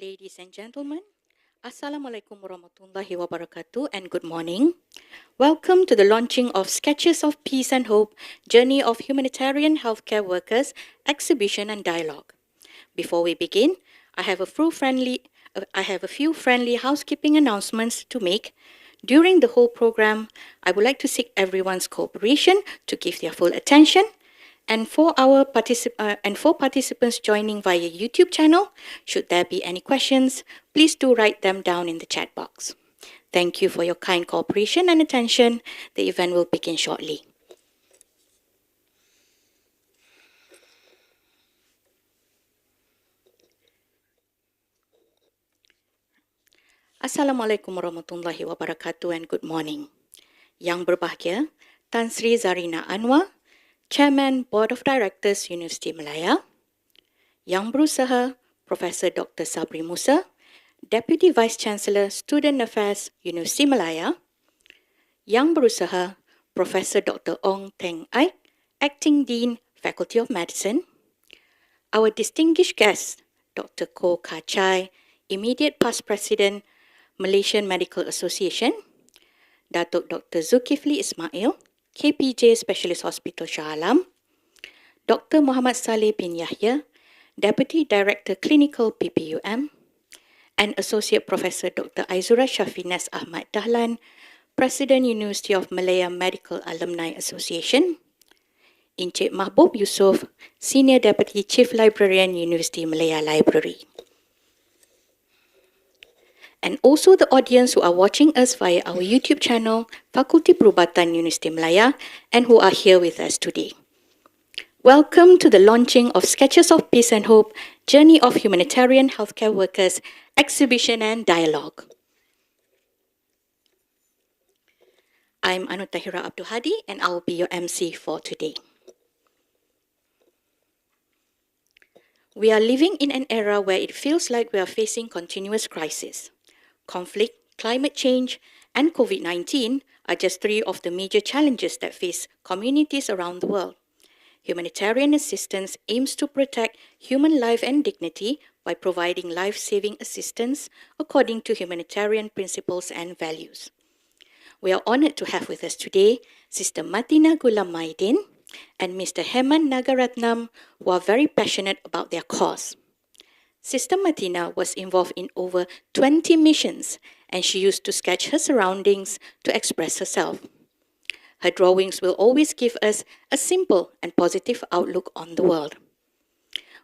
Ladies and gentlemen, Assalamualaikum warahmatullahi wabarakatuh and good morning. Welcome to the launching of Sketches of Peace and Hope, Journey of Humanitarian Healthcare Workers, Exhibition and Dialogue. Before we begin, I have a few friendly housekeeping announcements to make. During the whole program, I would like to seek everyone's cooperation to give their full attention. And for participants joining via YouTube channel, should there be any questions, please do write them down in the chat box. Thank you for your kind cooperation and attention. The event will begin shortly. Assalamualaikum warahmatullahi wabarakatuh and good morning. Yang berbahagia, Tan Sri Zarina Anwar, Chairman Board of Directors Universiti Malaya. Yang berusaha, Profesor Dr. Sabri Musa, Deputy Vice Chancellor Student Affairs Universiti Malaya. Yang berusaha, Profesor Dr. Ong Teng Aik, Acting Dean, Faculty of Medicine. Our distinguished guest, Dr. Koh Ka Chai, Immediate Past President, Malaysian Medical Association. Datuk Dr. Zulkifli Ismail, KPJ Specialist Hospital Shah Alam. Dr. Muhammad Saleh bin Yahya, Deputy Director Clinical PPUM. And Associate Professor Dr. Aizura Shafinas Ahmad Dahlan, President University of Malaya Medical Alumni Association. Encik Mahbub Yusof, Senior Deputy Chief Librarian University Malaya Library. And also the audience who are watching us via our YouTube channel, Fakulti Perubatan Universiti Malaya, and who are here with us today. Welcome to the launching of Sketches of Peace and Hope, Journey of Humanitarian Healthcare Workers, Exhibition and Dialogue. I'm Anu Tahira Abdul Hadi, and I'll be your MC for today. We are living in an era where it feels like we are facing continuous crises. Conflict, climate change, and COVID-19 are just three of the major challenges that face communities around the world. Humanitarian assistance aims to protect human life and dignity by providing life-saving assistance according to humanitarian principles and values. We are honored to have with us today Sister Matina Gulam Maidin and Mr. Heman Nagaratnam, who are very passionate about their cause. Sister Matina was involved in over 20 missions, and she used to sketch her surroundings to express herself. Her drawings will always give us a simple and positive outlook on the world.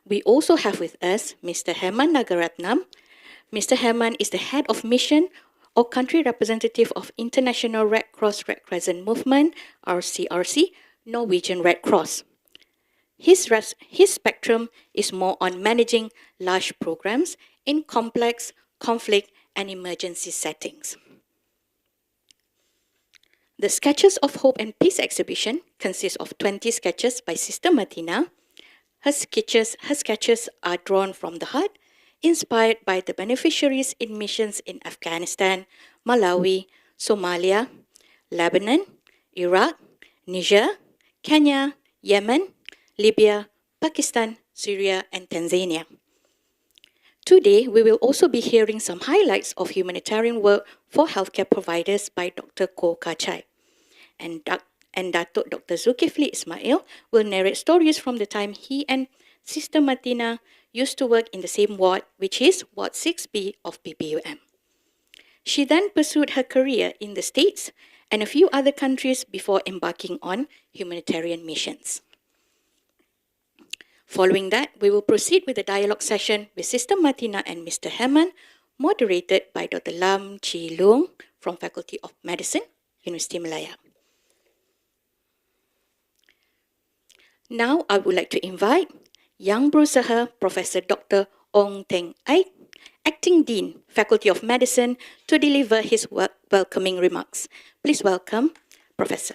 We also have with us Mr. Heman Nagaratnam. Mr. Heman is the head of mission or country representative of International Red Cross Red Crescent Movement, RCRC, Norwegian Red Cross. His spectrum is more on managing large programs in complex, conflict, and emergency settings. The Sketches of Hope and Peace exhibition consists of 20 sketches by Sister Matina. Her sketches are drawn from the heart, inspired by the beneficiaries in missions in Afghanistan, Malawi, Somalia, Lebanon, Iraq, Niger, Kenya, Yemen, Libya, Pakistan, Syria, and Tanzania. Today, we will also be hearing some highlights of humanitarian work for healthcare providers by Dr. Koh Ka Chai. And Datuk Dr. Zulkifli Ismail will narrate stories from the time he and Sister Matina used to work in the same ward, which is Ward 6B of PPUM. She then pursued her career in the States and a few other countries before embarking on humanitarian missions. Following that, we will proceed with the dialogue session with Sister Matina and Mr. Heman, moderated by Dr. Lam Chi Leong from Faculty of Medicine, Universiti Malaya. Now, I would like to invite Yang Berusaha Professor Dr. Ong Teng Aik, Acting Dean, Faculty of Medicine, to deliver his welcoming remarks. Please welcome, Professor.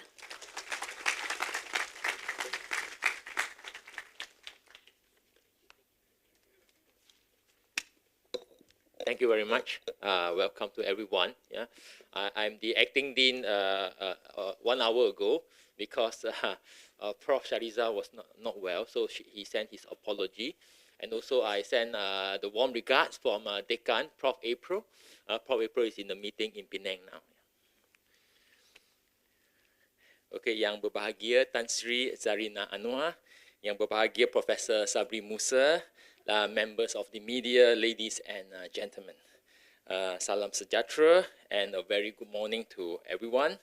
Thank you very much. Welcome to everyone. Yeah, I'm the acting dean 1 hour ago because Prof. Shariza was not well, so he sent his apology. And also I send the warm regards from Dekan, Prof. April. Prof. April is in the meeting in Penang now. Okay, yang berbahagia Tan Sri Zarina Anwar, yang berbahagia Professor Sabri Musa, members of the media, ladies and gentlemen. Salam sejahtera and a very good morning to everyone.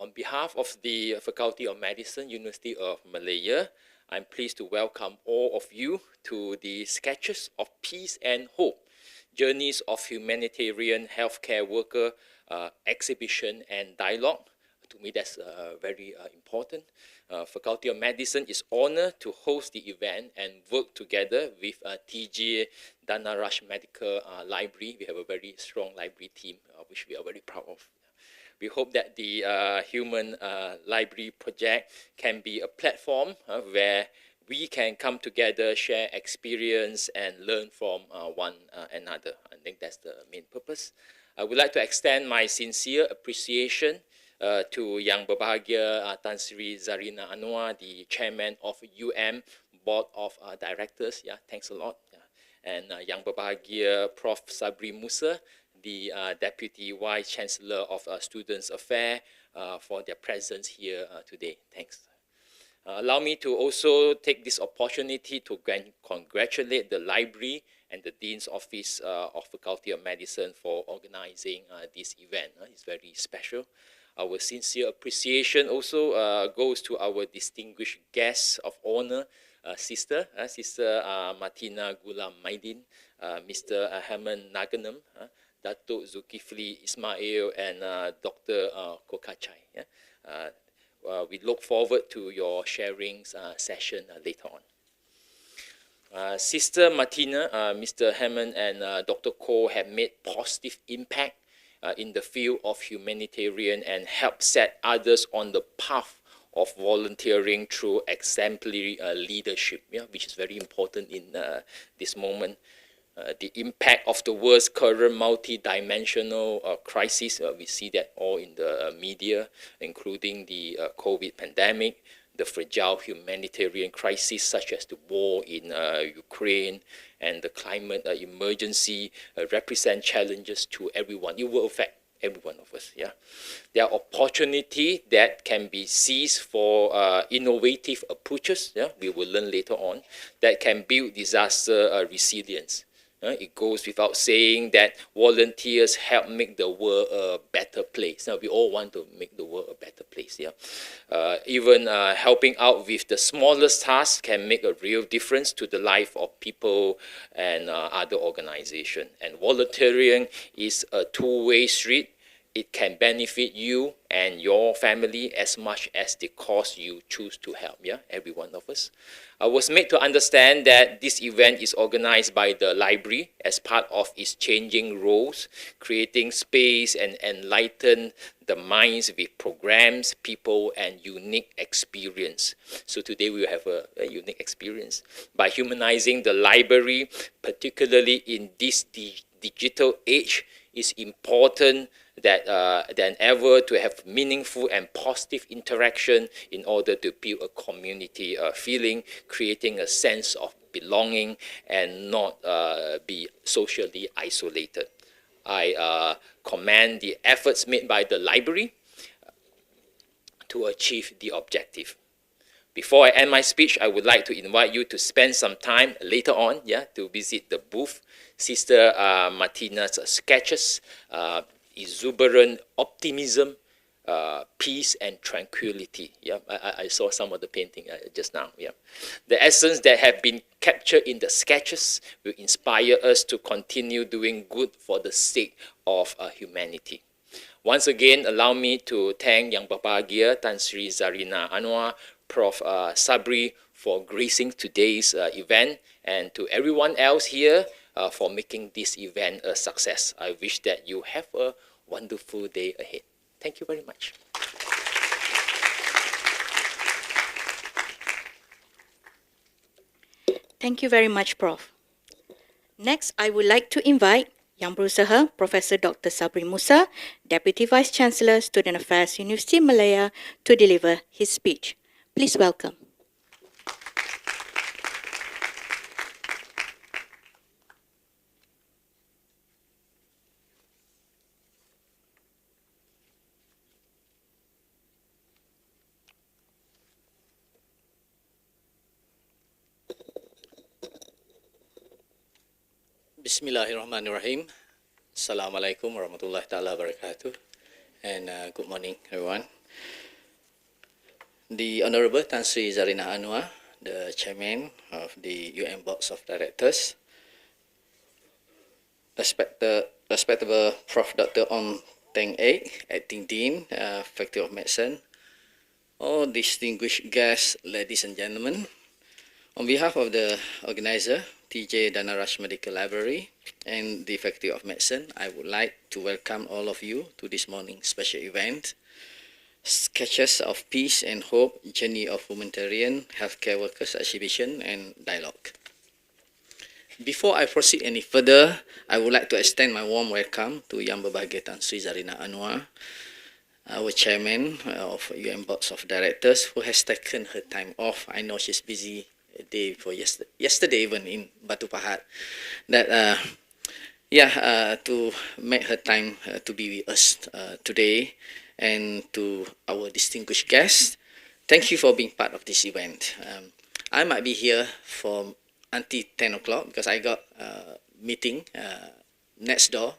On behalf of the Faculty of Medicine, University of Malaya, I'm pleased to welcome all of you to the Sketches of Peace and Hope, Journeys of Humanitarian Healthcare Worker exhibition and dialogue. To me, that's very important. Faculty of Medicine is honored to host the event and work together with TG Danaraj Medical Library. We have a very strong library team, which we are very proud of. We hope that the Human Library Project can be a platform where we can come together, share experience, and learn from one another. I think that's the main purpose. I would like to extend my sincere appreciation to Yang Berbahagia Tan Sri Zarina Anwar, the chairman of Board of Directors. Yeah, thanks a lot. Yeah. And Yang Berbahagia Prof. Sabri Musa, the Deputy Vice Chancellor of Students Affairs, for their presence here today. Thanks. Allow me to also take this opportunity to congratulate the library and the Dean's Office of Faculty of Medicine for organizing this event. It's very special. Our sincere appreciation also goes to our distinguished guests of honor, Sister Martina Gulam Maidin, Mr. Haman Naganam, Datuk Zulkifli Ismail, and Dr. Kokachai. Yeah? We look forward to your sharing session later on. Sister Martina, Mr. Hammond, and Dr. Ko have made positive impact in the field of humanitarian and help set others on the path of volunteering through exemplary leadership, yeah, which is very important in this moment. The impact of the world's current multi-dimensional crisis, we see that all in the media, including the COVID pandemic, the fragile humanitarian crisis such as the war in Ukraine and the climate emergency represent challenges to everyone. It will affect every one of us. Yeah, there are opportunities that can be seized for innovative approaches. Yeah, we will learn later on that can build disaster resilience. It goes without saying that volunteers help make the world a better place. Now, we all want to make the world a better place. Yeah, even helping out with the smallest tasks can make a real difference to the life of people and other organizations. And volunteering is a two-way street. It can benefit you and your family as much as the cause you choose to help, yeah, every one of us. I was made to understand that this event is organized by the library as part of its changing roles, creating space and enlighten the minds with programs, people, and unique experience. So today we have a unique experience. By humanizing the library, particularly in this digital age, it's important that than ever to have meaningful and positive interaction in order to build a community feeling, creating a sense of belonging and not be socially isolated. I commend the efforts made by the library to achieve the objective. Before I end my speech, I would like to invite you to spend some time later on, yeah, to visit the booth. Sister Martina's sketches, exuberant optimism, peace and tranquility. Yeah, I saw some of the painting just now. Yeah, the essence that have been captured in the sketches will inspire us to continue doing good for the sake of humanity. Once again, allow me to thank Yang Berbahagia Tan Sri Zarina Anwar, Prof. Sabri for gracing today's event, and to everyone else here for making this event a success. I wish that you have a wonderful day ahead. Thank you very much. Thank you very much, Prof. Next, I would like to invite Yang Berusaha, Professor Dr. Sabri Musa, Deputy Vice Chancellor, Student Affairs, University of Malaya, to deliver his speech. Please welcome. Bismillahirrahmanirrahim. Assalamualaikum warahmatullahi taala wabarakatuh. And good morning, everyone. The Honorable Tan Sri Zarina Anwar, the Chairman of the UN Board of Directors, respectable Prof. Dr. Ong Teng Ek, Acting Dean, Faculty of Medicine, all distinguished guests, ladies and gentlemen, on behalf of the organizer, TJ Danaraj Medical Library and the Faculty of Medicine, I would like to welcome all of you to this morning's special event, Sketches of Peace and Hope, Journey of Humanitarian Healthcare Workers Exhibition and Dialogue. Before I proceed any further, I would like to extend my warm welcome to Yang Berbahagia Tan Sri Zarina Anwar, our Chairman of UN Board of Directors, who has taken her time off. I know she's busy day before yesterday even in Batu Pahat, that to make her time to be with us today. And to our distinguished guests, thank you for being part of this event. I might be here for until 10 o'clock because I got a meeting next door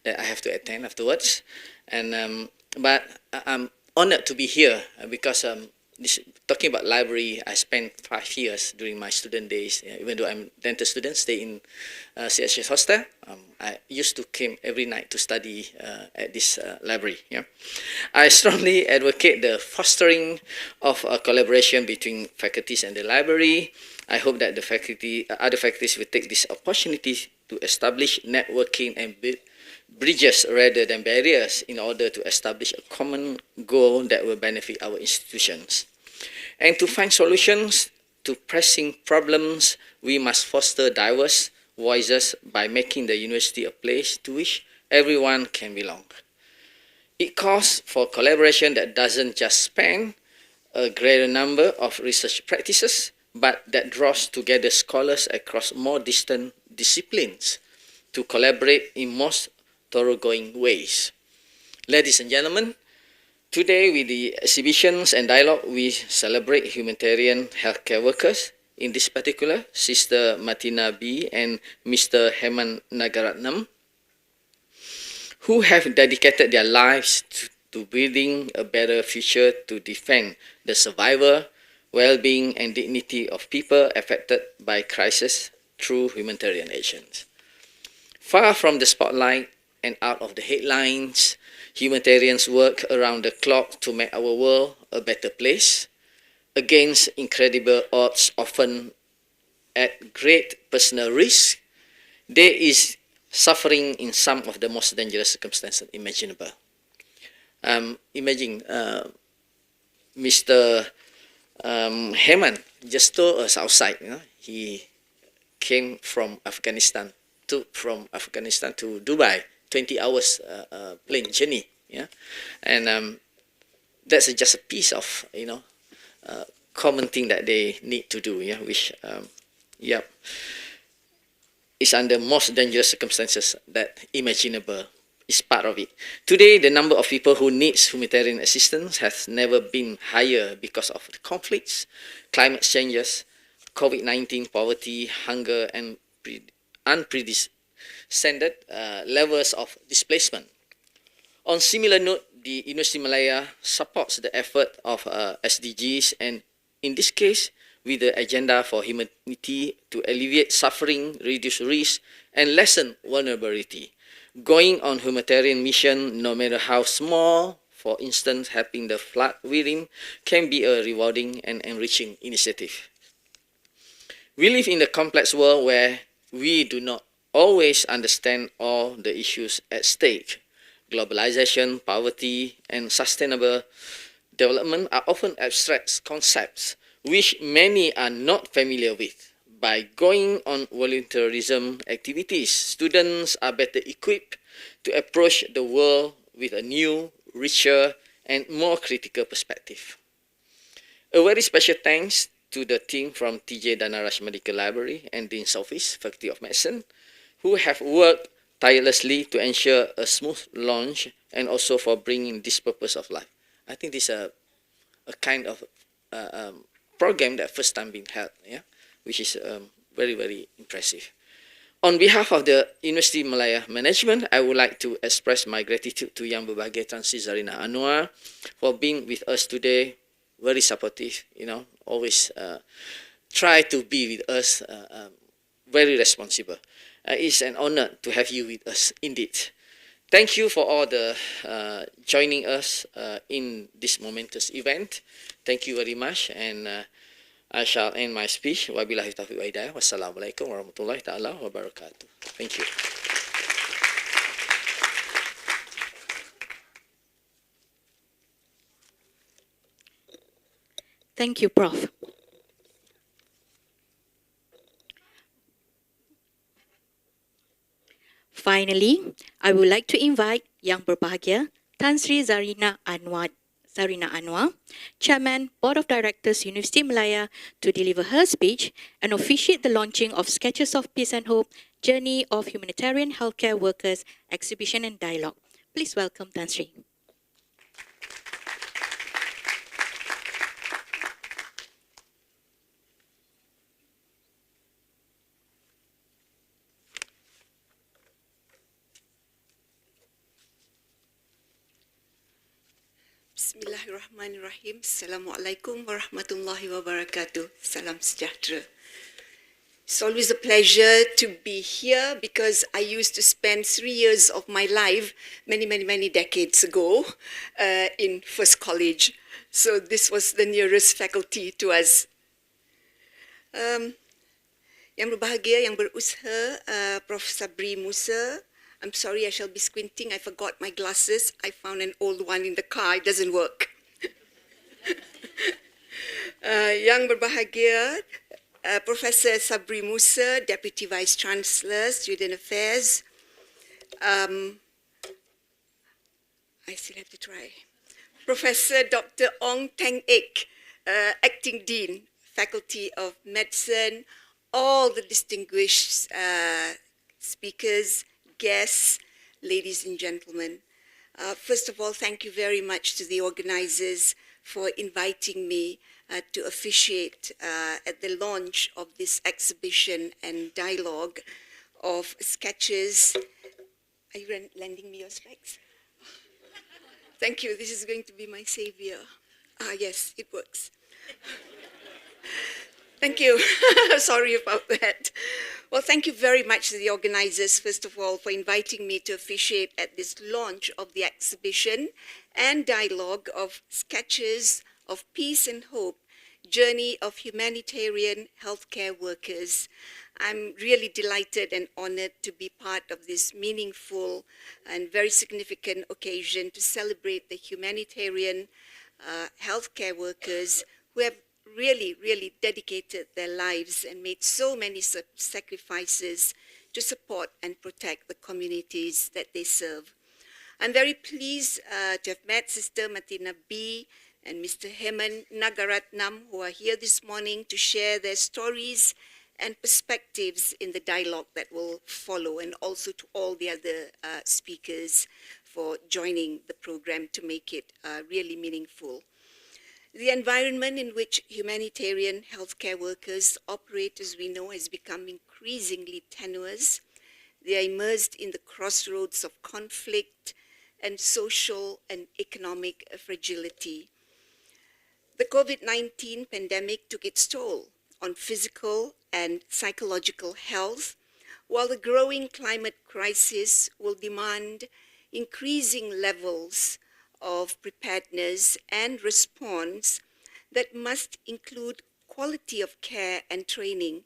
that I have to attend afterwards. And but I'm honored to be here because talking about library, I spent 5 years during my student days. Even though I'm a dental student, stay in CHS hostel. I used to come every night to study at this library. I strongly advocate the fostering of a collaboration between faculties and the library. I hope that the other faculties will take this opportunity to establish networking and build bridges rather than barriers in order to establish a common goal that will benefit our institutions. And to find solutions to pressing problems, we must foster diverse voices by making the university a place to which everyone can belong. It calls for collaboration that doesn't just span a greater number of research practices, but that draws together scholars across more distant disciplines to collaborate in most thoroughgoing ways. Ladies and gentlemen, today with the exhibitions and dialogue, we celebrate humanitarian healthcare workers, in this particular, Sister Martina B. and Mr. Heman Nagaratnam, who have dedicated their lives to building a better future to defend the survival, well-being and dignity of people affected by crisis through humanitarian actions. Far from the spotlight and out of the headlines, humanitarians work around the clock to make our world a better place, against incredible odds, often at great personal risk. There is suffering in some of the most dangerous circumstances imaginable. Imagine Mr. Heman just told us outside, he came from Afghanistan to Dubai, 20 hours plane journey, and that's just a piece of common thing that they need to do, which is under most dangerous circumstances that imaginable is part of it. Today, the number of people who needs humanitarian assistance has never been higher because of the conflicts, climate changes, COVID-19, poverty, hunger, and unprecedented levels of displacement. On similar note, the University of Malaya supports the effort of SDGs, and in this case, with the agenda for humanity to alleviate suffering, reduce risk, and lessen vulnerability. Going on humanitarian mission, no matter how small, for instance, helping the flood victim, can be a rewarding and enriching initiative. We live in a complex world where we do not always understand all the issues at stake. Globalization, poverty, and sustainable development are often abstract concepts which many are not familiar with. By going on volunteerism activities, students are better equipped to approach the world with a new, richer, and more critical perspective. A very special thanks to the team from TJ Danaraj Medical Library and Dean's Office, Faculty of Medicine, who have worked tirelessly to ensure a smooth launch and also for bringing this purpose of life. I think this is a kind of program that first time being held, which is very, very impressive. On behalf of the University Malaya Management, I would like to express my gratitude to Yang Berbahagia Tan Sri Zarina Anwar for being with us today. Very supportive, always try to be with us, very responsible. It's an honor to have you with us, indeed. Thank you for all the joining us in this momentous event. Thank you very much, and I shall end my speech. Wabillahi taufiq wa hidayah. Wassalamualaikum warahmatullahi ta'ala wabarakatuh. Thank you. Thank you, Prof. Finally, I would like to invite Yang Berbahagia Tan Sri Zarina Anwar, Chairman, Board of Directors, University Malaya, to deliver her speech and officiate the launching of Sketches of Peace and Hope, Journey of Humanitarian Healthcare Workers, Exhibition and Dialogue. Please welcome Tan Sri. Bismillahirrahmanirrahim. Assalamualaikum warahmatullahi wabarakatuh. Salam sejahtera. It's always a pleasure to be here because I used to spend 3 years of my life many decades ago in First College. So this was the nearest faculty to us. Yang berbahagia, yang berusaha, Prof. Sabri Musa. I'm sorry, I shall be squinting. I forgot my glasses. I found an old one in the car. It doesn't work. Yang berbahagia, Professor Sabri Musa, Deputy Vice Chancellor, Student Affairs. I still have to try. Professor Dr. Ong Teng Ek, Acting Dean, Faculty of Medicine, all the distinguished speakers, guests, ladies and gentlemen. First of all, thank you very much to the organizers for inviting me to officiate at the launch of this exhibition and dialogue of sketches. Are you lending me your specs? Thank you. This is going to be my savior. Ah, yes, it works. Thank you. Sorry about that. Well, thank you very much to the organizers, first of all, for inviting me to officiate at this launch of the exhibition and dialogue of Sketches of Peace and Hope, Journey of Humanitarian Healthcare Workers. I'm really delighted and honored to be part of this meaningful and very significant occasion to celebrate the humanitarian healthcare workers who have really dedicated their lives and made so many sacrifices to support and protect the communities that they serve. I'm very pleased to have met Sister Martina B. and Mr. Heman Nagaratnam, who are here this morning to share their stories and perspectives in the dialogue that will follow, and also to all the other speakers for joining the program to make it really meaningful. The environment in which humanitarian healthcare workers operate, as we know, has become increasingly tenuous. They are immersed in the crossroads of conflict and social and economic fragility. The COVID-19 pandemic took its toll on physical and psychological health, while the growing climate crisis will demand increasing levels of preparedness and response that must include quality of care and training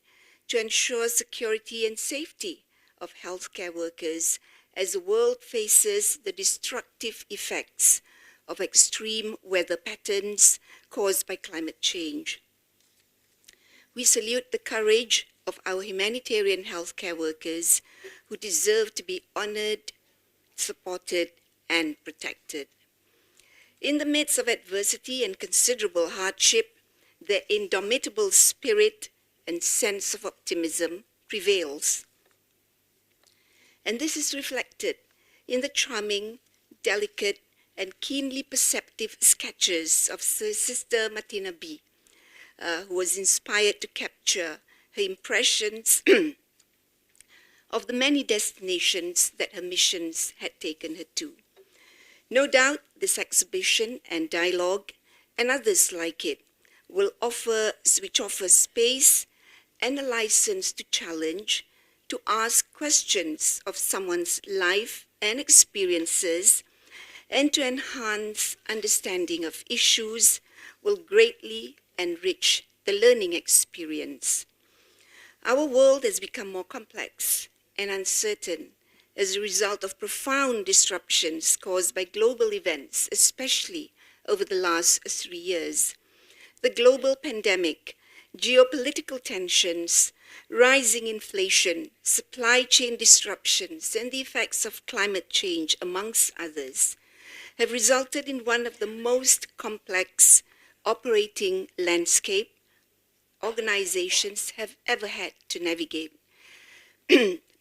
to ensure security and safety of healthcare workers as the world faces the destructive effects of extreme weather patterns caused by climate change. We salute the courage of our humanitarian healthcare workers who deserve to be honored, supported, and protected. In the midst of adversity and considerable hardship, their indomitable spirit and sense of optimism prevails. And this is reflected in the charming, delicate, and keenly perceptive sketches of Sister Martina B., who was inspired to capture her impressions of the many destinations that her missions had taken her to. No doubt this exhibition and dialogue and others like it will offer space and a license to challenge, to ask questions of someone's life and experiences, and to enhance understanding of issues will greatly enrich the learning experience. Our world has become more complex and uncertain as a result of profound disruptions caused by global events, especially over the last 3 years. The global pandemic, geopolitical tensions, rising inflation, supply chain disruptions, and the effects of climate change, amongst others, have resulted in one of the most complex operating landscape organizations have ever had to navigate,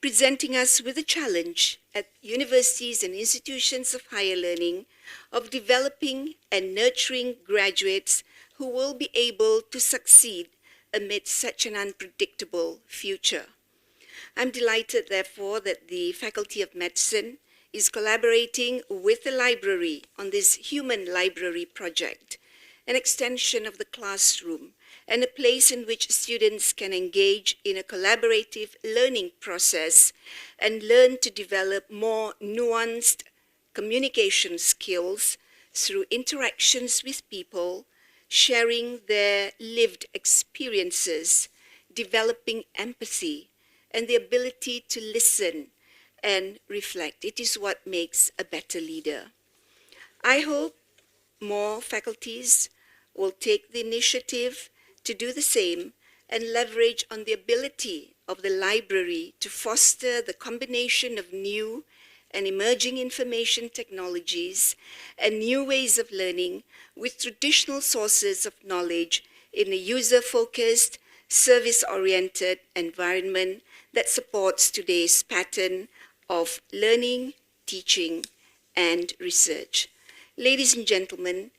presenting us with a challenge at universities and institutions of higher learning of developing and nurturing graduates who will be able to succeed amid such an unpredictable future. I'm delighted, therefore, that the Faculty of Medicine is collaborating with the library on this human library project, an extension of the classroom and a place in which students can engage in a collaborative learning process and learn to develop more nuanced communication skills through interactions with people, sharing their lived experiences, developing empathy, and the ability to listen and reflect. It is what makes a better leader. I hope more faculties will take the initiative to do the same and leverage on the ability of the library to foster the combination of new and emerging information technologies and new ways of learning with traditional sources of knowledge in a user-focused, service-oriented environment that supports today's pattern of learning, teaching, and research. Ladies and gentlemen,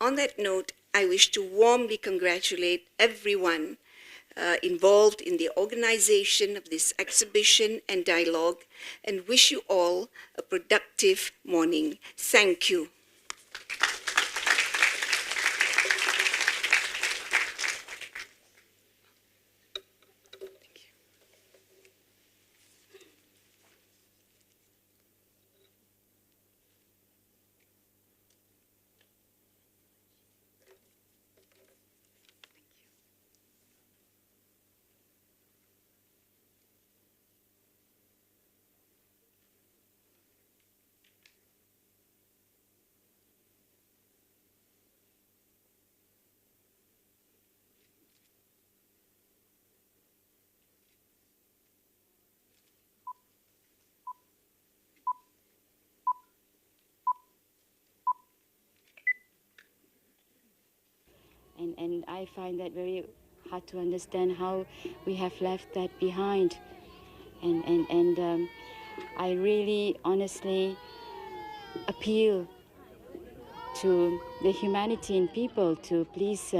on that note, I wish to warmly congratulate everyone involved in the organization of this exhibition and dialogue and wish you all a productive morning. Thank you. And I find that very hard to understand how we have left that behind. And I really honestly appeal to the Humanitarian people to please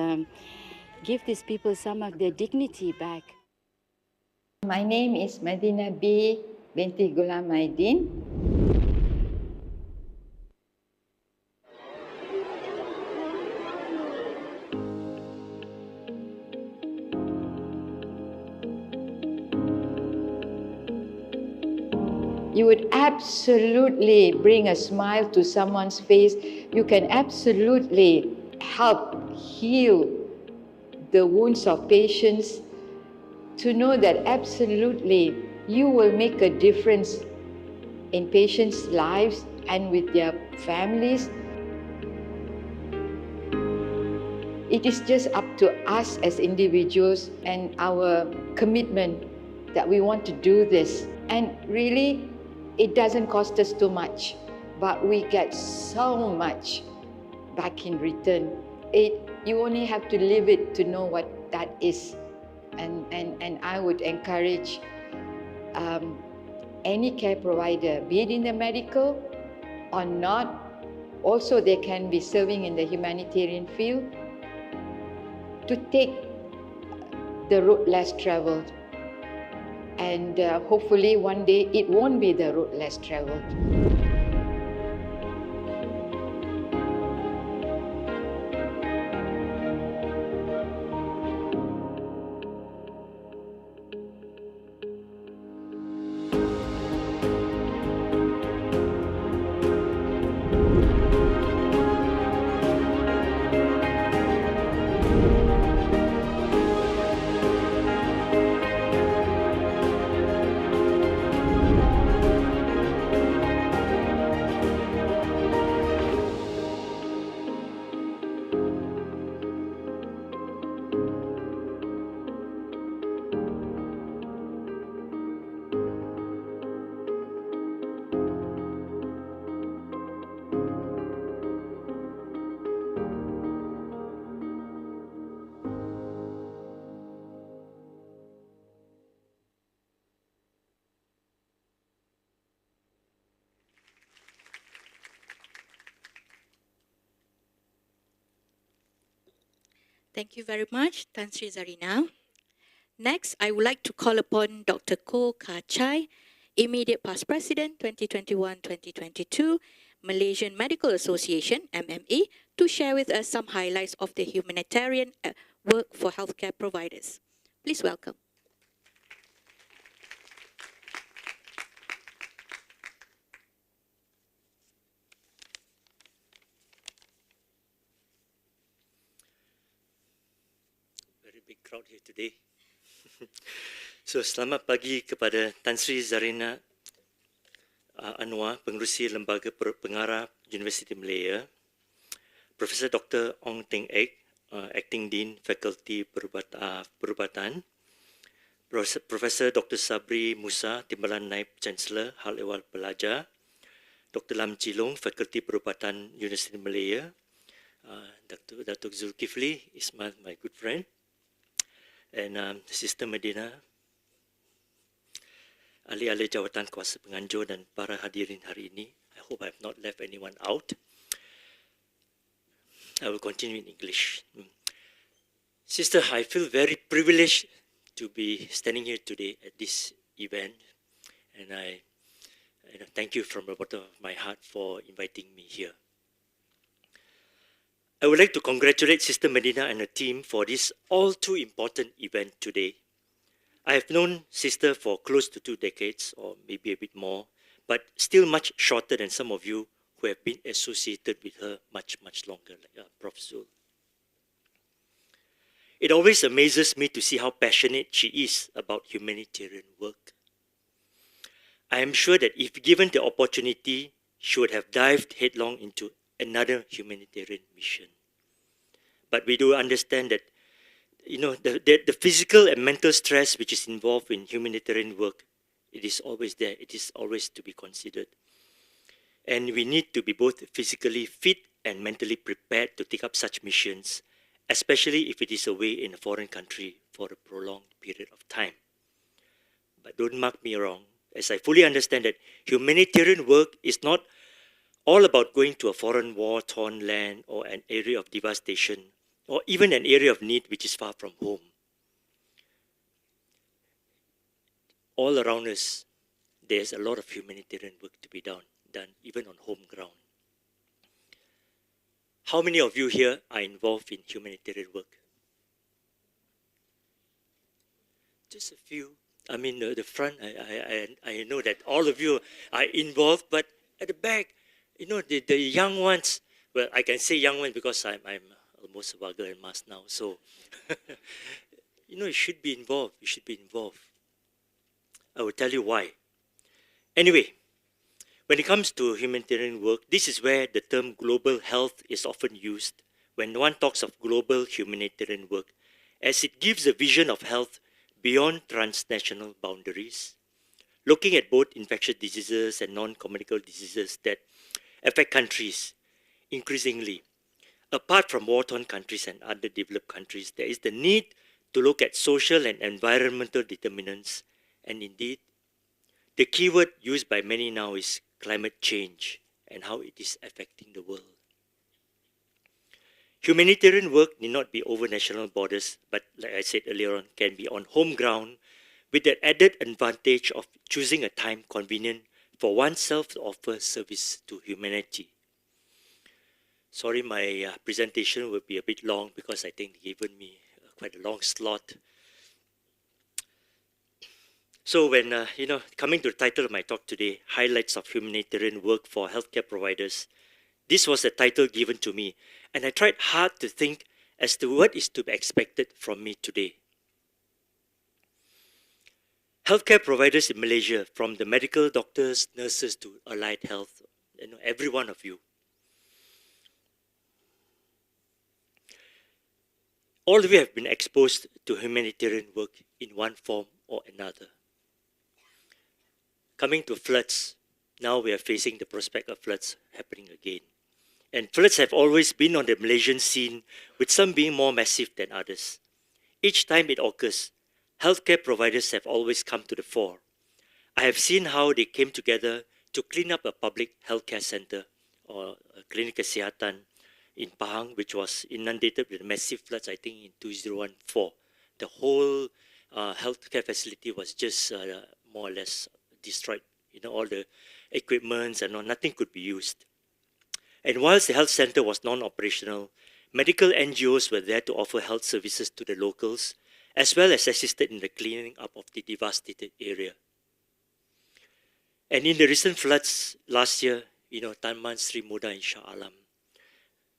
give these people some of their dignity back. My name is Madina B. binti Ghulam Aidin. You would absolutely bring a smile to someone's face. You can absolutely help heal the wounds of patients. To know that absolutely you will make a difference in patients' lives and with their families. It is just up to us as individuals and our commitment that we want to do this. And really, it doesn't cost us too much, but we get so much back in return. You only have to live it to know what that is. And I would encourage any care provider, be it in the medical or not, also they can be serving in the humanitarian field, to take the road less traveled And hopefully one day it won't be the road less traveled. Thank you very much, Tan Sri Zarina. Next, I would like to call upon Dr. Koh Ka Chai, Immediate Past President 2021-2022, Malaysian Medical Association, MMA, to share with us some highlights of the humanitarian work for healthcare providers. Please welcome. Very big crowd here today. So, selamat pagi kepada Tan Sri Zarina Anwar, Pengerusi Lembaga Pengarah Universiti Malaya, Profesor Dr. Ong Teng Ek, Acting Dean Fakulti Perubatan, Profesor Dr. Sabri Musa, Timbalan Naib Chancellor Hal Ehwal Pelajar, Dr. Lam Chilong, Fakulti Perubatan Universiti Malaya, Dr. Zulkifli Ismail, my good friend, and Sister Medina, ahli-ahli jawatan kuasa penganjur dan para hadirin hari ini. I hope I have not left anyone out. I will continue in English. Sister, I feel very privileged to be standing here today at this event, and I thank you from the bottom of my heart for inviting me here. I would like to congratulate Sister Medina and her team for this all too important event today. I have known Sister for close to 2 decades, or maybe a bit more, but still much shorter than some of you who have been associated with her much, much longer, like Prof. Zul. It always amazes me to see how passionate she is about humanitarian work. I am sure that if given the opportunity, she would have dived headlong into another humanitarian mission. But we do understand that, the physical and mental stress which is involved in humanitarian work, it is always there. It is always to be considered. And we need to be both physically fit and mentally prepared to take up such missions, especially if it is away in a foreign country for a prolonged period of time. But don't mark me wrong, as I fully understand that humanitarian work is not all about going to a foreign war-torn land or an area of devastation, or even an area of need which is far from home. All around us, there's a lot of humanitarian work to be done even on home ground. How many of you here are involved in humanitarian work? Just a few. I mean, the front, I know that all of you are involved, but at the back, the young ones, well, I can say young ones because I'm almost vulgar and mass now, so, you should be involved. You should be involved. I will tell you why. Anyway, when it comes to humanitarian work, this is where the term global health is often used when one talks of global humanitarian work, as it gives a vision of health beyond transnational boundaries, looking at both infectious diseases and non-communicable diseases that affect countries increasingly. Apart from war-torn countries and underdeveloped countries, there is the need to look at social and environmental determinants, and indeed, the keyword used by many now is climate change and how it is affecting the world. Humanitarian work need not be over national borders, but like I said earlier on, can be on home ground with the added advantage of choosing a time convenient for oneself to offer service to humanity. Sorry, my presentation will be a bit long because I think they've given me quite a long slot. So when, coming to the title of my talk today, Highlights of Humanitarian Work for Healthcare Providers, this was the title given to me, and I tried hard to think as to what is to be expected from me today. Healthcare providers in Malaysia, from the medical doctors, nurses to allied health, every one of you, all of you have been exposed to humanitarian work in one form or another. Coming to floods, now we are facing the prospect of floods happening again. And floods have always been on the Malaysian scene, with some being more massive than others. Each time it occurs, healthcare providers have always come to the fore. I have seen how they came together to clean up a public healthcare center or a clinic kesihatan in Pahang, which was inundated with massive floods, I think in 2014. The whole healthcare facility was just more or less destroyed. All the equipments and all, nothing could be used. And whilst the health center was non-operational, medical NGOs were there to offer health services to the locals, as well as assisted in the cleaning up of the devastated area. And in the recent floods last year, Taman Sri Muda in Shah Alam,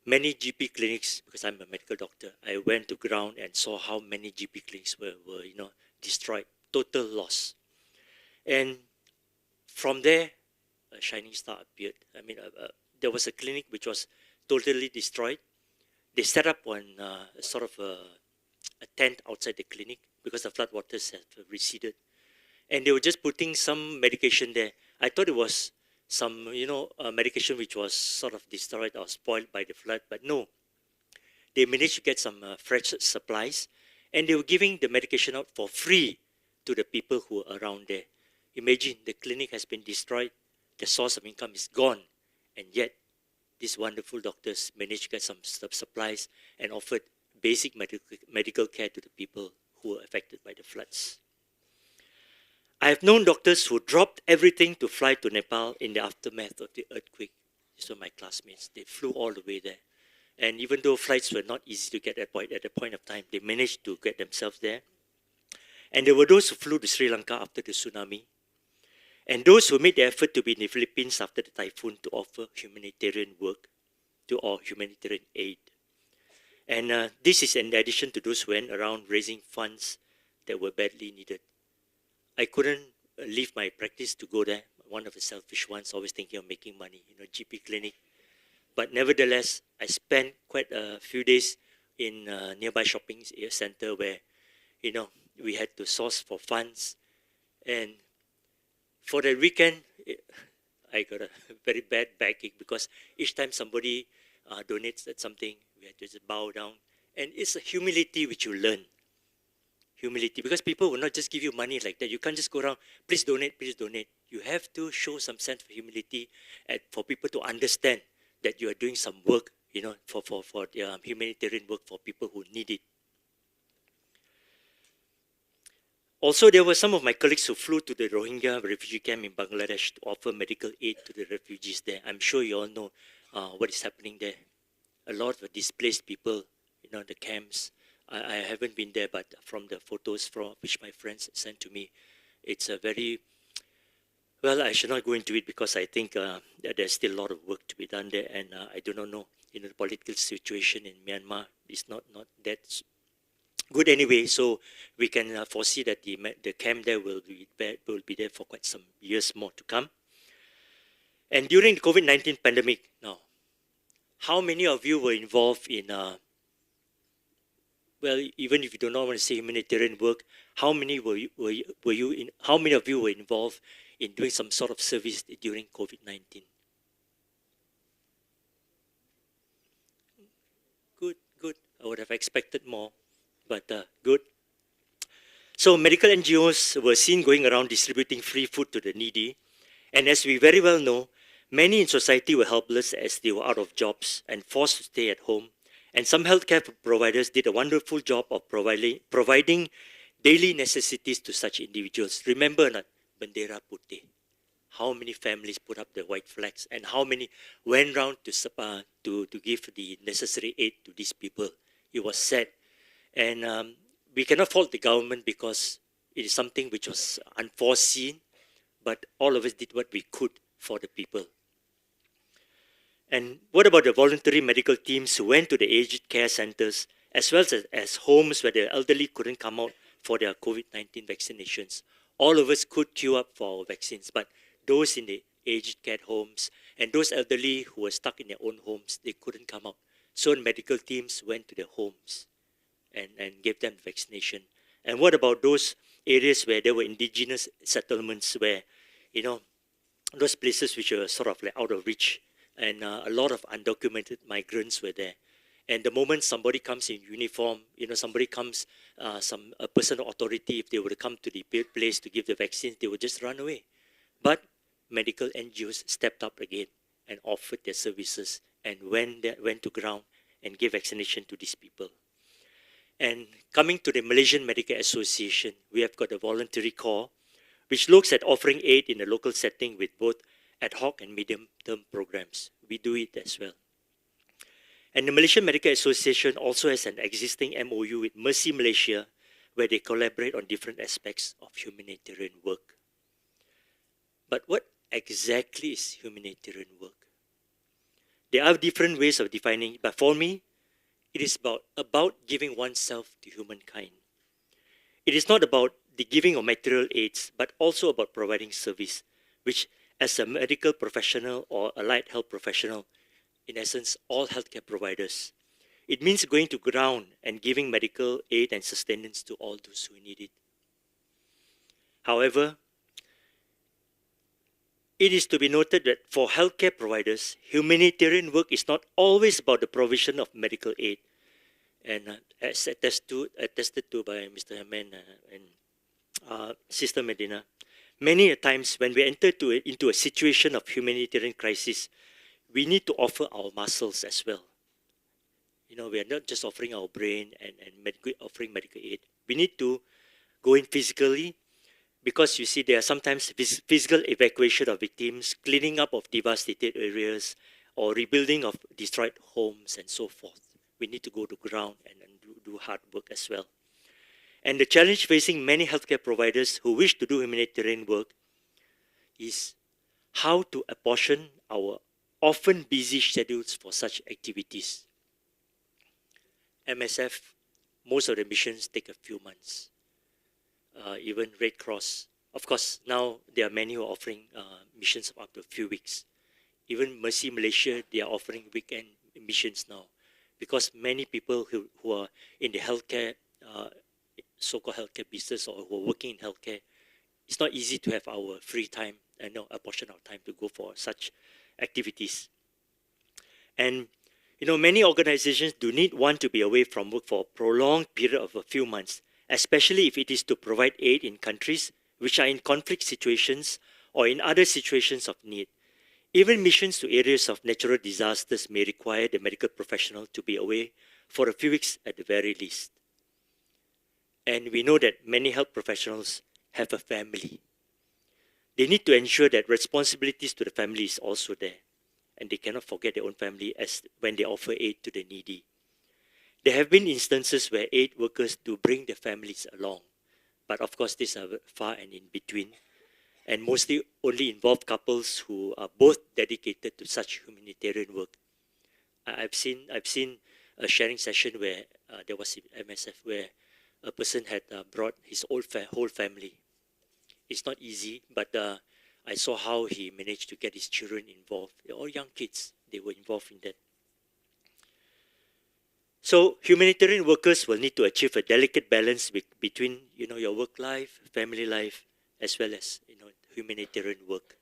many GP clinics, because I'm a medical doctor, I went to ground and saw how many GP clinics were destroyed, total loss. And from there, a shining star appeared. There was a clinic which was totally destroyed. They set up one sort of a tent outside the clinic because the flood waters had receded. And they were just putting some medication there. I thought it was some, medication which was sort of destroyed or spoiled by the flood, but no. They managed to get some fresh supplies, and they were giving the medication out for free to the people who were around there. Imagine, the clinic has been destroyed, the source of income is gone, and yet these wonderful doctors managed to get some supplies and offered basic medical care to the people who were affected by the floods. I have known doctors who dropped everything to fly to Nepal in the aftermath of the earthquake. These were my classmates. They flew all the way there. And even though flights were not easy to get at the point of time, they managed to get themselves there. And there were those who flew to Sri Lanka after the tsunami, and those who made the effort to be in the Philippines after the typhoon to offer humanitarian work or humanitarian aid. And this is in addition to those who went around raising funds that were badly needed. I couldn't leave my practice to go there. One of the selfish ones, always thinking of making money, GP clinic. But nevertheless, I spent quite a few days in a nearby shopping center where, we had to source for funds. And for the weekend, I got a very bad backache because each time somebody donates something, we had to just bow down. And it's a humility which you learn. Humility, because people will not just give you money like that. You can't just go around, please donate, please donate. You have to show some sense of humility and for people to understand that you are doing some work, for humanitarian work for people who need it. Also, there were some of my colleagues who flew to the Rohingya refugee camp in Bangladesh to offer medical aid to the refugees there. I'm sure you all know what is happening there. A lot of displaced people, the camps. I haven't been there, but from the photos which my friends sent to me, it's a very, well, I should not go into it because I think that there's still a lot of work to be done there, and I do not know, the political situation in Myanmar is not that good anyway, so we can foresee that the camp there will be there for quite some years more to come. And during the COVID-19 pandemic, now, how many of you were involved in, well, even if you do not want to say humanitarian work, how many of you were involved in doing some sort of service during COVID-19? Good. I would have expected more. But good. So medical NGOs were seen going around distributing free food to the needy. And as we very well know, many in society were helpless as they were out of jobs and forced to stay at home. And some healthcare providers did a wonderful job of providing daily necessities to such individuals. Remember not, Bendera Putih. How many families put up the white flags and how many went round to give the necessary aid to these people. It was sad. And we cannot fault the government because it is something which was unforeseen, but all of us did what we could for the people. And what about the voluntary medical teams who went to the aged care centers as well as homes where the elderly couldn't come out for their COVID-19 vaccinations? All of us could queue up for our vaccines, but those in the aged care homes and those elderly who were stuck in their own homes, they couldn't come out. So medical teams went to their homes and gave them vaccination. And what about those areas where there were indigenous settlements where, those places which were sort of like out of reach, and a lot of undocumented migrants were there. And the moment somebody comes in uniform, somebody comes, a person of authority, if they were to come to the place to give the vaccines, they would just run away. But medical NGOs stepped up again and offered their services and went to ground and gave vaccination to these people. And coming to the Malaysian Medical Association, we have got a voluntary corps which looks at offering aid in a local setting with both ad hoc and medium-term programs. We do it as well. And the Malaysian Medical Association also has an existing MOU with Mercy Malaysia, where they collaborate on different aspects of humanitarian work. But what exactly is humanitarian work? There are different ways of defining it, but for me, it is about giving oneself to humankind. It is not about the giving of material aids, but also about providing service, which as a medical professional or allied health professional, in essence, all healthcare providers, it means going to ground and giving medical aid and sustenance to all those who need it. However, it is to be noted that for healthcare providers, humanitarian work is not always about the provision of medical aid. And as attested to by Mr. Haman and Sister Medina, many times when we enter into a situation of humanitarian crisis, we need to offer our muscles as well. We are not just offering our brain and offering medical aid. We need to go in physically, because you see there are sometimes physical evacuation of victims, cleaning up of devastated areas, or rebuilding of destroyed homes and so forth. We need to go to ground and do hard work as well. And the challenge facing many healthcare providers who wish to do humanitarian work is how to apportion our often busy schedules for such activities. MSF, most of the missions take a few months. Even Red Cross. Of course, now there are many who are offering missions of up to a few weeks. Even Mercy Malaysia, they are offering weekend missions now, because many people who are in the healthcare, so-called healthcare business, or who are working in healthcare, it's not easy to have our free time and a portion of time to go for such activities. And many organizations do not want to be away from work for a prolonged period of a few months, especially if it is to provide aid in countries which are in conflict situations or in other situations of need. Even missions to areas of natural disasters may require the medical professional to be away for a few weeks at the very least. And we know that many health professionals have a family. They need to ensure that responsibilities to the family is also there, and they cannot forget their own family when they offer aid to the needy. There have been instances where aid workers do bring their families along, but of course these are far and in between, and mostly only involve couples who are both dedicated to such humanitarian work. I've seen a sharing session where there was MSF where a person had brought his whole family. It's not easy, but I saw how he managed to get his children involved. They're all young kids. They were involved in that. So humanitarian workers will need to achieve a delicate balance between your work life, family life, as well as humanitarian work.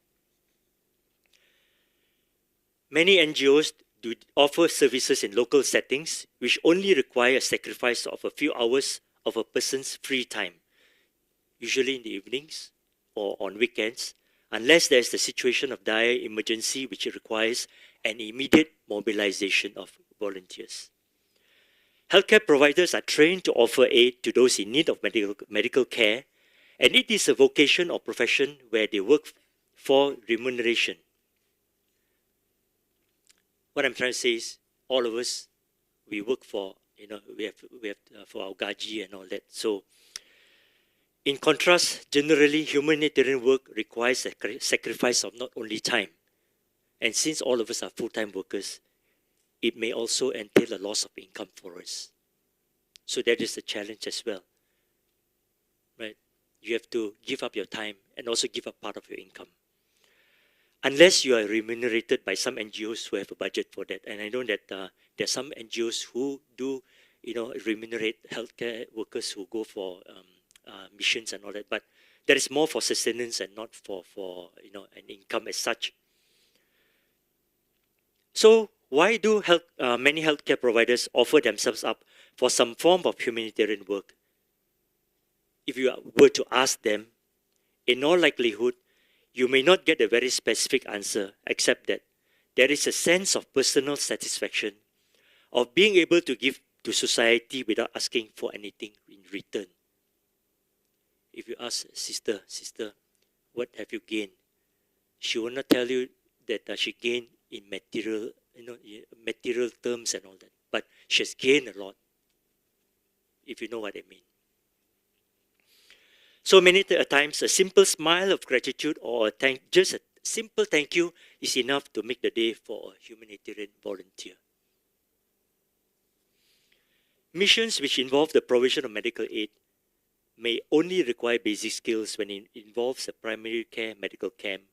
Many NGOs do offer services in local settings which only require a sacrifice of a few hours of a person's free time, usually in the evenings or on weekends, unless there is the situation of dire emergency which requires an immediate mobilization of volunteers. Healthcare providers are trained to offer aid to those in need of medical care, and it is a vocation or profession where they work for remuneration. What I'm trying to say is, all of us, we work for, we have for our gaji and all that. So, in contrast, generally, humanitarian work requires a sacrifice of not only time, and since all of us are full-time workers, it may also entail a loss of income for us. So that is a challenge as well, right? You have to give up your time and also give up part of your income. Unless you are remunerated by some NGOs who have a budget for that. And I know that there are some NGOs who do, remunerate healthcare workers who go for missions and all that. But that is more for sustenance and not for an income as such. So why do many healthcare providers offer themselves up for some form of humanitarian work? If you were to ask them, in all likelihood, you may not get a very specific answer, except that there is a sense of personal satisfaction of being able to give to society without asking for anything in return. If you ask sister, what have you gained? She will not tell you that she gained in material, material terms and all that, but she has gained a lot, if you know what I mean. So many times, a simple smile of gratitude or just a simple thank you is enough to make the day for a humanitarian volunteer. Missions which involve the provision of medical aid may only require basic skills when it involves a primary care medical camp,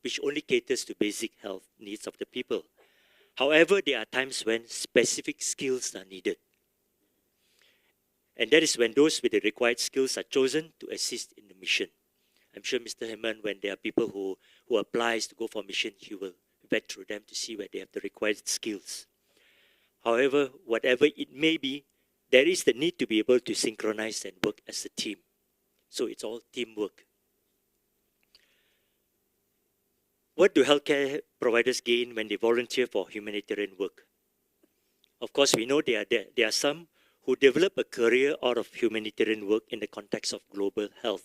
which only caters to basic health needs of the people. However, there are times when specific skills are needed. And that is when those with the required skills are chosen to assist in the mission. I'm sure Mr. Hemant, when there are people who applies to go for mission, he will vet through them to see where they have the required skills. However, whatever it may be, there is the need to be able to synchronize and work as a team. So it's all teamwork. What do healthcare providers gain when they volunteer for humanitarian work? Of course, we know there are some who develop a career out of humanitarian work in the context of global health.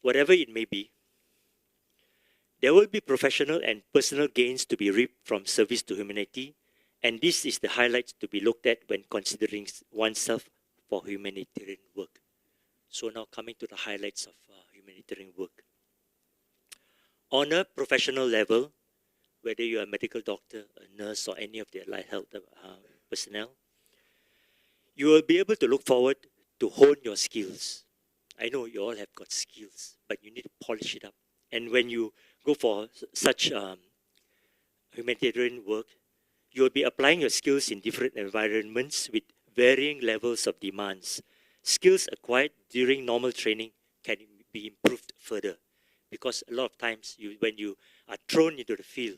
Whatever it may be, there will be professional and personal gains to be reaped from service to humanity, and this is the highlights to be looked at when considering oneself for humanitarian work. So now coming to the highlights of humanitarian work. On a professional level, whether you are a medical doctor, a nurse, or any of the allied health personnel, you will be able to look forward to hone your skills. I know you all have got skills, but you need to polish it up. And when you go for such humanitarian work, you will be applying your skills in different environments with varying levels of demands. Skills acquired during normal training can be improved further, because a lot of times when you are thrown into the field,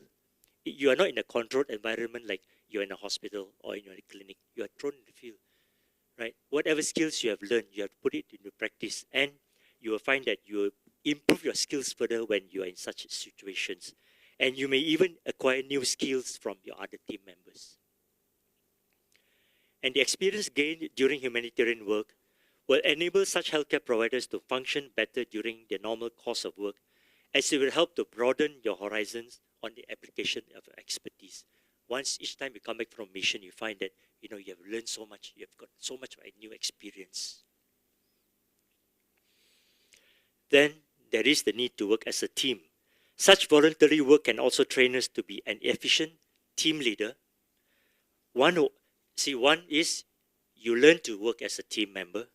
you are not in a controlled environment like you're in a hospital or in a clinic. You are thrown in the field, right? Whatever skills you have learned, you have to put it into practice, and you will find that you will improve your skills further when you are in such situations. And you may even acquire new skills from your other team members. And the experience gained during humanitarian work will enable such healthcare providers to function better during their normal course of work, as it will help to broaden your horizons on the application of expertise. Once each time you come back from mission, you find that you have learned so much, you have got so much of a new experience. Then there is the need to work as a team. Such voluntary work can also train us to be an efficient team leader. One is you learn to work as a team member.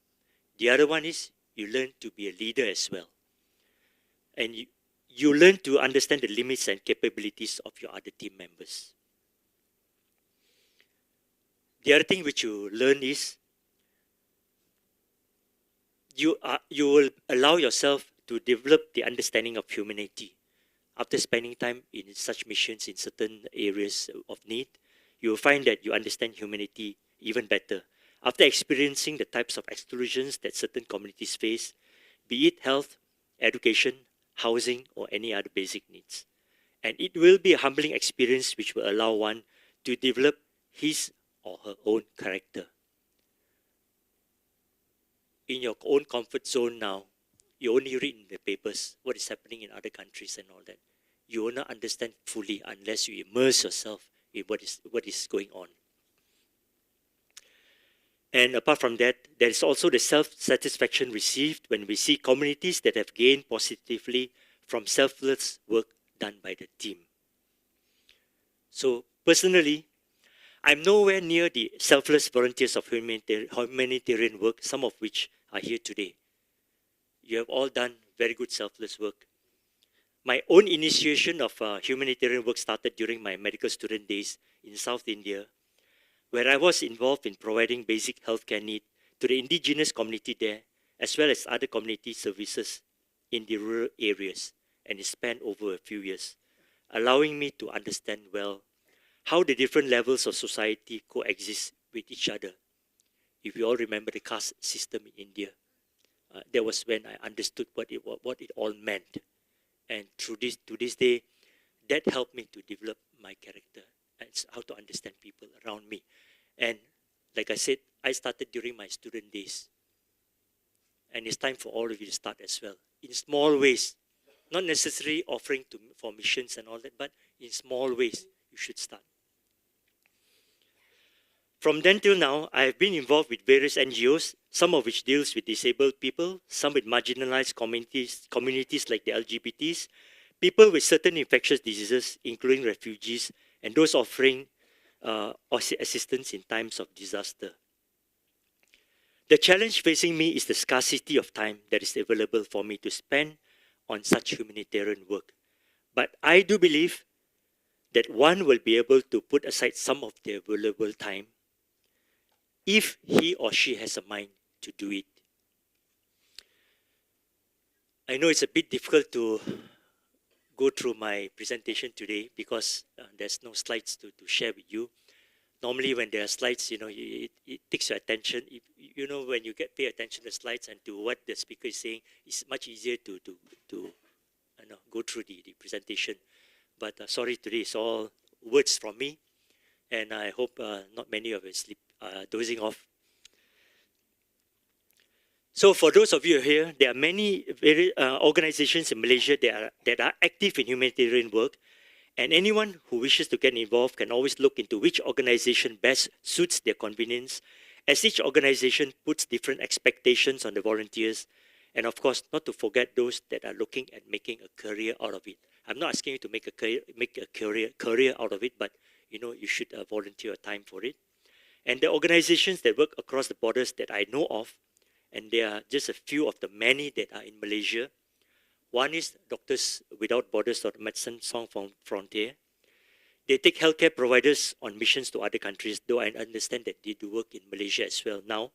The other one is you learn to be a leader as well. And you learn to understand the limits and capabilities of your other team members. The other thing which you learn is you will allow yourself to develop the understanding of humanity. After spending time in such missions in certain areas of need, you will find that you understand humanity even better. After experiencing the types of exclusions that certain communities face, be it health, education, housing, or any other basic needs. And it will be a humbling experience which will allow one to develop his or her own character. In your own comfort zone now, you only read in the papers what is happening in other countries and all that. You will not understand fully unless you immerse yourself in what is going on. And apart from that, there is also the self-satisfaction received when we see communities that have gained positively from selfless work done by the team. So personally, I'm nowhere near the selfless volunteers of humanitarian work, some of which are here today. You have all done very good selfless work. My own initiation of humanitarian work started during my medical student days in South India, where I was involved in providing basic healthcare needs to the indigenous community there, as well as other community services in the rural areas, and it spanned over a few years, allowing me to understand well how the different levels of society coexist with each other. If you all remember the caste system in India, that was when I understood what it all meant. And to this day, that helped me to develop my character and how to understand people around me. And like I said, I started during my student days. And it's time for all of you to start as well. In small ways, not necessarily offering for missions and all that, but in small ways, you should start. From then till now, I have been involved with various NGOs, some of which deals with disabled people, some with marginalized communities like the LGBTs, people with certain infectious diseases, including refugees, and those offering assistance in times of disaster. The challenge facing me is the scarcity of time that is available for me to spend on such humanitarian work. But I do believe that one will be able to put aside some of the available time if he or she has a mind to do it. I know it's a bit difficult to go through my presentation today because there's no slides to share with you. Normally when there are slides, it takes your attention. When you pay attention to the slides and to what the speaker is saying, it's much easier to go through the presentation. But sorry, today it's all words from me, and I hope not many of you dozing off. So for those of you here, there are many organizations in Malaysia that are active in humanitarian work, and anyone who wishes to get involved can always look into which organization best suits their convenience, as each organization puts different expectations on the volunteers, and of course, not to forget those that are looking at making a career out of it. I'm not asking you to make a career out of it, but you should volunteer time for it. And the organizations that work across the borders that I know of, and there are just a few of the many that are in Malaysia. One is Doctors Without Borders or Medicine Sans Frontier. They take healthcare providers on missions to other countries, though I understand that they do work in Malaysia as well now.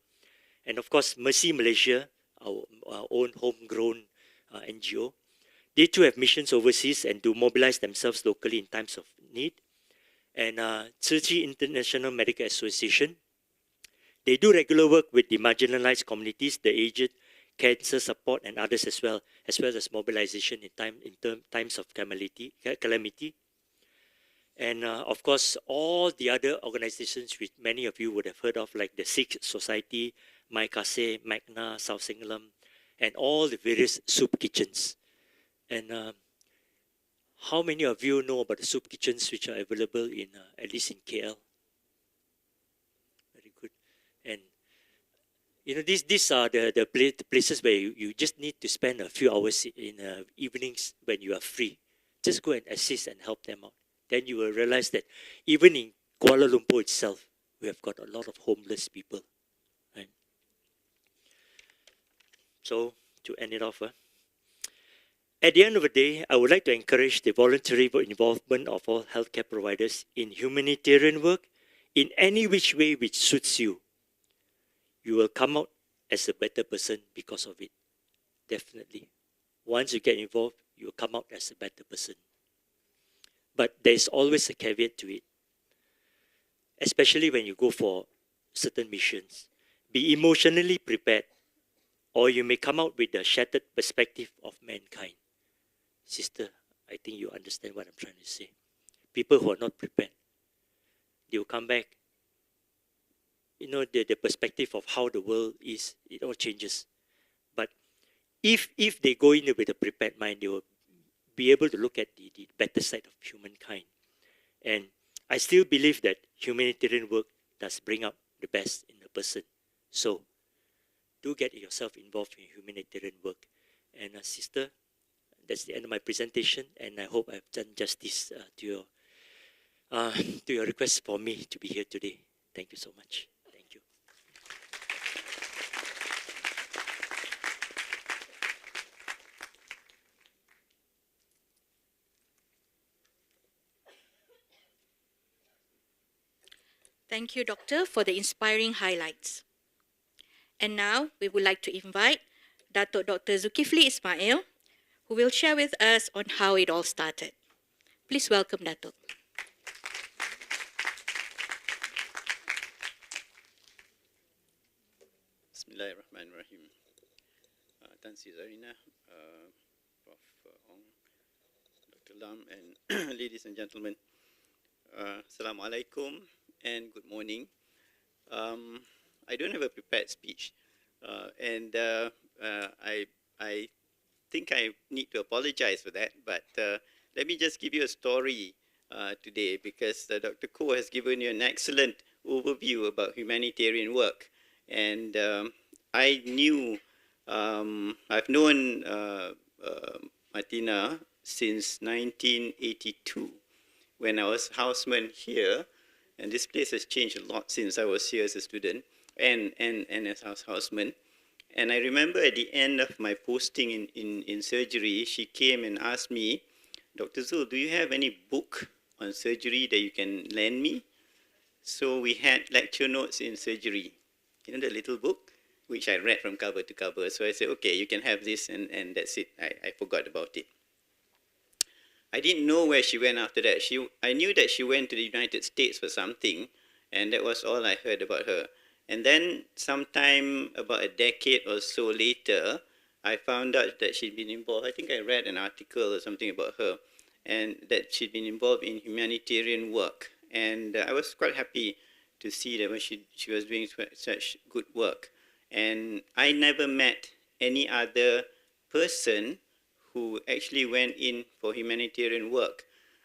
And of course, Mercy Malaysia, our own homegrown NGO. They too have missions overseas and do mobilize themselves locally in times of need. And Tzu Chi International Medical Association, they do regular work with the marginalized communities, the aged, cancer support, and others as well as mobilization in times of calamity. And of course, all the other organizations which many of you would have heard of, like the Sikh Society, Mai Kase, Magna, South Singlam, and all the various soup kitchens. And how many of you know about the soup kitchens which are available in, at least in KL? Very good. And these are the places where you just need to spend a few hours in evenings when you are free. Just go and assist and help them out. Then you will realize that even in Kuala Lumpur itself, we have got a lot of homeless people. Right? So, to end it off, at the end of the day, I would like to encourage the voluntary involvement of all healthcare providers in humanitarian work in any which way which suits you. You will come out as a better person because of it. Definitely. Once you get involved, you will come out as a better person. But there is always a caveat to it. Especially when you go for certain missions. Be emotionally prepared, or you may come out with a shattered perspective of mankind. Sister, I think you understand what I'm trying to say. People who are not prepared, they will come back the perspective of how the world is, it all changes. But if they go in with a prepared mind, they will be able to look at the better side of humankind. And I still believe that humanitarian work does bring out the best in a person. So do get yourself involved in humanitarian work. And sister, that's the end of my presentation, and I hope I've done justice to your request for me to be here today. Thank you so much. Thank you. Thank you, Doctor, for the inspiring highlights. And now we would like to invite Datuk Dr. Zulkifli Ismail, who will share with us on how it all started. Please welcome Datuk. Bismillahirrahmanirrahim. Tan Sri Zarina, Prof. Ong, Dr. Lam, and ladies and gentlemen, Assalamu alaikum and good morning. I don't have a prepared speech, and I think I need to apologize for that, but let me just give you a story today, because Dr. Koh has given you an excellent overview about humanitarian work. And I knew, I've known Martina since 1982, when I was houseman here, and this place has changed a lot since I was here as a student and as houseman. And I remember at the end of my posting in surgery, she came and asked me, Dr. Zul, do you have any book on surgery that you can lend me? So we had lecture notes in surgery, the little book, which I read from cover to cover. So I said, okay, you can have this, and that's it. I forgot about it. I didn't know where she went after that. I knew that she went to the United States for something, and that was all I heard about her. And then sometime about a decade or so later, I found out that she'd been involved. I think I read an article or something about her, and that she'd been involved in humanitarian work. And I was quite happy to see that when she was doing such good work. And I never met any other person who actually went in for humanitarian work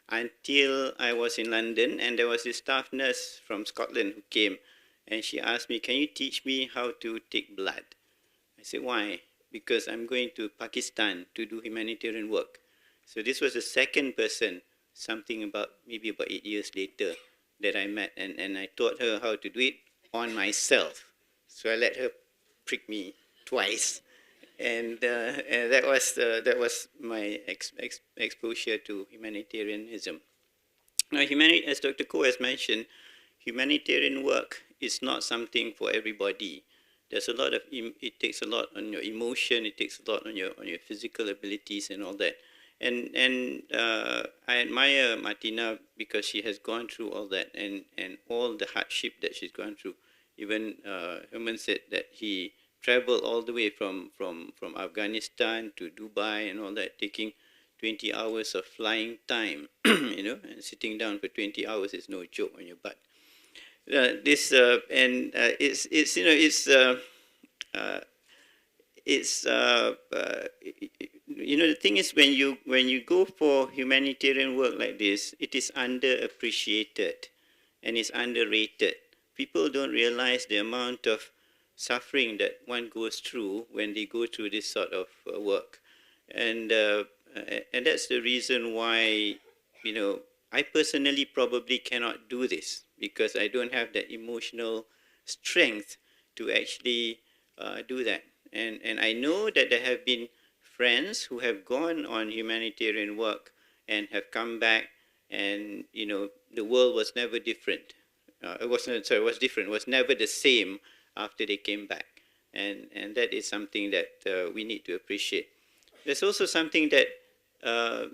until I was in London, and there was this staff nurse from Scotland who came, and she asked me, can you teach me how to take blood? I said, why? Because I'm going to Pakistan to do humanitarian work. So this was the second person, maybe about 8 years later, that I met, and I taught her how to do it on myself. So I let her prick me twice, and that was my exposure to humanitarianism. Now, as Dr. Koh has mentioned, humanitarian work is not something for everybody. There's a lot of it takes a lot on your emotion. It takes a lot on your physical abilities and all that. And I admire Martina because she has gone through all that and all the hardship that she's gone through. Even Herman said that he traveled all the way from Afghanistan to Dubai and all that, taking 20 hours of flying time, and sitting down for 20 hours is no joke on your butt. The thing is, when you go for humanitarian work like this, it is underappreciated and it's underrated. People don't realize the amount of suffering that one goes through when they go through this sort of work, and that's the reason why I personally probably cannot do this, because I don't have that emotional strength to actually do that. And I know that there have been friends who have gone on humanitarian work and have come back, and the world was never different. It was different. It was never the same after they came back, and that is something that we need to appreciate. There's also something that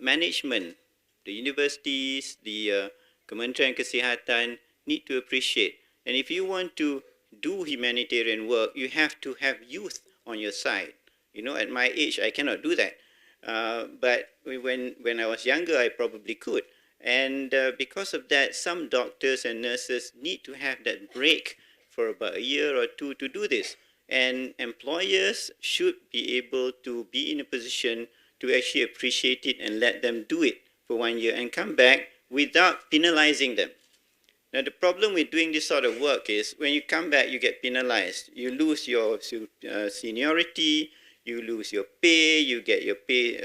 management, the universities, the Kementerian Kesihatan need to appreciate. And if you want to do humanitarian work, you have to have youth on your side. At my age, I cannot do that. But when I was younger, I probably could. And because of that, some doctors and nurses need to have that break for about a year or two to do this. And employers should be able to be in a position to actually appreciate it and let them do it for 1 year and come back without penalizing them. Now, the problem with doing this sort of work is when you come back, you get penalized. You lose your seniority, you lose your pay, you get your pay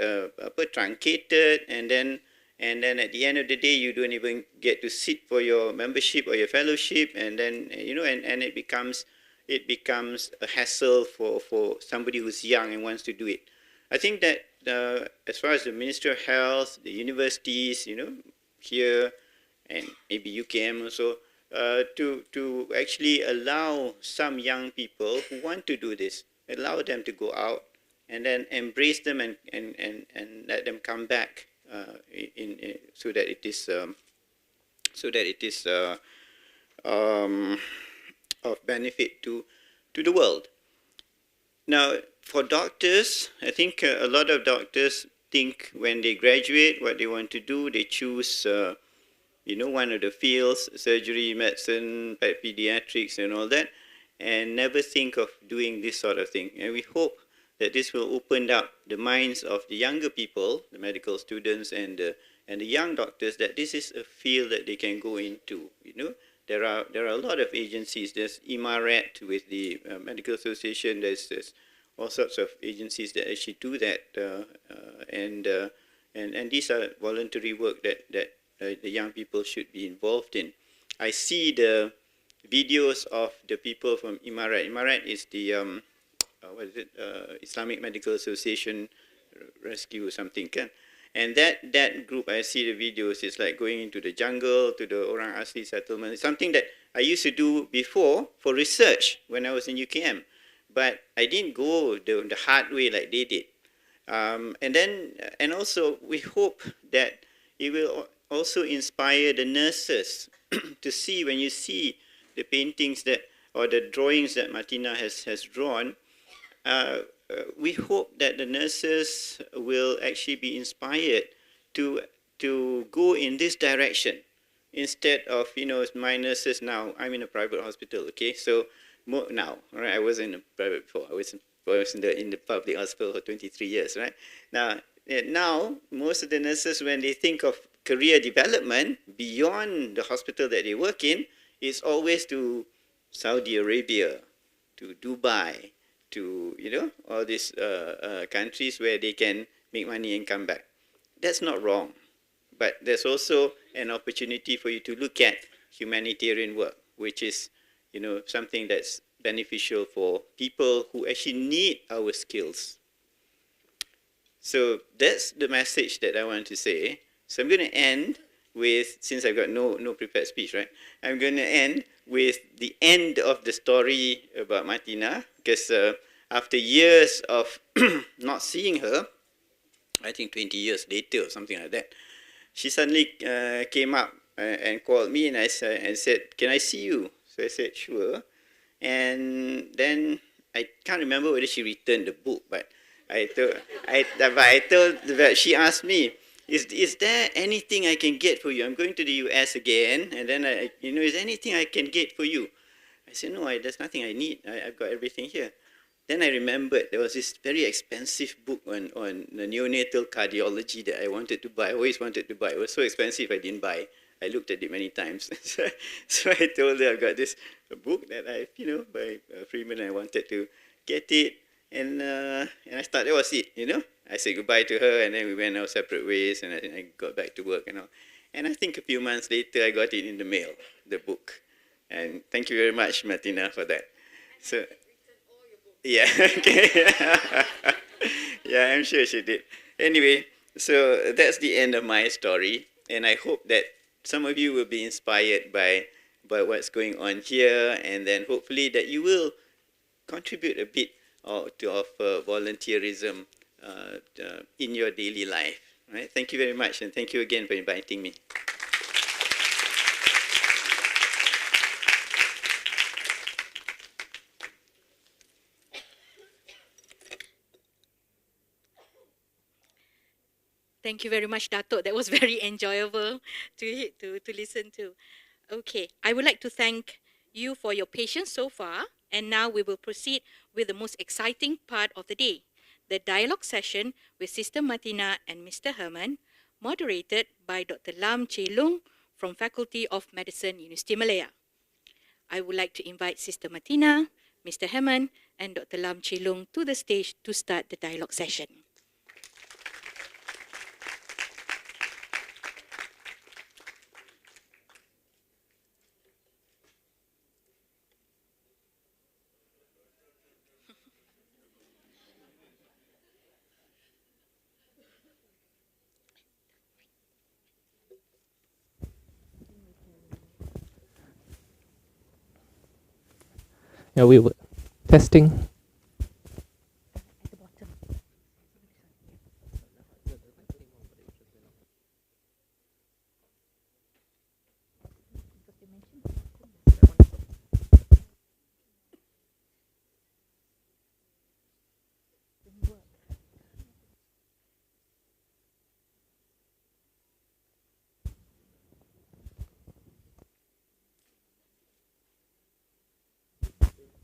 truncated, and then at the end of the day, you don't even get to sit for your membership or your fellowship, and then and it becomes a hassle for somebody who's young and wants to do it. I think that as far as the Ministry of Health, the universities, here, and maybe UKM also, to actually allow some young people who want to do this, allow them to go out and then embrace them and let them come back so that it is of benefit to the world. Now, for doctors, I think a lot of doctors think when they graduate what they want to do, they choose one of the fields, surgery, medicine, pediatrics and all that, and never think of doing this sort of thing. And we hope that this will open up the minds of the younger people, the medical students and the young doctors, that this is a field that they can go into. There are a lot of agencies. There's IMARET with the Medical Association. There's all sorts of agencies that actually do that, and these are voluntary work that the young people should be involved in. I see the videos of the people from IMARET. IMARET is the Islamic Medical Association Rescue or something, kan? And that group, I see the videos. It's like going into the jungle to the Orang Asli settlement. It's something that I used to do before for research when I was in UKM, but I didn't go the hard way like they did. And also we hope that it will also inspire the nurses to see, when you see the paintings or the drawings that Martina has drawn, we hope that the nurses will actually be inspired to go in this direction instead of, my nurses now. I'm in a private hospital, okay? So now, right? I wasn't in a private before. I was in the public hospital for 23 years, right? Now, most of the nurses, when they think of career development beyond the hospital that they work in, is always to Saudi Arabia, to Dubai, to all these countries where they can make money and come back. That's not wrong, but there's also an opportunity for you to look at humanitarian work, which is something that's beneficial for people who actually need our skills. So that's the message that I want to say. So I'm going to end with, since I've got no prepared speech, right? I'm going to end with the end of the story about Martina, because after years of not seeing her, I think 20 years later or something like that, she suddenly came up and called me and said, "Can I see you?" So I said, "Sure." And then I can't remember whether she returned the book, but she asked me, Is there anything I can get for you? I'm going to the US again, and then is there anything I can get for you? I said, no, there's nothing I need. I've got everything here. Then I remembered there was this very expensive book on the neonatal cardiology that I wanted to buy. I always wanted to buy. It was so expensive I didn't buy. I looked at it many times. So I told her I've got this book that by Freeman. I wanted to get it, and I thought that was it. I said goodbye to her, and then we went our separate ways, and I got back to work and all. And I think a few months later, I got it in the mail, the book. And thank you very much, Martina, for that. So, yeah, okay. Yeah, I'm sure she did. Anyway, so that's the end of my story, and I hope that some of you will be inspired by what's going on here, and then hopefully that you will contribute a bit of volunteerism in your daily life. Right? Thank you very much, and thank you again for inviting me. Thank you very much, Dato'. That was very enjoyable to listen to. Okay, I would like to thank you for your patience so far. And now we will proceed with the most exciting part of the day, the dialogue session with Sister Martina and Mr. Herman, moderated by Dr. Lam Che Lung from Faculty of Medicine, University Malaya. I would like to invite Sister Martina, Mr. Herman, and Dr. Lam Che Lung to the stage to start the dialogue session. Yeah, we were testing.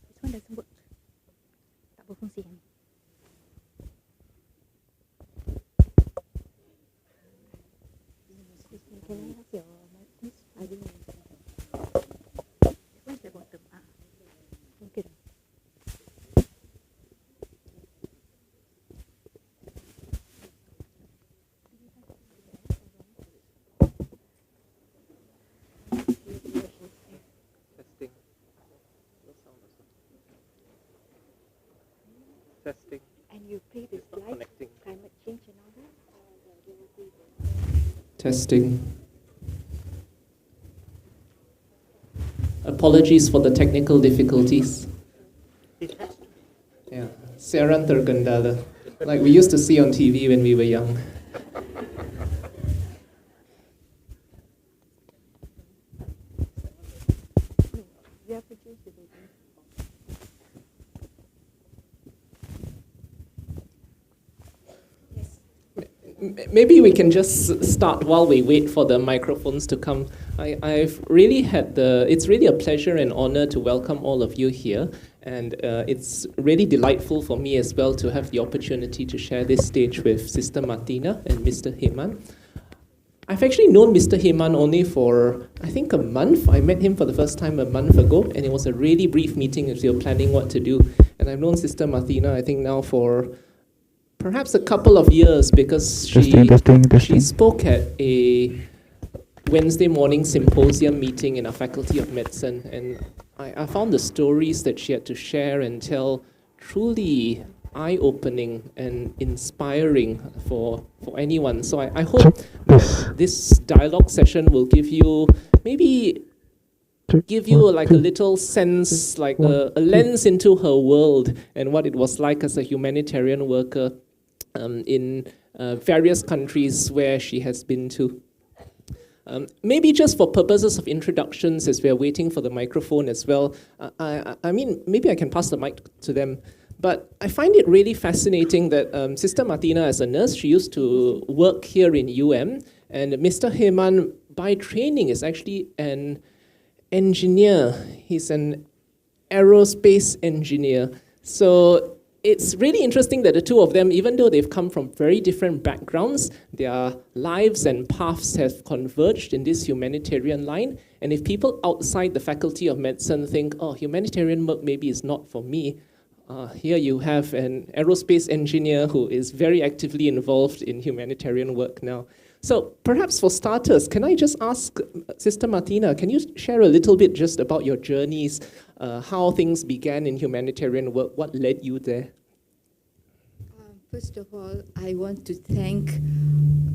This one doesn't work. Tak berfungsi kan? Can I have your mic, please? I don't know. Where's the bottom? Okay. Testing. Testing. And you play the It's not slide, connecting. climate change and all that? Testing. Apologies for the technical difficulties. Yeah, Seran terkendala, like we used to see on TV when we were young. We have to choose the baby. Maybe we can just start while we wait for the microphones to come. I've really it's really a pleasure and honor to welcome all of you here. And it's really delightful for me as well to have the opportunity to share this stage with Sister Martina and Mr. Heman. I've actually known Mr. Heman only for, I think, a month. I met him for the first time a month ago, and it was a really brief meeting as we were planning what to do. And I've known Sister Martina, I think, now for perhaps a couple of years, because she spoke at a Wednesday morning symposium meeting in our Faculty of Medicine, and I found the stories that she had to share and tell truly eye-opening and inspiring for anyone. So I hope this dialogue session will give you like a little sense, like a lens into her world and what it was like as a humanitarian worker in various countries where she has been to. Maybe just for purposes of introductions, as we're waiting for the microphone as well, I mean, maybe I can pass the mic to them. But I find it really fascinating that Sister Martina, as a nurse, she used to work here in UM, and Mr. Heman, by training, is actually an engineer. He's an aerospace engineer. So it's really interesting that the two of them, even though they've come from very different backgrounds, their lives and paths have converged in this humanitarian line. And if people outside the Faculty of Medicine think, oh, humanitarian work maybe is not for me, here you have an aerospace engineer who is very actively involved in humanitarian work now. So perhaps for starters, can I just ask Sister Martina, can you share a little bit just about your journeys, how things began in humanitarian work, what led you there? First of all, I want to thank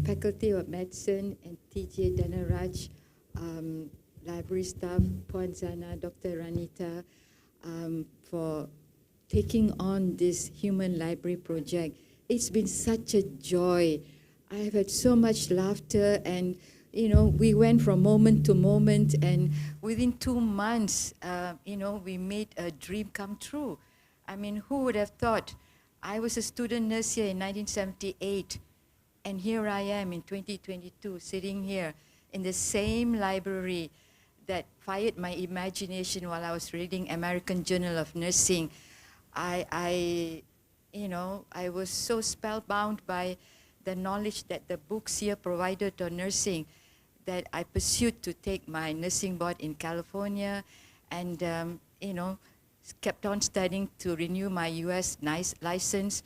Faculty of Medicine and TJ Danaraj, library staff, Puan Zana, Dr. Ranita, for taking on this human library project. It's been such a joy. I have had so much laughter, and we went from moment to moment, and within 2 months, we made a dream come true. I mean, who would have thought? I was a student nurse here in 1978, and here I am in 2022, sitting here in the same library that fired my imagination while I was reading American Journal of Nursing. I was so spellbound by the knowledge that the books here provided on nursing that I pursued to take my nursing board in California, and kept on studying to renew my US license.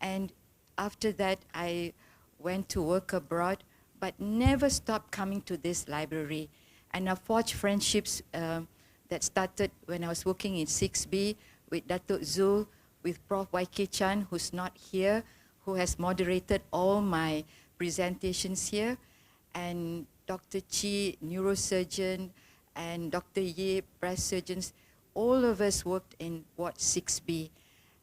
And after that, I went to work abroad, but never stopped coming to this library. And I forged friendships that started when I was working in 6B with Datuk Zul, with Prof. YK Chan, who's not here, who has moderated all my presentations here, and Dr. Chi, neurosurgeon, and Dr. Ye, breast surgeons. All of us worked in Ward 6B.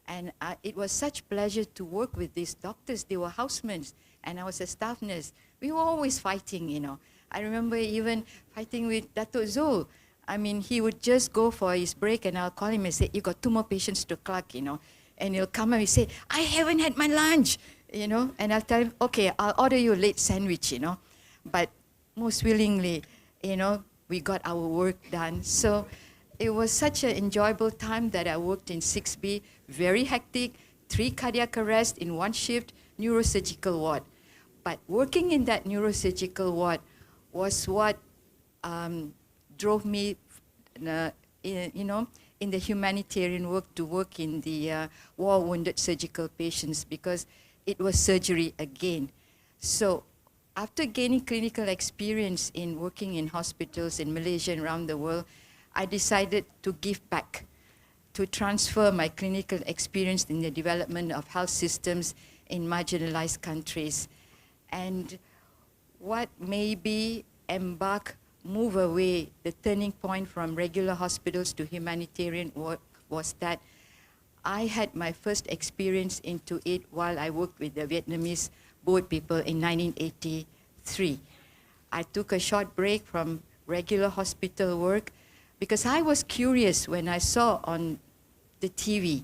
And it was such pleasure to work with these doctors. They were housemen, and I was a staff nurse. We were always fighting, I remember even fighting with Datuk Zul. I mean, he would just go for his break, and I'll call him and say, "You got 2 more patients to clock," And he'll come and he say, "I haven't had my lunch," And I'll tell him, "Okay, I'll order you a late sandwich," But most willingly, we got our work done. So it was such an enjoyable time that I worked in 6B, very hectic, 3 cardiac arrests in 1 shift, neurosurgical ward. But working in that neurosurgical ward was what drove me, in the humanitarian work to work in the war-wounded surgical patients, because it was surgery again. So after gaining clinical experience in working in hospitals in Malaysia and around the world, I decided to give back, to transfer my clinical experience in the development of health systems in marginalized countries. And what maybe move away, the turning point from regular hospitals to humanitarian work, was that I had my first experience into it while I worked with the Vietnamese boat people in 1983. I took a short break from regular hospital work because I was curious when I saw on the TV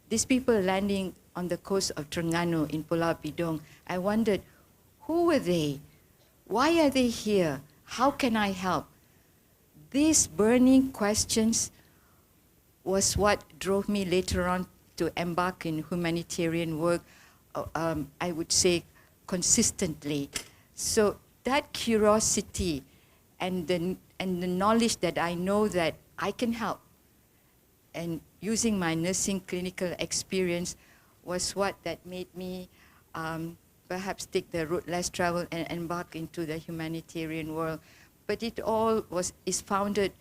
these people landing on the coast of Terengganu in Pulau Pidong. I wondered, who were they? Why are they here? How can I help? These burning questions was what drove me later on to embark in humanitarian work, I would say consistently. So that curiosity and the knowledge that I know that I can help, and using my nursing clinical experience was what that made me perhaps take the route less traveled and embark into the humanitarian world. But it all is founded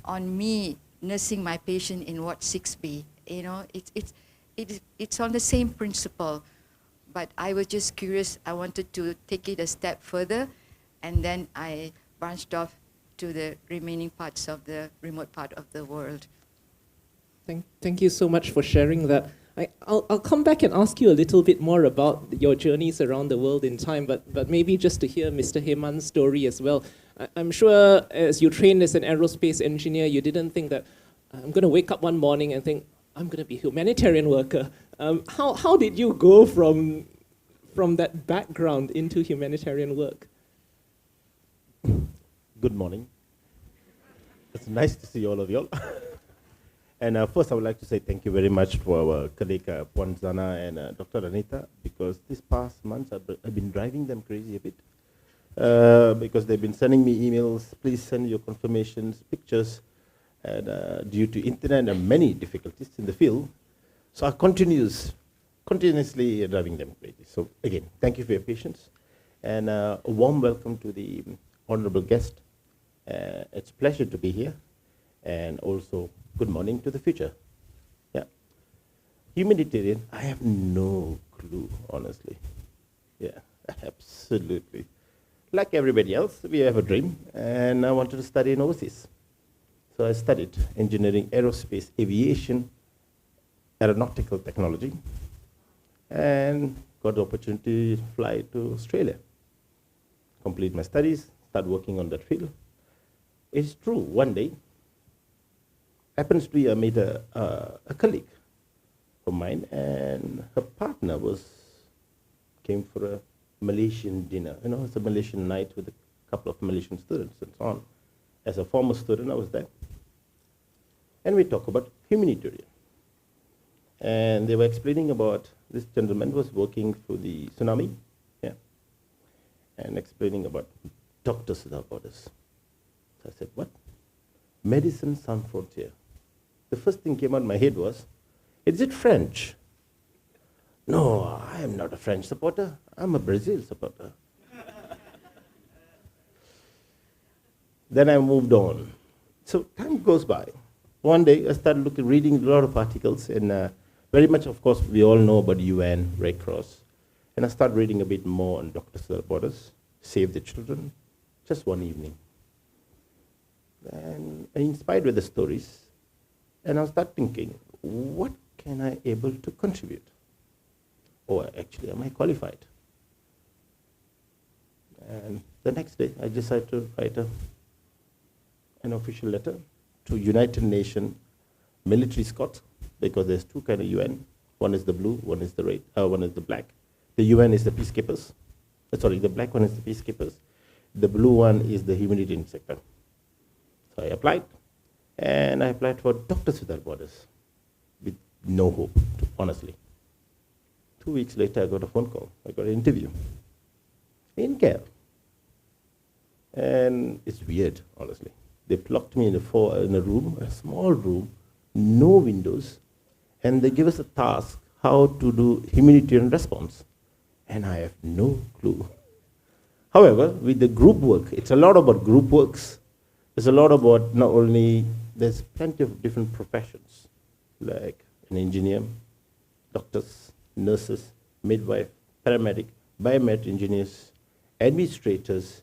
on me nursing my patient in Ward 6B. It's on the same principle, but I was just curious. I wanted to take it a step further, and then I branched off to the remaining parts of the remote part of the world. Thank you so much for sharing that. I'll come back and ask you a little bit more about your journeys around the world in time, but maybe just to hear Mr. Heman's story as well. I'm sure as you trained as an aerospace engineer, you didn't think that I'm going to wake up one morning and think, I'm going to be a humanitarian worker. How did you go from that background into humanitarian work? Good morning. It's nice to see all of y'all. And first, I would like to say thank you very much to our colleague Puan Zana and Dr. Anita, because this past months I've been driving them crazy a bit, because they've been sending me emails, please send your confirmations, pictures, and due to internet and many difficulties in the field, so I continuously driving them crazy. So again, thank you for your patience, and a warm welcome to the honorable guest. It's a pleasure to be here, and also good morning to the future. Yeah. Humanitarian, I have no clue, honestly. Yeah, absolutely. Like everybody else, we have a dream, and I wanted to study in overseas. So I studied engineering, aerospace, aviation, aeronautical technology, and got the opportunity to fly to Australia. Complete my studies, start working on that field. It's true, one day, happens to be I made a colleague of mine, and her partner came for a Malaysian dinner. It's a Malaysian night with a couple of Malaysian students and so on. As a former student, I was there. And we talk about humanitarian. And they were explaining about this gentleman was working through the tsunami, yeah, and explaining about Doctors Without Borders. So I said, what? Medicine Sans Frontier. The first thing came out in my head was, is it French? No, I am not a French supporter. I'm a Brazil supporter. Then I moved on. So time goes by. One day I started reading a lot of articles, and very much, of course, we all know about UN, Red Cross. And I started reading a bit more on Doctors Without Borders, Save the Children, just one evening. And inspired with the stories, and I started thinking, what can I able to contribute? Or actually, am I qualified? And the next day, I decided to write an official letter to United Nations military squad, because there's two kind of UN. One is the blue, one is the red, one is the black. The UN is the peacekeepers. Sorry, the black one is the peacekeepers. The blue one is the humanitarian sector. So I applied, and I applied for Doctors Without Borders with no hope, honestly. 2 weeks later, I got a phone call. I got an interview in care. And it's weird, honestly. They plucked me in a room, a small room, no windows, and they give us a task how to do humanitarian response. And I have no clue. However, with the group work, it's a lot about group works. There's a lot about not only, there's plenty of different professions, like an engineer, doctors, nurses, midwife, paramedic, biomed engineers, administrators,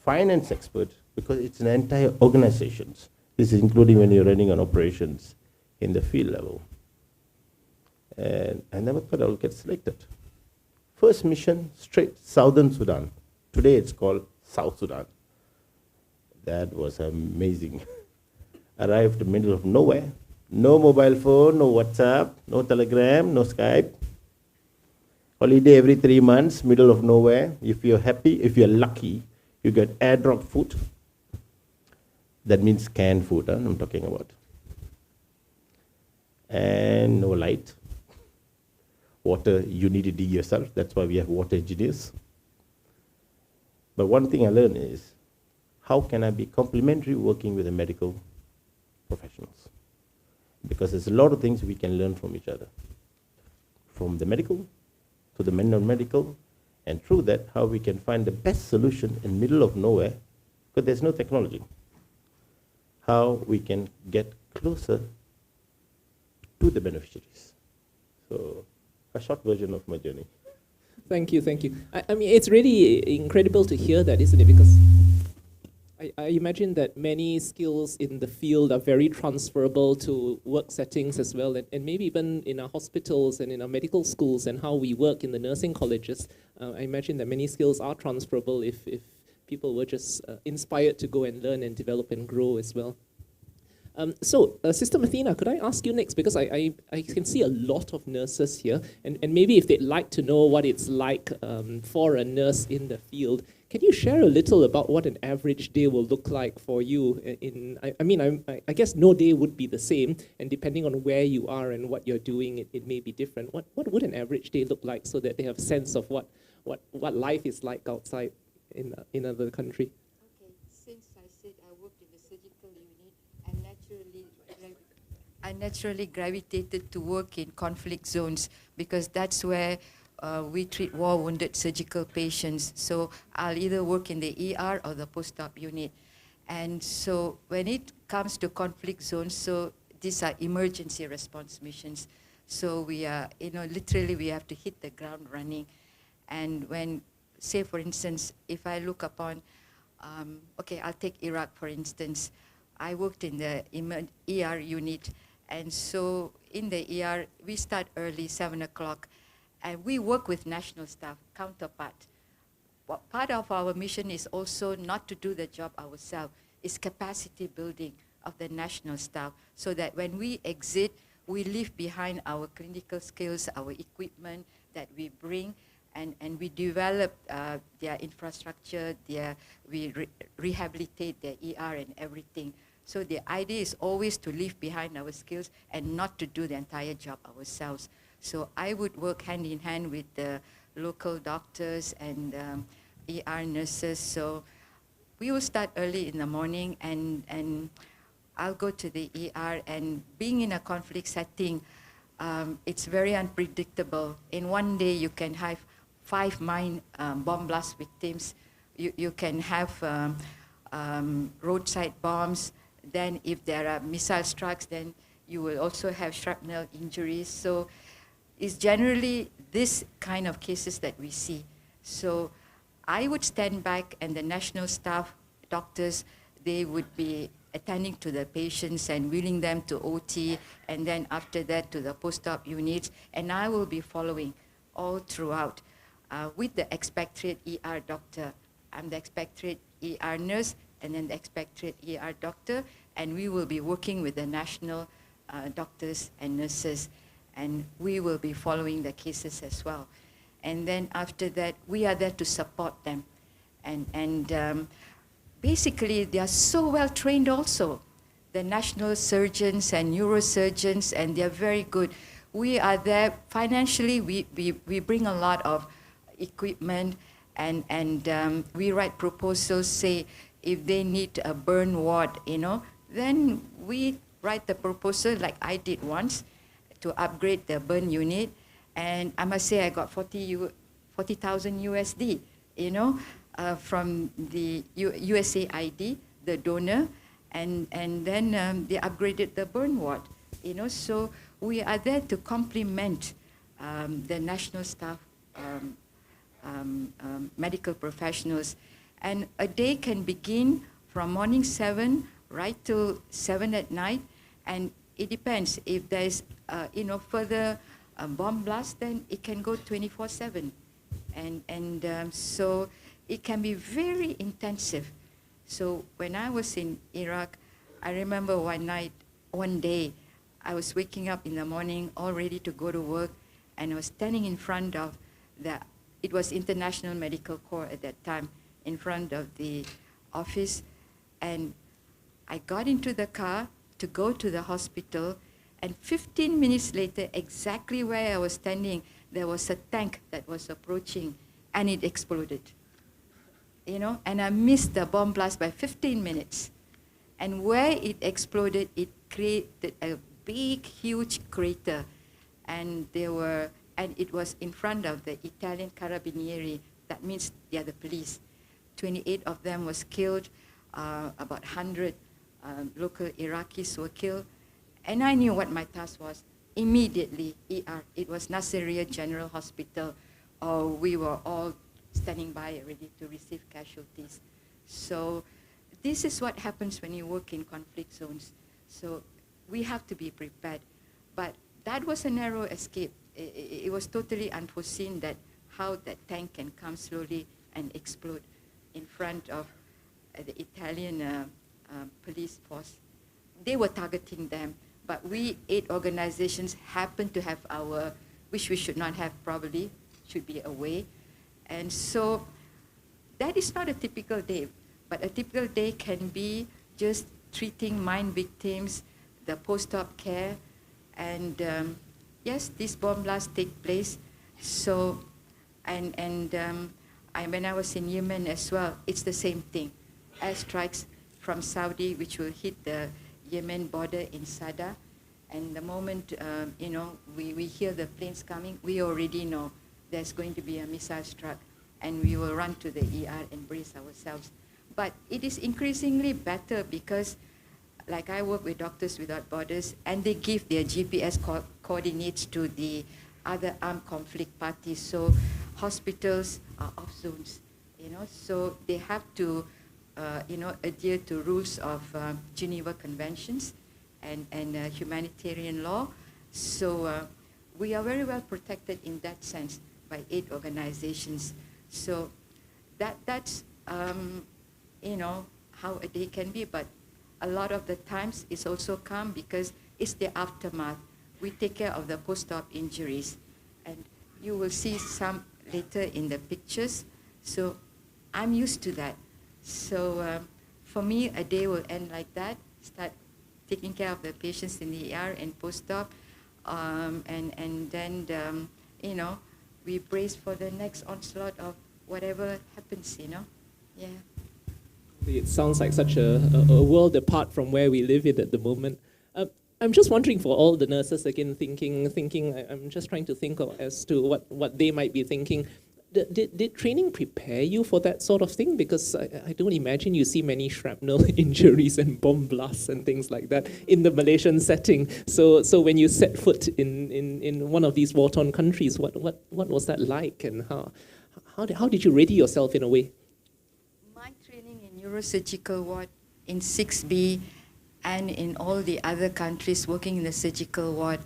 finance expert, because it's an entire organization. This is including when you're running on operations in the field level. And I never thought I would get selected. First mission, straight Southern Sudan. Today it's called South Sudan. That was amazing. Arrived in the middle of nowhere. No mobile phone, no WhatsApp, no Telegram, no Skype. Holiday every 3 months, middle of nowhere. If you're happy, if you're lucky, you get airdrop food. That means canned food, I'm talking about. And no light. Water, you need to dig yourself. That's why we have water engineers. But one thing I learned is, how can I be complementary working with the medical professionals? Because there's a lot of things we can learn from each other. From the medical to the non-medical, and through that, how we can find the best solution in the middle of nowhere, because there's no technology. How we can get closer to the beneficiaries. So, a short version of my journey. Thank you, thank you. I mean, it's really incredible to hear that, isn't it? Because I imagine that many skills in the field are very transferable to work settings as well, and maybe even in our hospitals and in our medical schools and how we work in the nursing colleges. I imagine that many skills are transferable if people were just inspired to go and learn and develop and grow as well. So, Sister Mathena, could I ask you next? Because I can see a lot of nurses here, and maybe if they'd like to know what it's like for a nurse in the field, can you share a little about what an average day will look like for you? I guess no day would be the same, and depending on where you are and what you're doing, it may be different. What would an average day look like so that they have a sense of what life is like outside in another country? Okay, since I said I worked in the surgical unit, I naturally gravitated to work in conflict zones because that's where we treat war-wounded surgical patients. So I'll either work in the ER or the post-op unit. And so when it comes to conflict zones, so these are emergency response missions. So we are, literally we have to hit the ground running. And when, say for instance, if I look upon, I'll take Iraq for instance. I worked in the ER unit, and so in the ER, we start early, 7 o'clock, and we work with national staff, counterpart. Part of our mission is also not to do the job ourselves, it's capacity building of the national staff, so that when we exit, we leave behind our clinical skills, our equipment that we bring, and we develop their infrastructure, we rehabilitate their ER and everything. So the idea is always to leave behind our skills and not to do the entire job ourselves. So I would work hand in hand with the local doctors and ER nurses. So we will start early in the morning, and I'll go to the ER. And being in a conflict setting, it's very unpredictable. In one day, you can have 5 mine bomb blast victims. You can have roadside bombs. Then if there are missile strikes, then you will also have shrapnel injuries. So it's generally this kind of cases that we see. So I would stand back, and the national staff, doctors, they would be attending to the patients and wheeling them to OT, and then after that to the post-op units. And I will be following all throughout with the expatriate ER doctor. I'm the expatriate ER nurse, and then the expatriate ER doctor, and we will be working with the national doctors and nurses, and we will be following the cases as well. And then after that, we are there to support them. And basically, they are so well trained also. The national surgeons and neurosurgeons, and they are very good. We are there financially, we bring a lot of equipment, and we write proposals, say, if they need a burn ward, then we write the proposal like I did once to upgrade the burn unit. And I must say I got 40,000 USD, from the USAID, the donor, and then they upgraded the burn ward, So we are there to complement the national staff, medical professionals. And a day can begin from morning 7 right till 7 at night, and it depends. If there's further bomb blast, then it can go 24/7, and so it can be very intensive. So when I was in Iraq, I remember one day, I was waking up in the morning, all ready to go to work, and I was standing in front of it was International Medical Corps at that time, in front of the office, and I got into the car to go to the hospital, and 15 minutes later, exactly where I was standing, there was a tank that was approaching, and it exploded. And I missed the bomb blast by 15 minutes. And where it exploded, it created a big, huge crater. And it was in front of the Italian Carabinieri. That means they are the police. 28 of them was killed. About 100 local Iraqis were killed. And I knew what my task was. Immediately, ER. It was Nasiriyah General Hospital. We were all standing by ready to receive casualties. So this is what happens when you work in conflict zones. So we have to be prepared. But that was a narrow escape. It was totally unforeseen that how that tank can come slowly and explode in front of the Italian police force. They were targeting them, but we 8 organizations happened to have which we should not have probably, should be away. And so that is not a typical day, but a typical day can be just treating mine victims, the post-op care, and yes, these bomb blasts take place. So, when I was in Yemen as well, it's the same thing. Airstrikes from Saudi, which will hit the Yemen border in Sada, and the moment we hear the planes coming, we already know there's going to be a missile struck, and we will run to the ER and brace ourselves. But it is increasingly better because, like I work with Doctors Without Borders, and they give their GPS coordinates to the other armed conflict parties. So hospitals are off zones, so they have to, adhere to rules of Geneva Conventions and humanitarian law. So we are very well protected in that sense by 8 organizations. So that's how a day can be, but a lot of the times it's also calm because it's the aftermath. We take care of the post-op injuries, and you will see some later in the pictures. So I'm used to that. So for me, a day will end like that. Start taking care of the patients in the ER and post-op, and then we brace for the next onslaught of whatever happens. Yeah. It sounds like such a world apart from where we live in at the moment. I'm just wondering for all the nurses again, I'm just trying to think as to what they might be thinking. Did training prepare you for that sort of thing? Because I don't imagine you see many shrapnel injuries and bomb blasts and things like that in the Malaysian setting. So when you set foot in one of these war-torn countries, what was that like, and how did you ready yourself in a way? My training in neurosurgical ward in 6B and in all the other countries working in the surgical ward,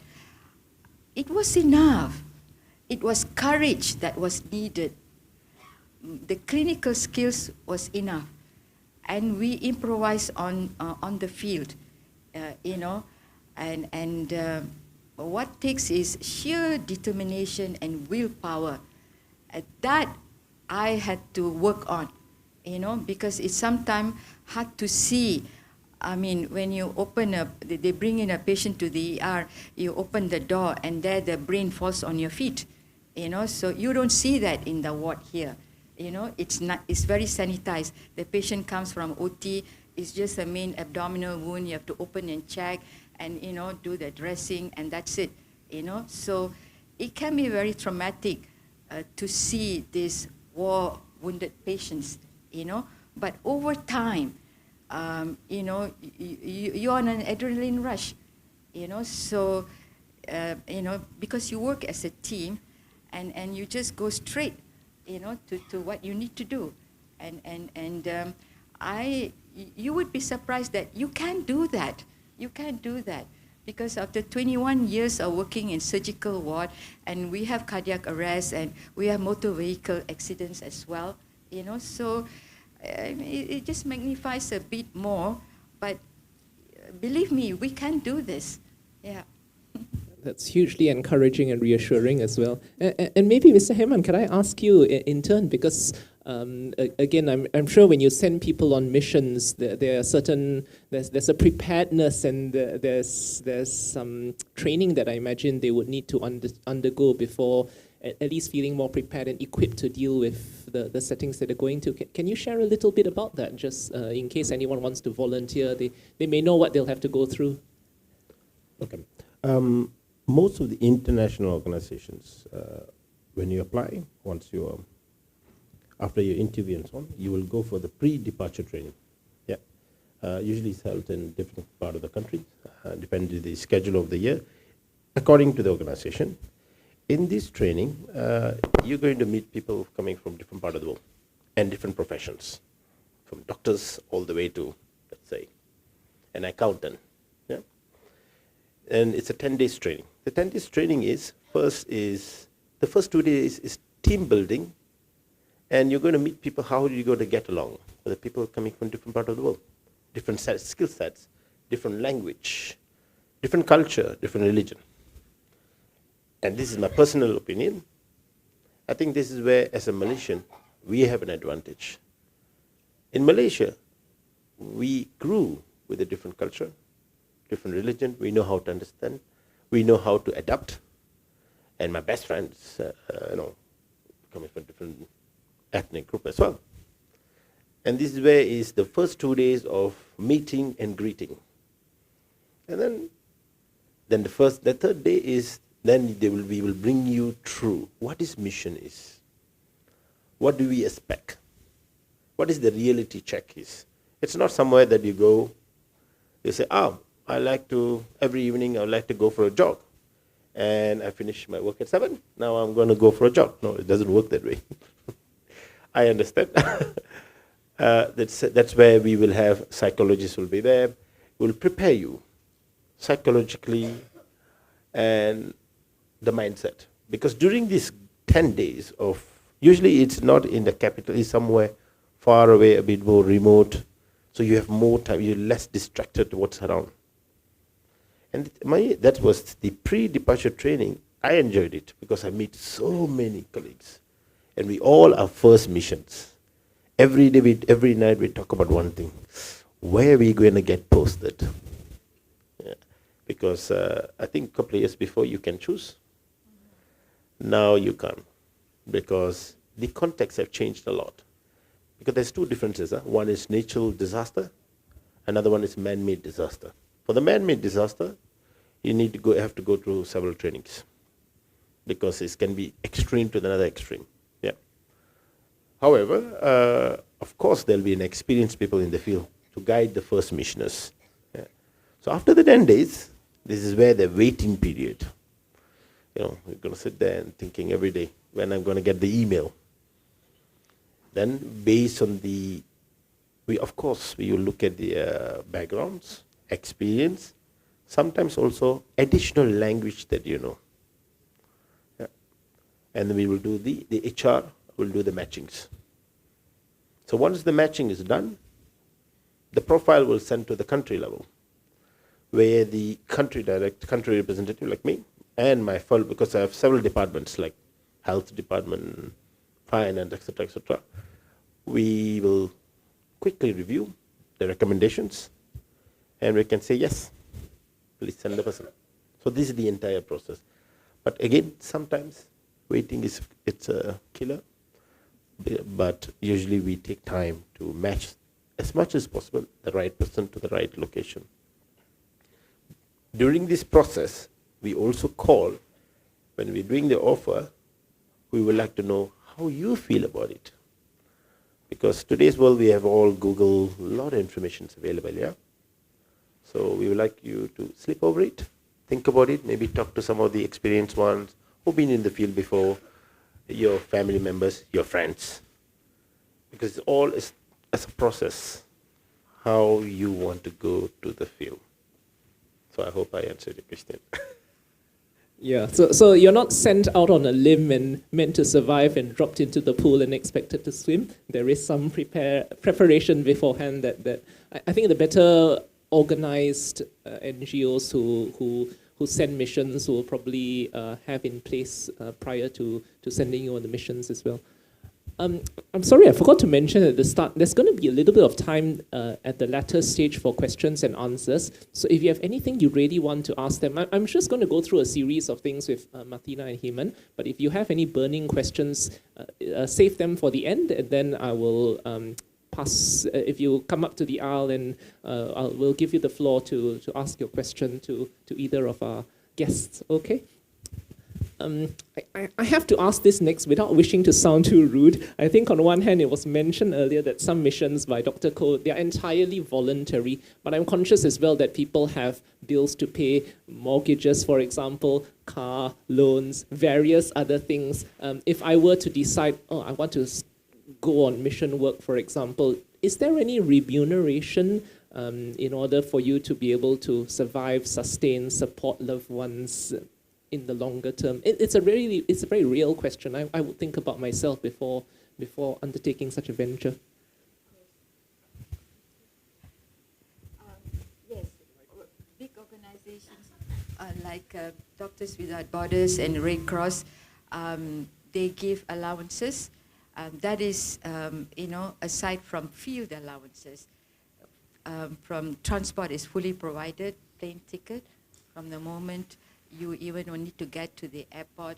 it was enough. It was courage that was needed. The clinical skills was enough. And we improvised on the field, and what takes is sheer determination and willpower. That I had to work on, because it's sometimes hard to see. I mean, when you they bring in a patient to the ER, you open the door and there the brain falls on your feet, so you don't see that in the ward here. It's very sanitized. The patient comes from OT, it's just a main abdominal wound, you have to open and check and, do the dressing and that's it, So it can be very traumatic to see these war wounded patients, but over time, you're on an adrenaline rush, so, because you work as a team and you just go straight, to what you need to do. You would be surprised that you can do that. You can do that. Because after 21 years of working in surgical ward, and we have cardiac arrest, and we have motor vehicle accidents as well, so it just magnifies a bit more, but believe me, we can do this. Yeah. That's hugely encouraging and reassuring as well. And maybe, Mr. Heman, can I ask you in turn, because again, I'm sure when you send people on missions, there are there's a preparedness, and there's some training that I imagine they would need to undergo before at least feeling more prepared and equipped to deal with the settings that they're going to. Can you share a little bit about that, just in case anyone wants to volunteer? They may know what they'll have to go through. Okay. Most of the international organizations, when you apply, after your interview and so on, you will go for the pre-departure training. Yeah. Usually it's held in different part of the country, depending on the schedule of the year, according to the organization. In this training, you're going to meet people coming from different part of the world and different professions, from doctors all the way to, let's say, an accountant. Yeah. And it's a 10 days training. The 10 days training the first 2 days is team building, and you're going to meet people. How are you going to get along with the people coming from different part of the world, different skill sets, different language, different culture, different religion. And this is my personal opinion. I think this is where, as a Malaysian, we have an advantage. In Malaysia, we grew with a different culture, different religion. We know how to understand. We know how to adapt. And my best friends, coming from different ethnic group as well. And this is where is the first 2 days of meeting and greeting. And then the third day is, then we will bring you through what this mission is. What do we expect? What is the reality check is? It's not somewhere that you go, you say, every evening I would like to go for a jog. And I finish my work at 7, now I'm going to go for a jog. No, it doesn't work that way. I understand. That's where we will have psychologists will be there, will prepare you psychologically and the mindset. Because during these 10 days of, usually it's not in the capital, it's somewhere far away, a bit more remote, so you have more time, you're less distracted to what's around. And that was the pre-departure training. I enjoyed it because I meet so many colleagues. And we all are first missions. Every day, every night we talk about one thing. Where are we going to get posted? Yeah. Because I think a couple of years before you can choose. Now you can't. Because the context have changed a lot. Because there's two differences. One is natural disaster. Another one is man-made disaster. For the man-made disaster, you have to go through several trainings. Because it can be extreme to another extreme. Yeah. However, of course, there'll be an experienced people in the field to guide the first missioners. Yeah. So after the 10 days, this is where the waiting period. We're going to sit there and thinking every day when I'm going to get the email. Then, based on we will look at the backgrounds, experience, sometimes also additional language that you know. Yeah. And then we will do the HR will do the matchings. So once the matching is done, the profile will send to the country level, where the country representative like me and my fellow, because I have several departments like health department, finance, etc., we will quickly review the recommendations and we can say, yes, please send the person. So this is the entire process. But again, sometimes waiting it's a killer, but usually we take time to match as much as possible the right person to the right location. During this process, we also call, when we're doing the offer, we would like to know how you feel about it. Because today's world, we have all Google, a lot of information is available, yeah? So we would like you to sleep over it, think about it, maybe talk to some of the experienced ones who've been in the field before, your family members, your friends. Because it's all as a process, how you want to go to the field. So I hope I answered your question. Yeah, so you're not sent out on a limb and meant to survive and dropped into the pool and expected to swim. There is some preparation beforehand that I think the better organized NGOs who send missions will probably have in place prior to sending you on the missions as well. I'm sorry, I forgot to mention at the start, there's going to be a little bit of time at the latter stage for questions and answers. So if you have anything you really want to ask them, I'm just going to go through a series of things with Martina and Heman, but if you have any burning questions, save them for the end, and then I will pass, if you come up to the aisle, and we'll give you the floor to ask your question to either of our guests, okay? I have to ask this next without wishing to sound too rude. I think on one hand, it was mentioned earlier that some missions by Dr. Koh, they are entirely voluntary, but I'm conscious as well that people have bills to pay, mortgages, for example, car loans, various other things. If I were to decide, I want to go on mission work, for example, is there any remuneration in order for you to be able to survive, sustain, support loved ones in the longer term? It's a very real question. I would think about myself before undertaking such a venture. Yes, big organizations like Doctors Without Borders and Red Cross, they give allowances. That is, aside from field allowances, from transport is fully provided, plane ticket from the moment you even need to get to the airport,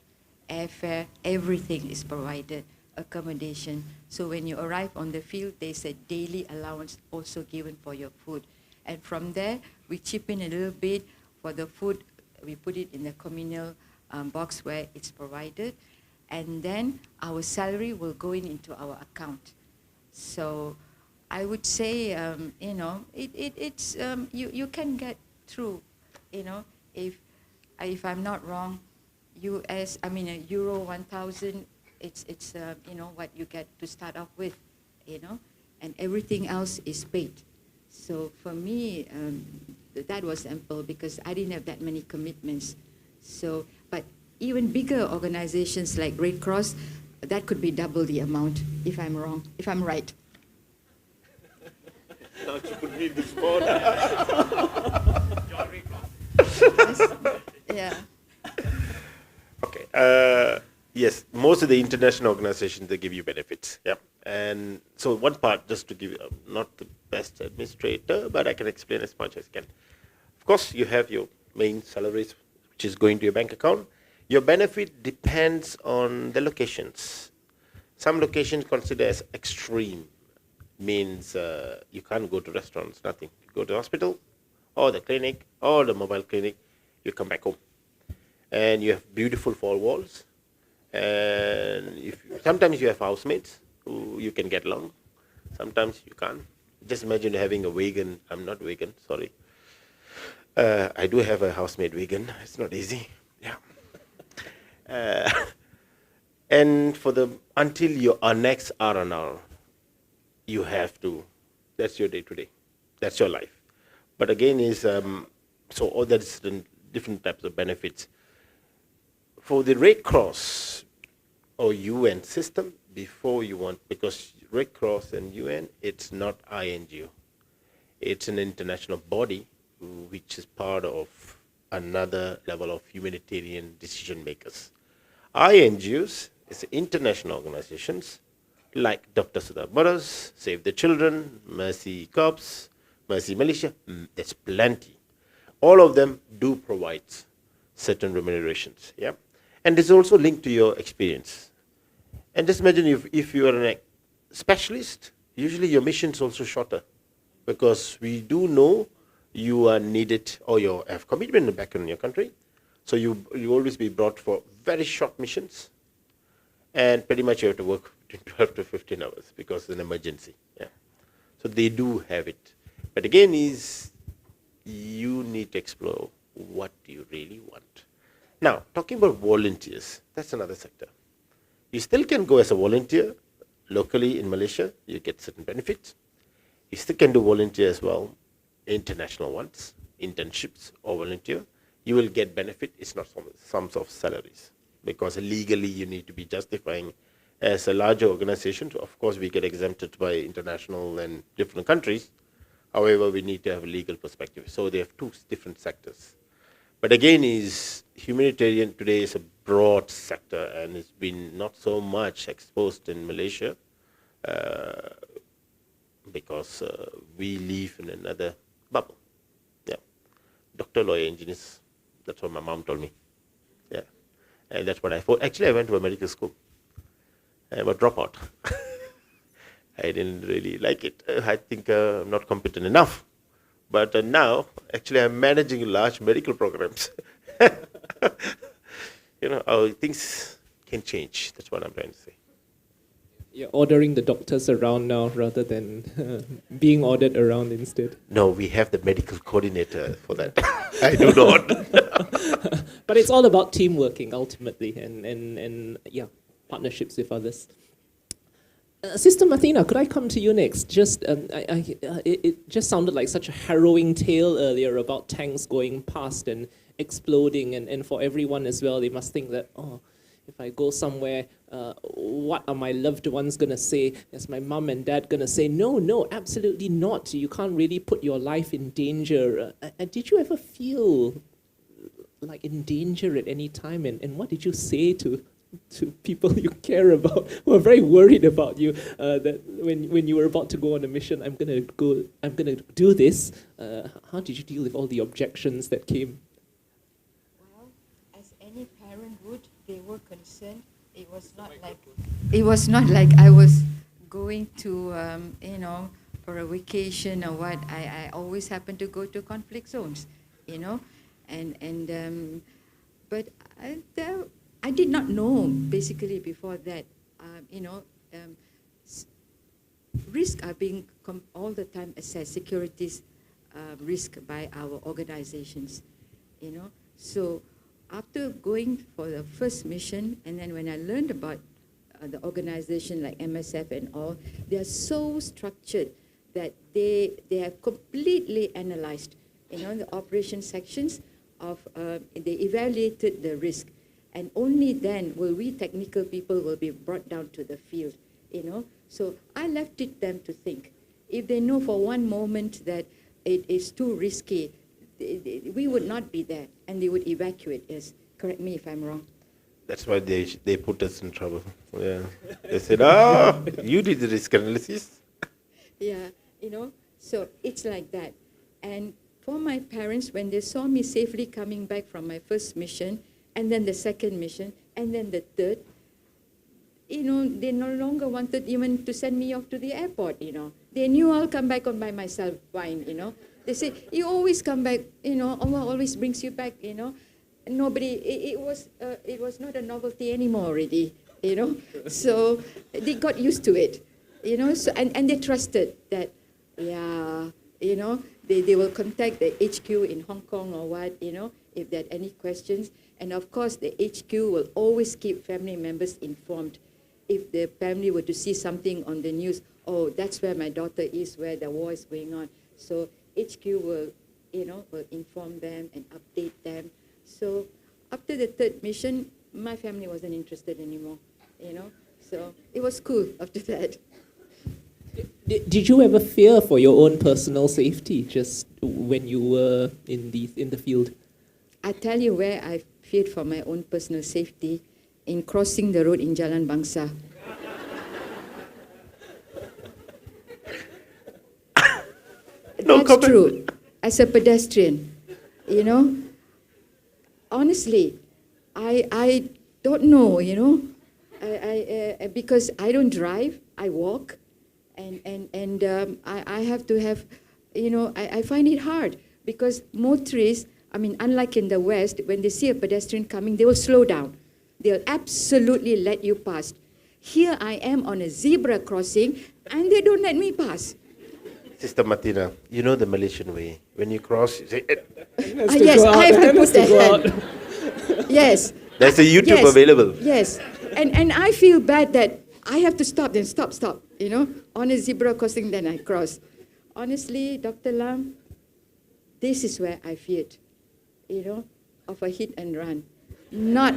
airfare, everything is provided, accommodation. So when you arrive on the field, there's a daily allowance also given for your food. And from there, we chip in a little bit for the food. We put it in the communal box where it's provided. And then our salary will go into our account. So I would say, you can get through, if I'm not wrong, Euro 1,000, it's what you get to start off with, and everything else is paid. So for me, that was ample because I didn't have that many commitments. So, but even bigger organizations like Red Cross, that could be double the amount if I'm right. Now she put me in the spot. Yeah. Okay. Yes, most to the international organizations, they give you benefits. Yeah. And so one part, just to give you, I'm not the best administrator, but I can explain as much as I can. Of course, you have your main salaries, which is going to your bank account. Your benefit depends on the locations. Some locations consider as extreme, means you can't go to restaurants, nothing. You go to the hospital, or the clinic, or the mobile clinic, you come back home. And you have beautiful four walls. And sometimes you have housemates who you can get along. Sometimes you can't. Just imagine having a vegan. I'm not vegan, sorry. I do have a housemate vegan. It's not easy. Yeah. And until your next R&R, you have to. That's your day to day. That's your life. But again, so all that is the different types of benefits. For the Red Cross or UN system, because Red Cross and UN, it's not INGO. It's an international body which is part of another level of humanitarian decision makers. INGOs is international organizations like Dr. Sudha Brothers, Save the Children, Mercy Corps, Mercy Malaysia. There's plenty. All of them do provide certain remunerations. Yeah. And this is also linked to your experience. And just imagine if you are a specialist, usually your mission is also shorter, because we do know you are needed, or you have commitment back in your country. So you always be brought for very short missions, and pretty much you have to work between 12 to 15 hours because it's an emergency. Yeah. So they do have it. But again, you need to explore what you really want. Now, talking about volunteers, that's another sector. You still can go as a volunteer locally in Malaysia. You get certain benefits. You still can do volunteer as well, international ones, internships or volunteer. You will get benefit. It's not sums of salaries, because legally you need to be justifying as a larger organization. So of course, we get exempted by international and different countries. However, we need to have a legal perspective. So they have two different sectors. But again, humanitarian today is a broad sector, and it's been not so much exposed in Malaysia because we live in another bubble. Yeah, doctor, lawyer, engineers. That's what my mom told me. Yeah, and that's what I thought. Actually, I went to a medical school. I'm a dropout. I didn't really like it. I think I'm not competent enough. But now, actually, I'm managing large medical programs. How things can change. That's what I'm trying to say. You're ordering the doctors around now rather than being ordered around instead. No, we have the medical coordinator for that. I do not. But it's all about team working ultimately, and partnerships with others. Sister Martina, could I come to you next? It just sounded like such a harrowing tale earlier about tanks going past and exploding, and for everyone as well, they must think that, if I go somewhere, what are my loved ones going to say? Is my mum and dad going to say, no, absolutely not. You can't really put your life in danger. Did you ever feel like in danger at any time? And what did you say to people you care about who are very worried about you, that when you were about to go on a mission, I'm gonna do this. How did you deal with all the objections that came? Well, as any parent would, they were concerned. It was not like I was going to for a vacation or what. I always happen to go to conflict zones, but I did not know, basically, before that, risks are being all the time assessed, securities risk by our organizations, So after going for the first mission, and then when I learned about the organization like MSF and all, they are so structured that they have completely analyzed, the operation sections of, they evaluated the risk. And only then will we technical people will be brought down to the field, So I left it them to think. If they know for one moment that it is too risky, we would not be there, and they would evacuate us. Correct me if I'm wrong. That's why they put us in trouble. Yeah. They said, "Oh, you did the risk analysis." Yeah, so it's like that. And for my parents, when they saw me safely coming back from my first mission, and then the second mission, and then the third, they no longer wanted even to send me off to the airport, They knew I'll come back on by myself, fine, They say, you always come back, Allah always brings you back, Nobody, it was not a novelty anymore already, So they got used to it, So, and they trusted that, yeah, they will contact the HQ in Hong Kong or what, if there are any questions. And of course, the HQ will always keep family members informed. If the family were to see something on the news, oh, that's where my daughter is, where the war is going on. So HQ will inform them and update them. So after the third mission, my family wasn't interested anymore, So it was cool after that. Did you ever fear for your own personal safety just when you were in the field? I tell you where I feared for my own personal safety, in crossing the road in Jalan Bangsa. That's true. As a pedestrian, honestly, I don't know, I because I don't drive, I walk, and I have to have, I find it hard because motorists, unlike in the West, when they see a pedestrian coming, they will slow down. They'll absolutely let you pass. Here I am on a zebra crossing, and they don't let me pass. Sister Martina, you know the Malaysian way. When you cross, you say, yes, I have to put the hand. Yes. There's a YouTube available. Yes. And I feel bad that I have to stop, then stop, on a zebra crossing, then I cross. Honestly, Dr. Lam, this is where I feared, of a hit and run. Not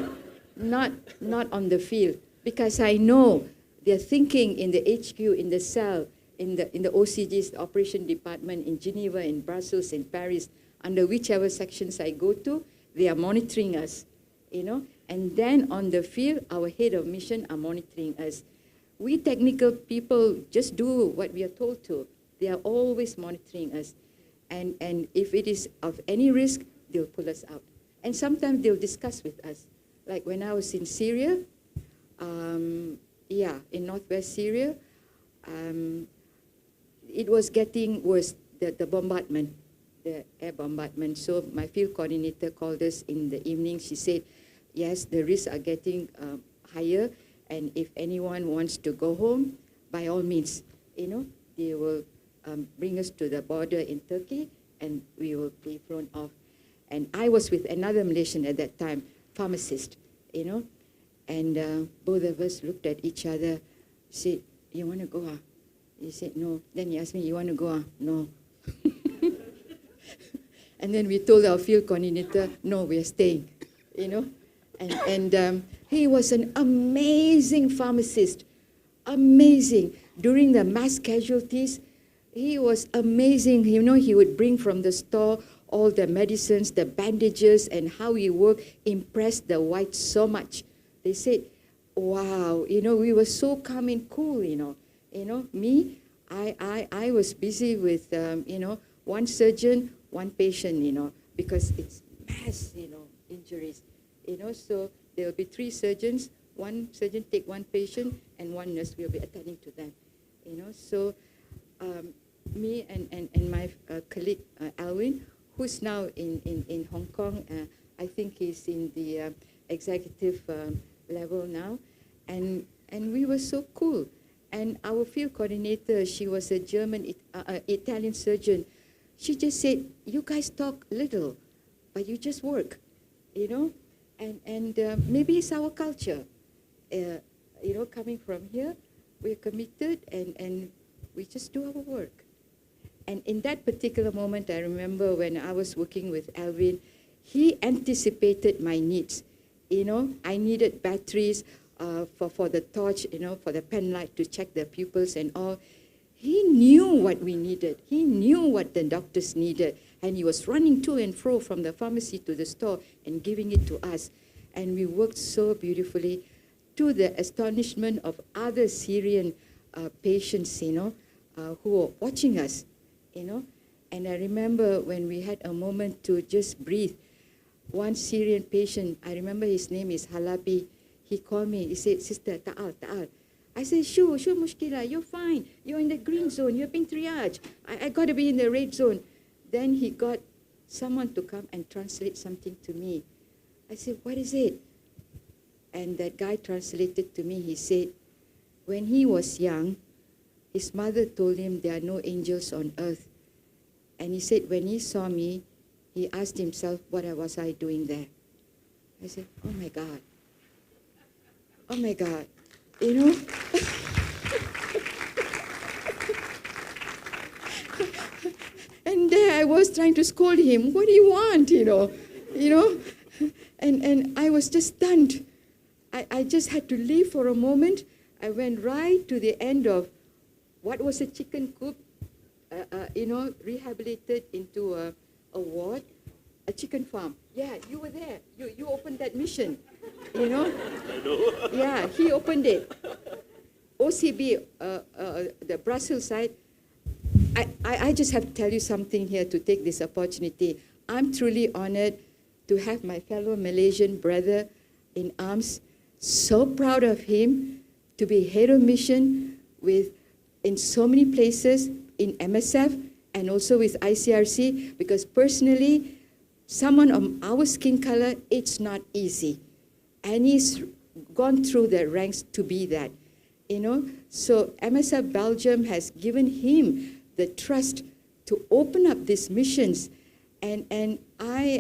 on the field, because I know they're thinking in the HQ, in the cell, in the OCG's operation department in Geneva, in Brussels, in Paris, under whichever sections I go to, they are monitoring us, And then on the field, our head of mission are monitoring us. We technical people just do what we are told to. They are always monitoring us. And if it is of any risk, they'll pull us out. And sometimes they'll discuss with us. Like when I was in Syria, in northwest Syria, it was getting worse, the bombardment, the air bombardment. So my field coordinator called us in the evening. She said, yes, the risks are getting higher, and if anyone wants to go home, by all means, they will bring us to the border in Turkey, and we will be flown off. And I was with another Malaysian at that time, pharmacist, and both of us looked at each other, said, you want to go? He said, no. Then he asked me, you want to go? No. And then we told our field coordinator, no, we are staying, And he was an amazing pharmacist, amazing. During the mass casualties, he was amazing. He would bring from the store all the medicines, the bandages, and how he worked impressed the whites so much. They said, wow, we were so calm and cool, Me, I was busy with, one surgeon, one patient, because it's mass, injuries. So there will be 3 surgeons, one surgeon take one patient, and one nurse will be attending to them. So me and my colleague, Alwyn, who's now in Hong Kong, I think he's in the executive level now, and we were so cool. And our field coordinator, she was a German, Italian surgeon. She just said, you guys talk little, but you just work, And maybe it's our culture, coming from here, we're committed and we just do our work. And in that particular moment, I remember when I was working with Alvin, he anticipated my needs. I needed batteries for the torch, for the pen light to check the pupils and all. He knew what we needed. He knew what the doctors needed. And he was running to and fro from the pharmacy to the store and giving it to us. And we worked so beautifully, to the astonishment of other Syrian patients, who were watching us, And I remember when we had a moment to just breathe, one Syrian patient, I remember his name is Halabi, he called me, he said, "Sister, ta'al, ta'al." I said, "Sure, mushkila, you're fine. You're in the green zone, you're being triaged. I got to be in the red zone." Then he got someone to come and translate something to me. I said, "What is it?" And that guy translated to me, he said, when he was young, his mother told him there are no angels on earth. And he said, when he saw me, he asked himself, what was I doing there? I said, oh my God. Oh my God. And there I was trying to scold him. What do you want, And I was just stunned. I just had to leave for a moment. I went right to the end of what was a chicken coop, rehabilitated into a ward, a chicken farm. Yeah, you were there. You opened that mission, I know. Yeah, he opened it. OCB, the Brussels side. I just have to tell you something here to take this opportunity. I'm truly honored to have my fellow Malaysian brother in arms. So proud of him to be head of mission in so many places, in MSF and also with ICRC, because personally, someone of our skin color, it's not easy. And he's gone through the ranks to be that, So MSF Belgium has given him the trust to open up these missions. And I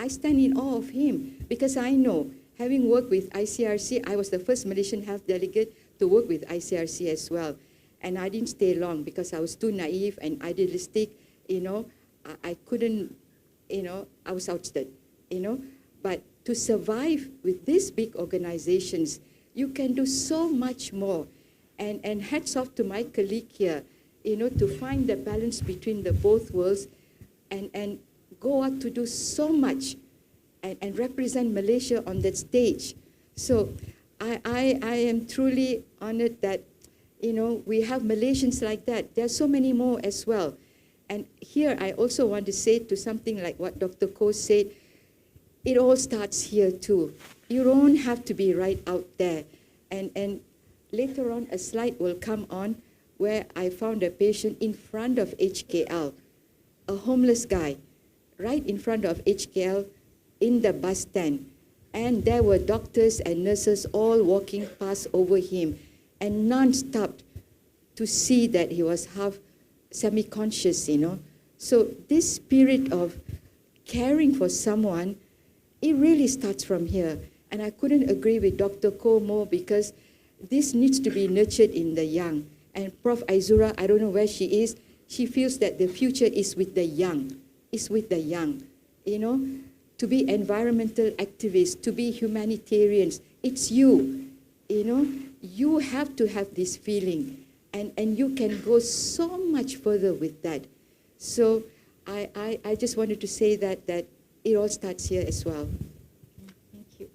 stand in awe of him, because I know, having worked with ICRC, I was the first Malaysian health delegate to work with ICRC as well. And I didn't stay long because I was too naive and idealistic, I couldn't, I was outstood, But to survive with these big organizations, you can do so much more. And hats off to my colleague here, to find the balance between the both worlds and go out to do so much and represent Malaysia on that stage. So I am truly honored that, we have Malaysians like that. There are so many more as well. And here I also want to say to something like what Dr. Koh said, it all starts here too. You don't have to be right out there. And later on, a slide will come on where I found a patient in front of HKL, a homeless guy, right in front of HKL in the bus stand. And there were doctors and nurses all walking past over him, and none stopped to see that he was half semi-conscious, So this spirit of caring for someone, it really starts from here. And I couldn't agree with Dr. Koh more, because this needs to be nurtured in the young. And Prof. Aizura, I don't know where she is, she feels that the future is with the young, To be environmental activists, to be humanitarians, it's you, You have to have this feeling, and you can go so much further with that. So I just wanted to say that it all starts here as well. Thank you.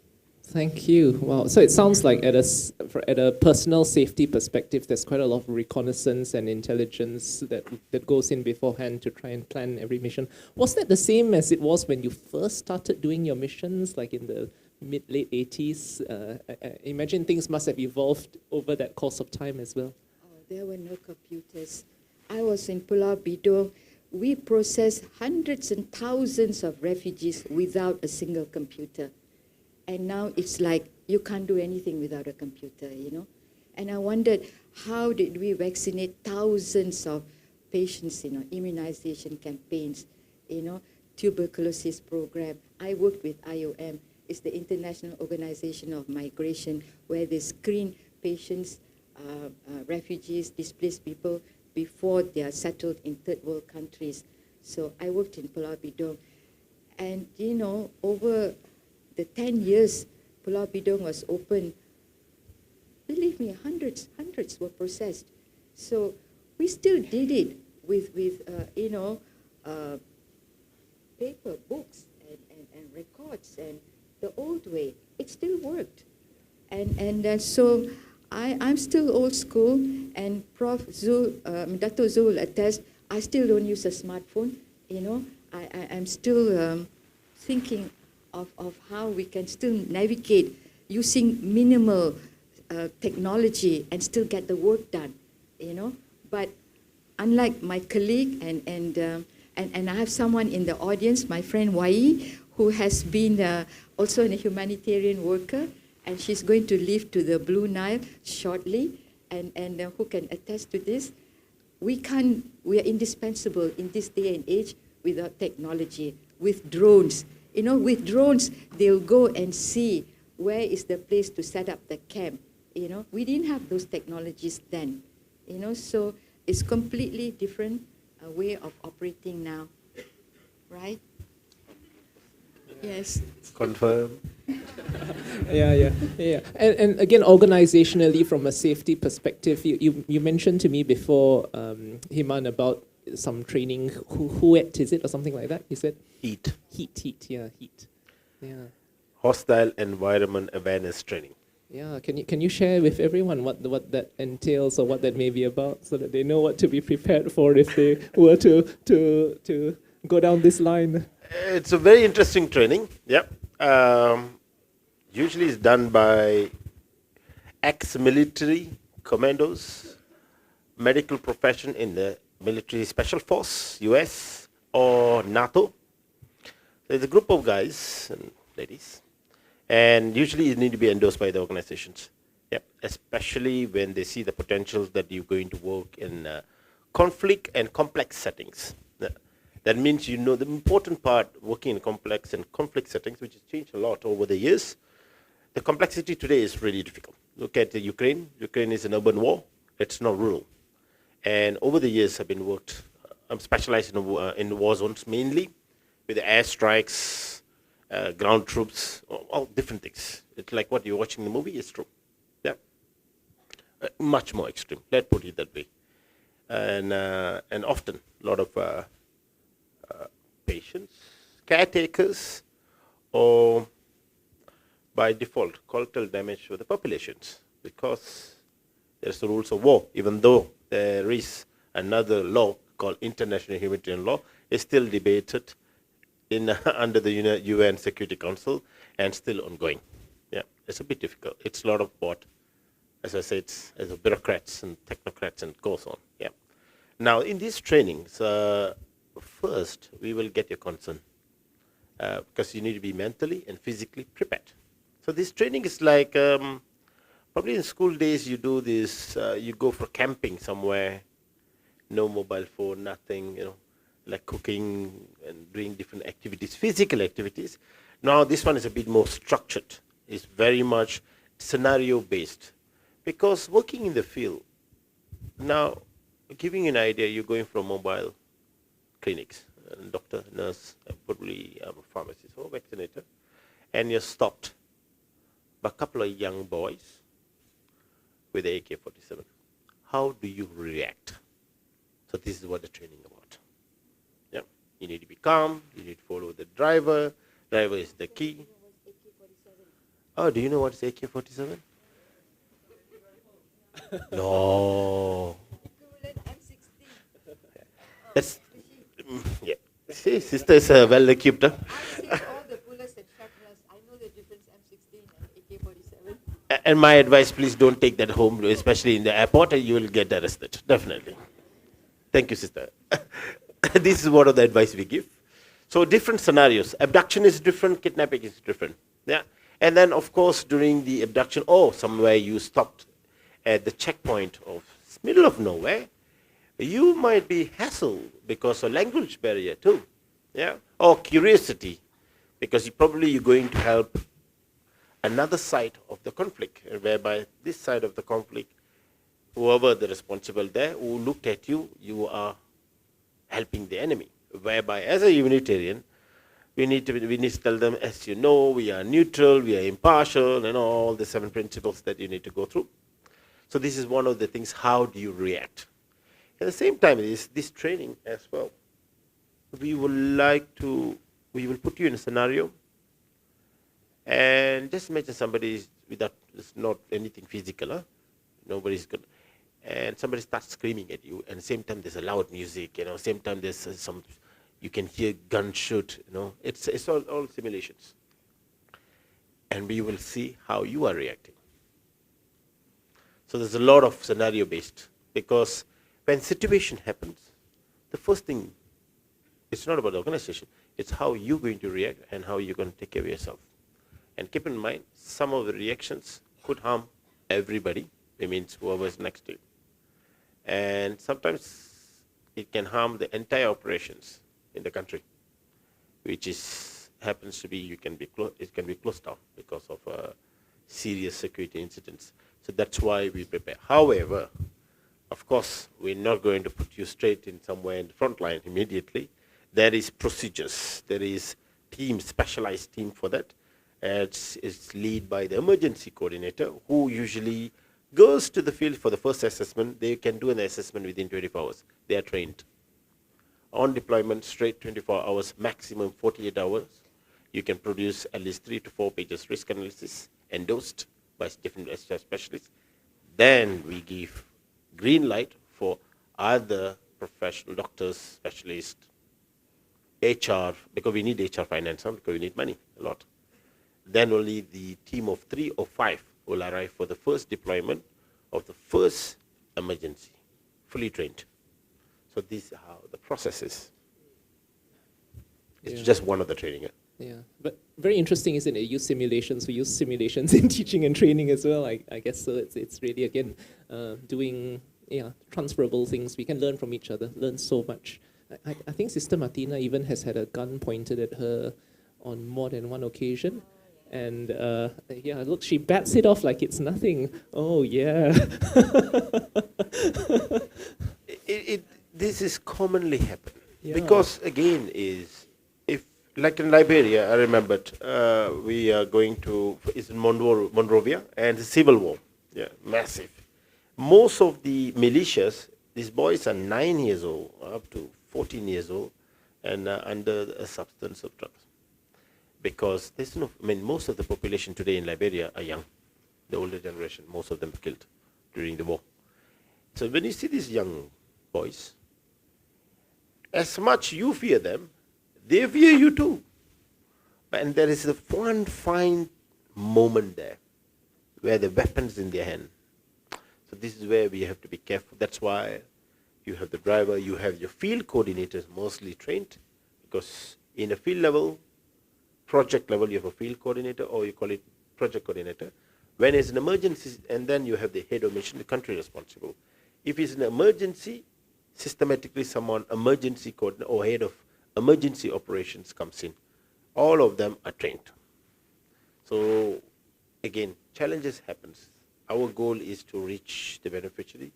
Thank you. Wow. So it sounds like at a personal safety perspective, there's quite a lot of reconnaissance and intelligence that goes in beforehand to try and plan every mission. Was that the same as it was when you first started doing your missions, like in the late 80s? I imagine things must have evolved over that course of time as well. Oh, there were no computers. I was in Pulau Bidor. We processed hundreds and thousands of refugees without a single computer. And now it's like you can't do anything without a computer, And I wondered, how did we vaccinate thousands of patients, immunization campaigns, tuberculosis program. I worked with IOM. It's the International Organization of Migration, where they screen patients, refugees, displaced people before they are settled in third world countries. So I worked in Pulau Bidong. And, over the 10 years Pulau Bidong was open, believe me, hundreds were processed. So we still did it with paper, books, and records, and the old way. It still worked. And so I'm still old school, and Prof. Zul, Dato' Zul attests, I still don't use a smartphone. I'm still thinking of how we can still navigate using minimal technology and still get the work done, But unlike my colleague, and I have someone in the audience, my friend Wai, who has been also a humanitarian worker, and she's going to leave to the Blue Nile shortly, and who can attest to this. We are indispensable in this day and age without technology. With drones, with drones, they'll go and see where is the place to set up the camp. We didn't have those technologies then. So it's completely different way of operating now, right? Yes. Confirm. Yeah. And again, organizationally, from a safety perspective, you mentioned to me before, Himan, about some training. Huet, is it, or something like that? You said Heat. Heat. Yeah. Hostile environment awareness training. Yeah. Can you share with everyone what that entails, or what that may be about, so that they know what to be prepared for if they were to go down this line? It's a very interesting training. Yep. Usually it's done by ex-military commandos, medical profession in the military special force, US or NATO. There's a group of guys and ladies, and usually it need to be endorsed by the organizations. Yep. Especially when they see the potential that you're going to work in conflict and complex settings. That means the important part working in complex and conflict settings, which has changed a lot over the years. The complexity today is really difficult. Look at the Ukraine. Ukraine is an urban war. It's not rural. And over the years, I'm specialized in war zones mainly, with the airstrikes, ground troops, all different things. It's like what you're watching in the movie, it's true. Yeah. Much more extreme, let's put it that way. And often, a lot of patients, caretakers, or by default, collateral damage to the populations, because there's the rules of war. Even though there is another law called International Humanitarian Law, it's still debated under the UN Security Council and still ongoing. Yeah, it's a bit difficult. It's a lot of what, as I said, as a bureaucrats and technocrats, and goes on. Yeah. Now, in these trainings, first we will get your consent, because you need to be mentally and physically prepared. So this training is like, probably in school days you do this, you go for camping somewhere, no mobile phone, nothing, like cooking and doing different activities, physical activities. Now this one is a bit more structured. It's very much scenario based, because working in the field, now giving you an idea, you're going from mobile clinics, doctor, nurse, probably a pharmacist or vaccinator, and you're stopped by a couple of young boys with the AK-47. How do you react? So this is what the training is about. Yeah, you need to be calm. You need to follow the driver. Driver is the key. Oh, do you know what is AK-47? No. That's, yeah. See, sister is well equipped. Huh? And my advice, please don't take that home, especially in the airport, and you will get arrested, definitely. Thank you, sister. This is one of the advice we give. So different scenarios. Abduction is different, kidnapping is different. Yeah. And then, of course, during the abduction, somewhere you stopped at the checkpoint of middle of nowhere, you might be hassled because of language barrier too. Yeah. Or curiosity, because you're going to help another side of the conflict, whereby this side of the conflict, whoever the responsible there who looked at you, you are helping the enemy. Whereby as a humanitarian, we need to tell them, as you know, we are neutral, we are impartial, and all the 7 principles that you need to go through. So this is one of the things, how do you react? At the same time, this training as well, we will put you in a scenario, And just imagine somebody without, it's not anything physical, huh? Nobody's good. And somebody starts screaming at you, and at the same time there's a loud music, same time there's some, you can hear gunshot, it's all simulations. And we will see how you are reacting. So there's a lot of scenario based, because when situation happens, the first thing, it's not about the organization, it's how you're going to react and how you're going to take care of yourself. And keep in mind, some of the reactions could harm everybody, it means whoever's next to you. And sometimes it can harm the entire operations in the country, which happens to be, it can be closed down because of serious security incidents. So that's why we prepare. However, of course, we're not going to put you straight in somewhere in the front line immediately. There is procedures. There is specialized team for that. It's led by the emergency coordinator, who usually goes to the field for the first assessment. They can do an assessment within 24 hours. They are trained. On deployment, straight 24 hours, maximum 48 hours. You can produce at least 3 to 4 pages risk analysis endorsed by different specialists. Then we give green light for other professional doctors, specialists, HR, because we need HR finance, because we need money a lot. Then only the team of 3 or 5 will arrive for the first deployment of the first emergency, fully trained. So this is how the process is. It's just one of the training. Yeah, but very interesting, isn't it? Use simulations. We use simulations in teaching and training as well. I guess so. It's really, again, doing transferable things. We can learn from each other, learn so much. I think Sister Martina even has had a gun pointed at her on more than one occasion. And look, she bats it off like it's nothing. Oh, yeah. This is commonly happen. Yeah. Because, again, like in Liberia, I remembered, we are going to, it's in Monrovia, and the civil war, massive. Most of the militias, these boys are 9 years old, up to 14 years old, and under a substance of drugs. Because there's most of the population today in Liberia are young, the older generation, most of them killed during the war. So when you see these young boys, as much you fear them, they fear you too. And there is one fine moment there where the weapon's in their hand. So this is where we have to be careful. That's why you have the driver, you have your field coordinators mostly trained, because in a field level, project level, you have a field coordinator, or you call it project coordinator. When it's an emergency, and then you have the head of mission, the country responsible. If it's an emergency, systematically someone, emergency coordinator or head of emergency operations comes in. All of them are trained. So again, challenges happens. Our goal is to reach the beneficiary.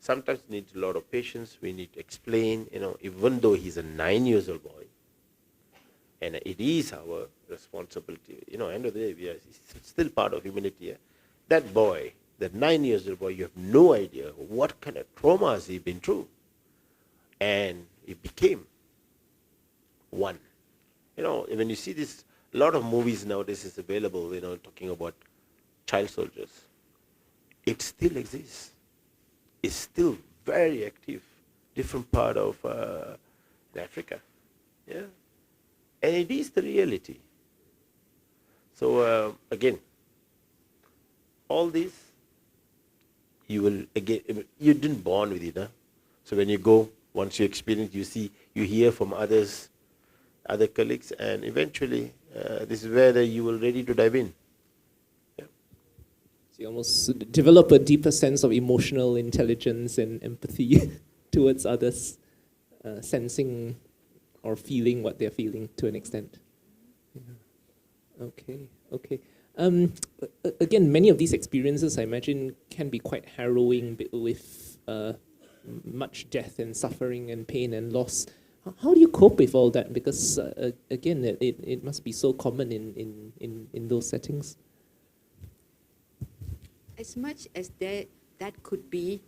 Sometimes we need a lot of patience. We need to explain, even though he's a 9-year-old boy, and it is our responsibility. End of the day, it's still part of humanity. Yeah? That boy, that 9-year-old boy, you have no idea what kind of trauma has he been through. And he became one. When you see this, a lot of movies nowadays is available, talking about child soldiers. It still exists. It's still very active, different part of Africa. Yeah. And it is the reality. So again, all this, you didn't born with it. Huh? So when you go, once you experience, you hear from others, other colleagues, and eventually this is where you will ready to dive in. Yeah. So you almost develop a deeper sense of emotional intelligence and empathy towards others, sensing or feeling what they're feeling to an extent. Yeah. Okay. Again, many of these experiences, I imagine, can be quite harrowing with much death and suffering and pain and loss. How do you cope with all that? Because again, it must be so common in those settings. As much as that could be,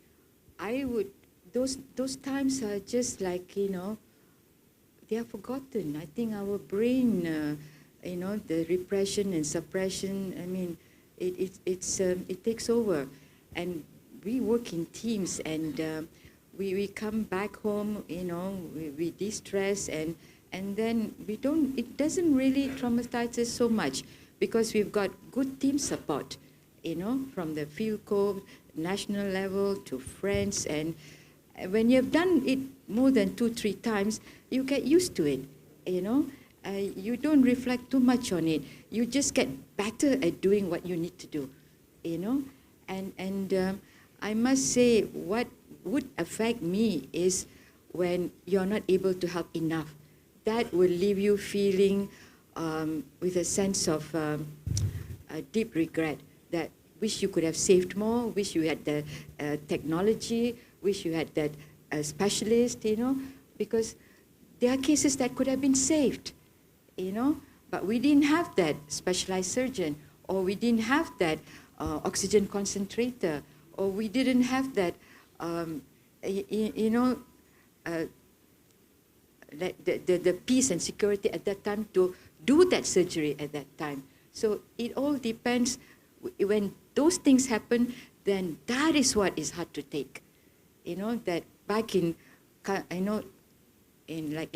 I would, those times are just like, they are forgotten. I think our brain the repression and suppression. I mean, it takes over, and we work in teams, and we come back home, we de-stress, and then it doesn't really traumatize us so much because we've got good team support, from the field corps, national level to friends, and when you've done it more than 2-3 times, you get used to it, you don't reflect too much on it. You just get better at doing what you need to do, and I must say what would affect me is when you're not able to help enough. That will leave you feeling with a sense of a deep regret, that wish you could have saved more, wish you had the technology, wish you had that specialist, because there are cases that could have been saved, but we didn't have that specialized surgeon, or we didn't have that oxygen concentrator, or we didn't have that, the peace and security at that time to do that surgery at that time. So it all depends. When those things happen, then that is what is hard to take. That back in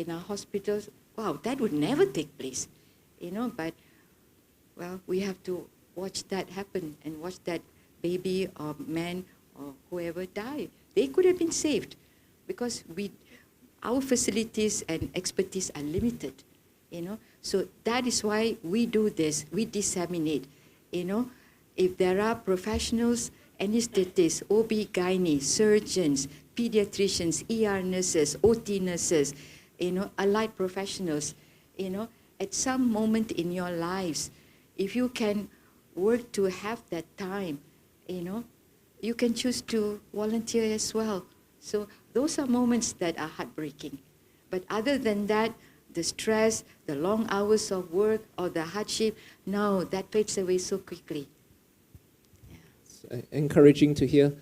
our hospitals, wow, that would never take place. But, well, we have to watch that happen and watch that baby or man or whoever die. They could have been saved because our facilities and expertise are limited, So that is why we do this. We disseminate, If there are professionals, anesthetists, OB-GYN, surgeons, pediatricians, ER nurses, OT nurses, allied professionals, at some moment in your lives, if you can work to have that time, you can choose to volunteer as well. So those are moments that are heartbreaking. But other than that, the stress, the long hours of work, or the hardship, no, that fades away so quickly. Encouraging to hear.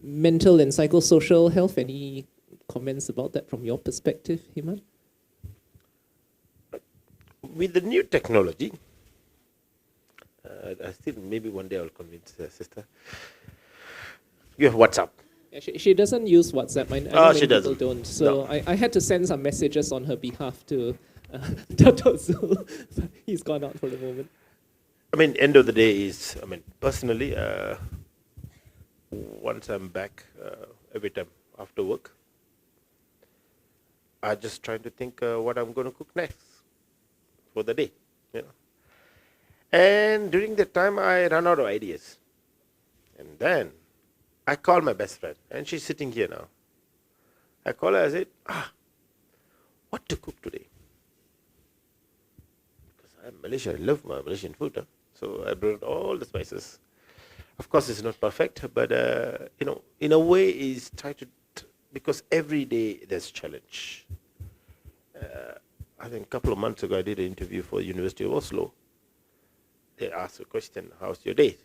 Mental and psychosocial health, any comments about that from your perspective, Himan? With the new technology, I still, maybe one day I'll convince sister. You have WhatsApp. Yeah, she doesn't use WhatsApp. I know she many people doesn't. don't. So No. I had to send some messages on her behalf to Dato' Zul. He's gone out for the moment. I mean, end of the day is, personally, once I'm back, every time after work, I just trying to think what I'm going to cook next for the day, And during that time, I run out of ideas. And then I call my best friend, and she's sitting here now. I call her, I said, what to cook today? Because I'm Malaysian, I love my Malaysian food. So I brought all the spices. Of course, it's not perfect, but, in a way, is try to, because every day there's challenge. I think a couple of months ago, I did an interview for the University of Oslo. They asked a question, how's your day?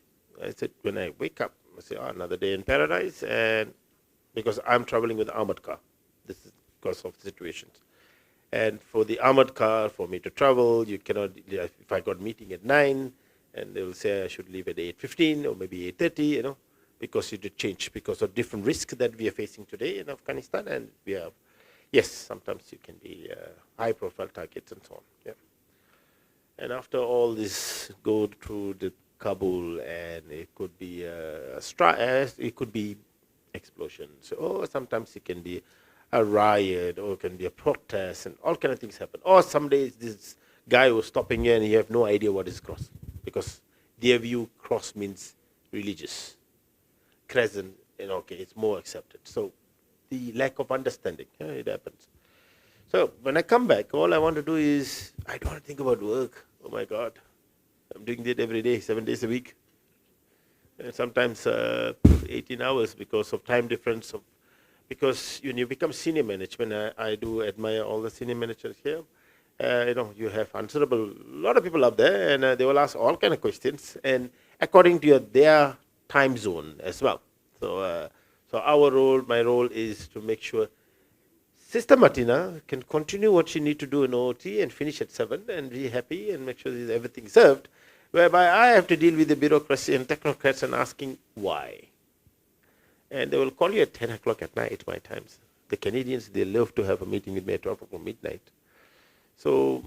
I said, when I wake up, I say, another day in paradise, and because I'm traveling with armored car. This is because of situations. And for the armored car, for me to travel, you cannot, if I got meeting at 9, and they will say I should leave at 8:15 or maybe 8:30, because you did change because of different risks that we are facing today in Afghanistan, and we have, yes, sometimes you can be high-profile targets and so on. Yeah. And after all this, go through the Kabul, and it could be it could be explosions, or sometimes it can be a riot, or it can be a protest, and all kind of things happen. Or some days this guy was stopping you, and you have no idea what is cross, because their view cross means religious. Crescent, okay, it's more accepted. So the lack of understanding, it happens. So when I come back, all I want to do is, I don't want to think about work. Oh my God, I'm doing that every day, 7 days a week. And sometimes 18 hours because of time difference. Because when you become senior management, I do admire all the senior managers here. You have answerable, a lot of people up there, and they will ask all kind of questions, and according to their time zone as well. So, my role is to make sure Sister Martina can continue what she need to do in OT and finish at 7 and be happy and make sure that everything is served, whereby I have to deal with the bureaucracy and technocrats and asking why. And they will call you at 10 o'clock at night, my times. The Canadians, they love to have a meeting with me at 12 o'clock midnight. So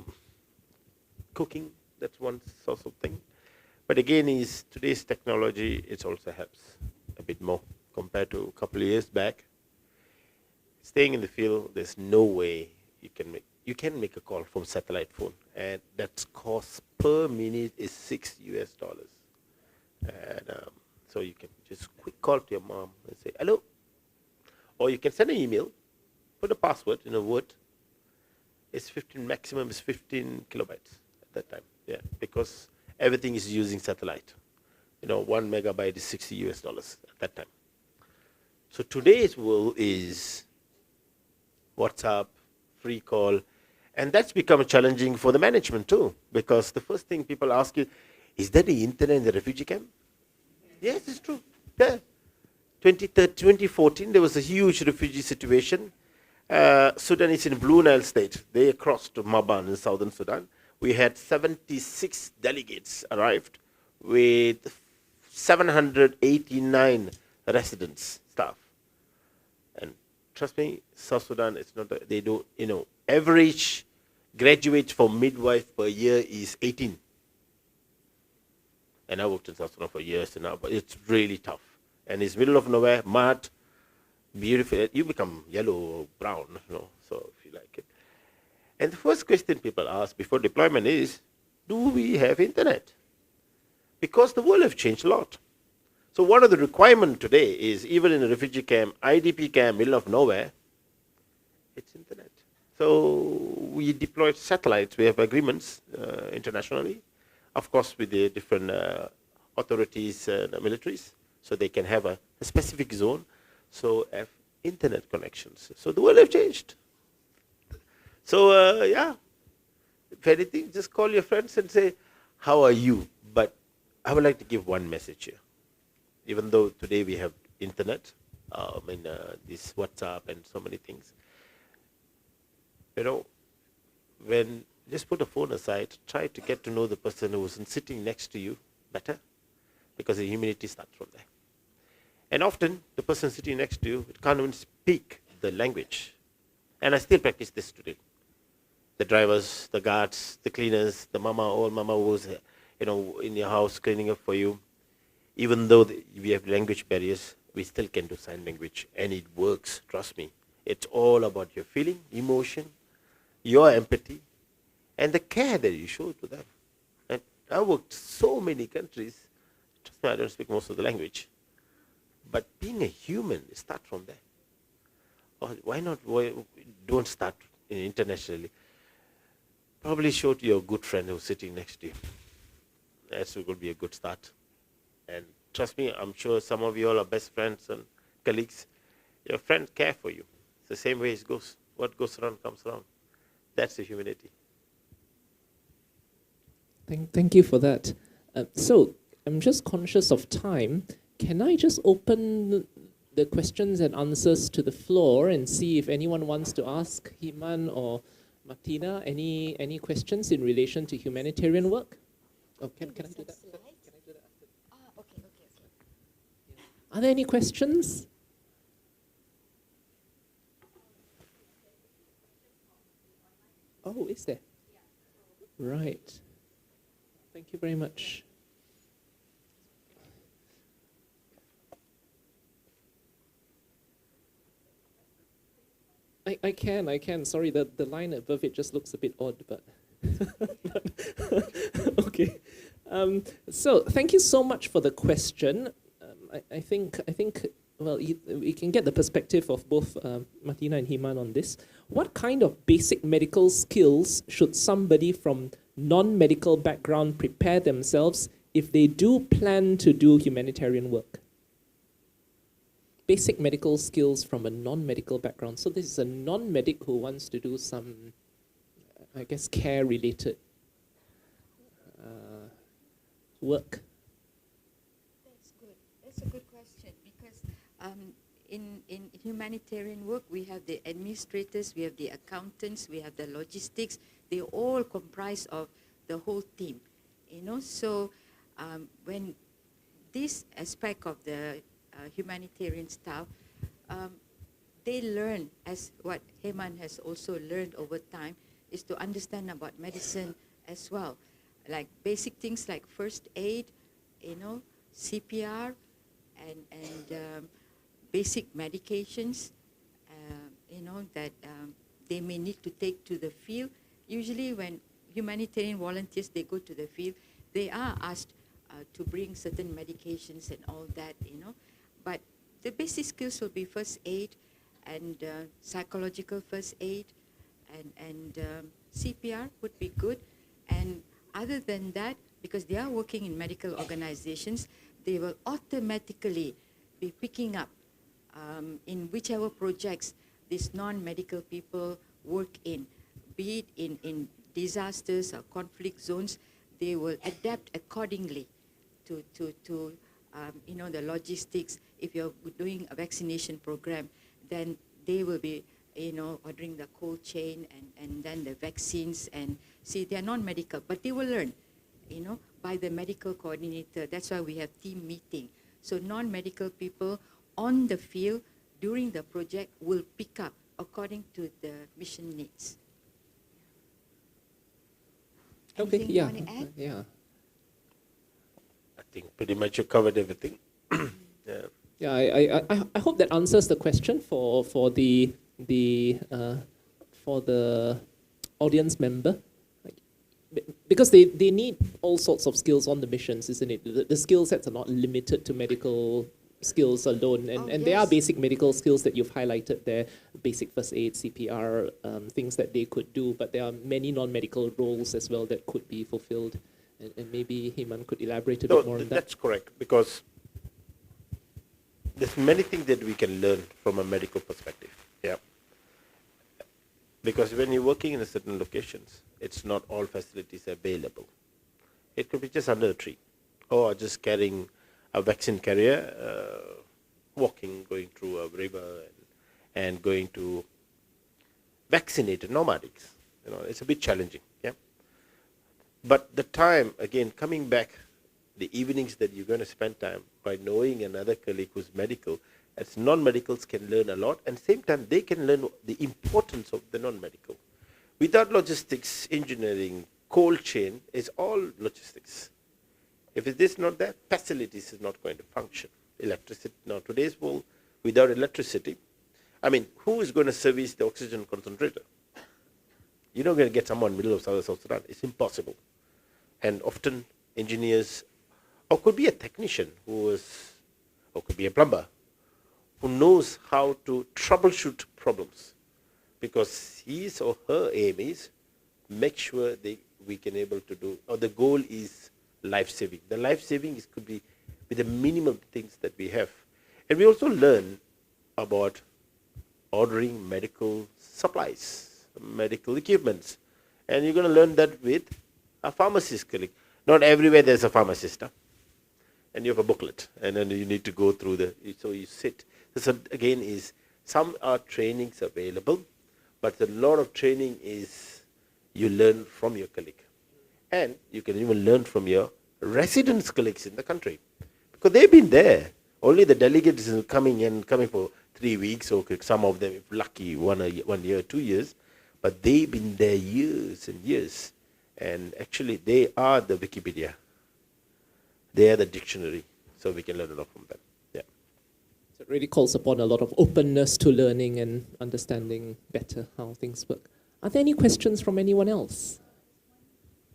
cooking, that's one source of thing. But again, is today's technology, it also helps a bit more compared to a couple of years back. Staying in the field, there's no way you can make a call from satellite phone, and that cost per minute is $6 US. And so you can just quick call to your mom and say hello, or you can send an email, put a password in a word. It's 15, maximum is 15 kilobytes at that time. Yeah, because everything is using satellite. 1 megabyte is $60 US at that time. So today's world is WhatsApp, free call, and that's become challenging for the management too, because the first thing people ask you, is there the internet in the refugee camp? Yes, it's true. Yeah. 2014, there was a huge refugee situation. Sudan is in Blue Nile state. They crossed to Maban in southern Sudan. We had 76 delegates arrived with 789 residents, staff. And trust me, South Sudan, it's not, they don't, average graduate for midwife per year is 18. And I worked in South Sudan for years now, but it's really tough. And it's middle of nowhere, mud, beautiful. You become yellow or brown, so if you like it. And the first question people ask before deployment is, do we have internet? Because the world has changed a lot. So one of the requirements today is, even in a refugee camp, IDP camp, middle of nowhere, it's internet. So we deployed satellites. We have agreements internationally, of course, with the different authorities and militaries, so they can have a specific zone, so have internet connections. So the world has changed. So yeah, if anything, just call your friends and say, how are you? But I would like to give one message here. Even though today we have internet, this WhatsApp and so many things, when just put the phone aside, try to get to know the person who is sitting next to you better, because the humanity starts from there. And often the person sitting next to you can't even speak the language. And I still practice this today. The drivers, the guards, the cleaners, the old mama who's in your house cleaning up for you. Even though we have language barriers, we still can do sign language, and it works, trust me. It's all about your feeling, emotion, your empathy, and the care that you show to them. And I worked so many countries, trust me, I don't speak most of the language. But being a human, start from there. Or why not, don't start internationally? Probably show to your good friend who's sitting next to you. That's going to be a good start. And trust me, I'm sure some of you all are best friends and colleagues. Your friends care for you. It's the same way it goes. What goes around comes around. That's the humanity. Thank you for that. So I'm just conscious of time. Can I just open the questions and answers to the floor and see if anyone wants to ask Himan or Martina any questions in relation to humanitarian work? Oh, can I do that? Are there any questions? Oh, is there? Right. Thank you very much. I can. Sorry, the line above it just looks a bit odd, but okay. So thank you so much for the question. I think well, we can get the perspective of both Martina and Himan on this. What kind of basic medical skills should somebody from non-medical background prepare themselves if they do plan to do humanitarian work? Basic medical skills from a non-medical background. So this is a non-medic who wants to do some, I guess, care-related work. That's good. That's a good question, because in humanitarian work, we have the administrators, we have the accountants, we have the logistics. They all comprise of the whole team, you know. So when this aspect of the humanitarian staff, they learn, as what Heman has also learned over time, is to understand about medicine as well, like basic things like first aid, you know, CPR, and basic medications, you know, that they may need to take to the field. Usually when humanitarian volunteers, they go to the field, they are asked to bring certain medications and all that, you know. But the basic skills will be first aid and psychological first aid, and CPR would be good. And other than that, because they are working in medical organizations, they will automatically be picking up in whichever projects these non-medical people work in, be it in disasters or conflict zones. They will adapt accordingly to you know, the logistics. If you're doing a vaccination program, then they will be, you know, ordering the cold chain and then the vaccines. And see, they are non-medical, but they will learn, you know, by the medical coordinator. That's why we have team meeting. So non-medical people on the field during the project will pick up according to the mission needs. Okay, Anything yeah, you want to add? yeah. I think pretty much you covered everything. Yeah. Yeah, I hope that answers the question for the audience member, because they need all sorts of skills on the missions, isn't it? The skill sets are not limited to medical skills alone, and there are basic medical skills that you've highlighted there, basic first aid, CPR, things that they could do, but there are many non-medical roles as well that could be fulfilled, and maybe Heman could elaborate a bit more on that. That's correct, because there's many things that we can learn from a medical perspective. Yeah. Because when you're working in a certain locations, it's not all facilities available. It could be just under a tree, or just carrying a vaccine carrier, walking, going through a river, and going to vaccinated nomadics. You know, it's a bit challenging. Yeah. But the time, again, coming back, the evenings that you're going to spend time by knowing another colleague who's medical, as non-medicals can learn a lot, and same time they can learn the importance of the non-medical. Without logistics, engineering, cold chain is all logistics. If it is not there, facilities is not going to function. Electricity, now today's world, without electricity, I mean, who is going to service the oxygen concentrator? You're not going to get someone in the middle of South Sudan. It's impossible. And often engineers, or could be a technician or could be a plumber, who knows how to troubleshoot problems, because his or her aim is make sure we can able to do, or the goal is life-saving. The life-saving could be with the minimum things that we have. And we also learn about ordering medical supplies, medical equipments. And you're going to learn that with a pharmacist colleague. Not everywhere there's a pharmacist. And you have a booklet, and then you need to go through so you sit. So again, some are trainings available, but a lot of training is you learn from your colleague. And you can even learn from your residence colleagues in the country, because they've been there. Only the delegates is coming for 3 weeks, or some of them, if lucky, 1 year, 2 years, but they've been there years and years. And actually, they are the Wikipedia. They are the dictionary, so we can learn a lot from them. Yeah. So it really calls upon a lot of openness to learning and understanding better how things work. Are there any questions from anyone else?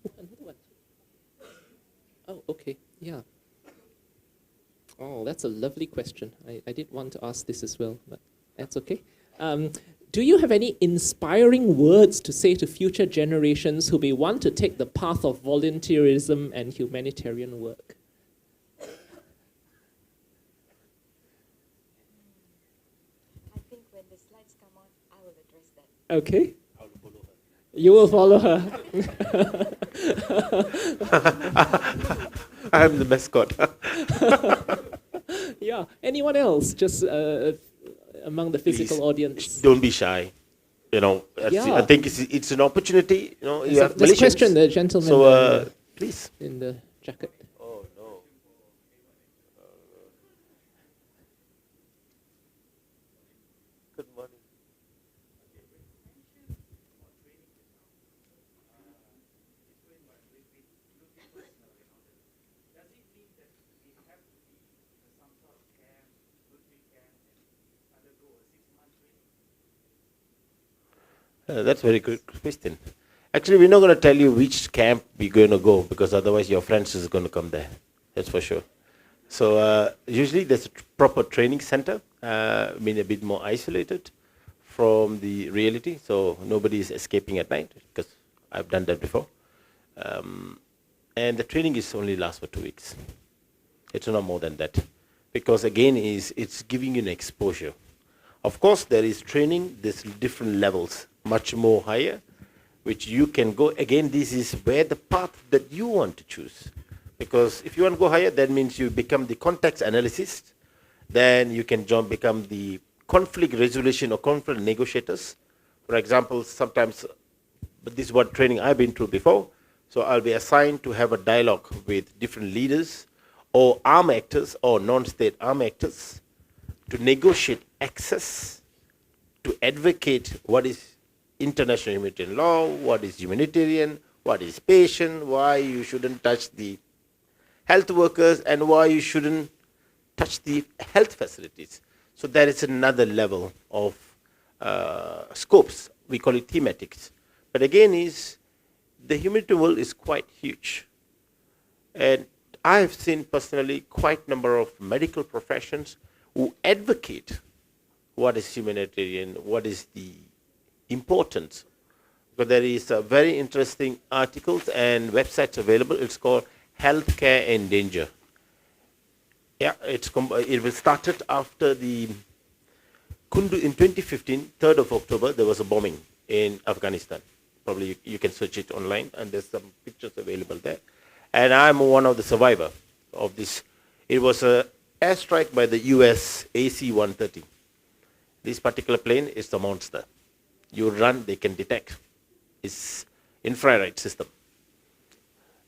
Oh, another one. Oh, okay, yeah. Oh, that's a lovely question. I did want to ask this as well, but that's okay. Do you have any inspiring words to say to future generations who may want to take the path of volunteerism and humanitarian work? I think when the slides come on, I will address that. Okay. You will follow her. I'm the mascot. Yeah. Anyone else? Just among the physical please, audience. don't be shy. You know, Yeah. I think it's an opportunity. You know, you have There's a Malaysians. question, the gentleman So, there please. in the jacket. Oh no. Good morning. That's a very good question. Actually, we're not going to tell you which camp we're going to go because otherwise your friends is going to come there. That's for sure. So usually there's a proper training center, being a bit more isolated from the reality, so nobody is escaping at night because I've done that before. And the training is only lasts for 2 weeks. It's not more than that, because again, it's giving you an exposure. Of course, there is training. There's different levels, much more higher, which you can go. Again, this is where the path that you want to choose. Because if you want to go higher, that means you become the context analyst. Then you can become the conflict resolution or conflict negotiators. For example, sometimes, but this is what training I've been through before. So I'll be assigned to have a dialogue with different leaders or armed actors or non-state armed actors to negotiate access, to advocate what is international humanitarian law, what is humanitarian, what is patient, why you shouldn't touch the health workers, and why you shouldn't touch the health facilities. So there is another level of scopes. We call it thematics. But again, the humanitarian world is quite huge. And I have seen personally quite a number of medical professions who advocate what is humanitarian, what is the importance. But there is a very interesting articles and websites available. It's called Healthcare in Danger. Yeah, it was started after the Kundu in 2015, 3rd of October, there was a bombing in Afghanistan. Probably you can search it online, and there's some pictures available there. And I'm one of the survivor of this. It was an airstrike by the US AC-130. This particular plane is the monster. You run, they can detect. It's infrared system.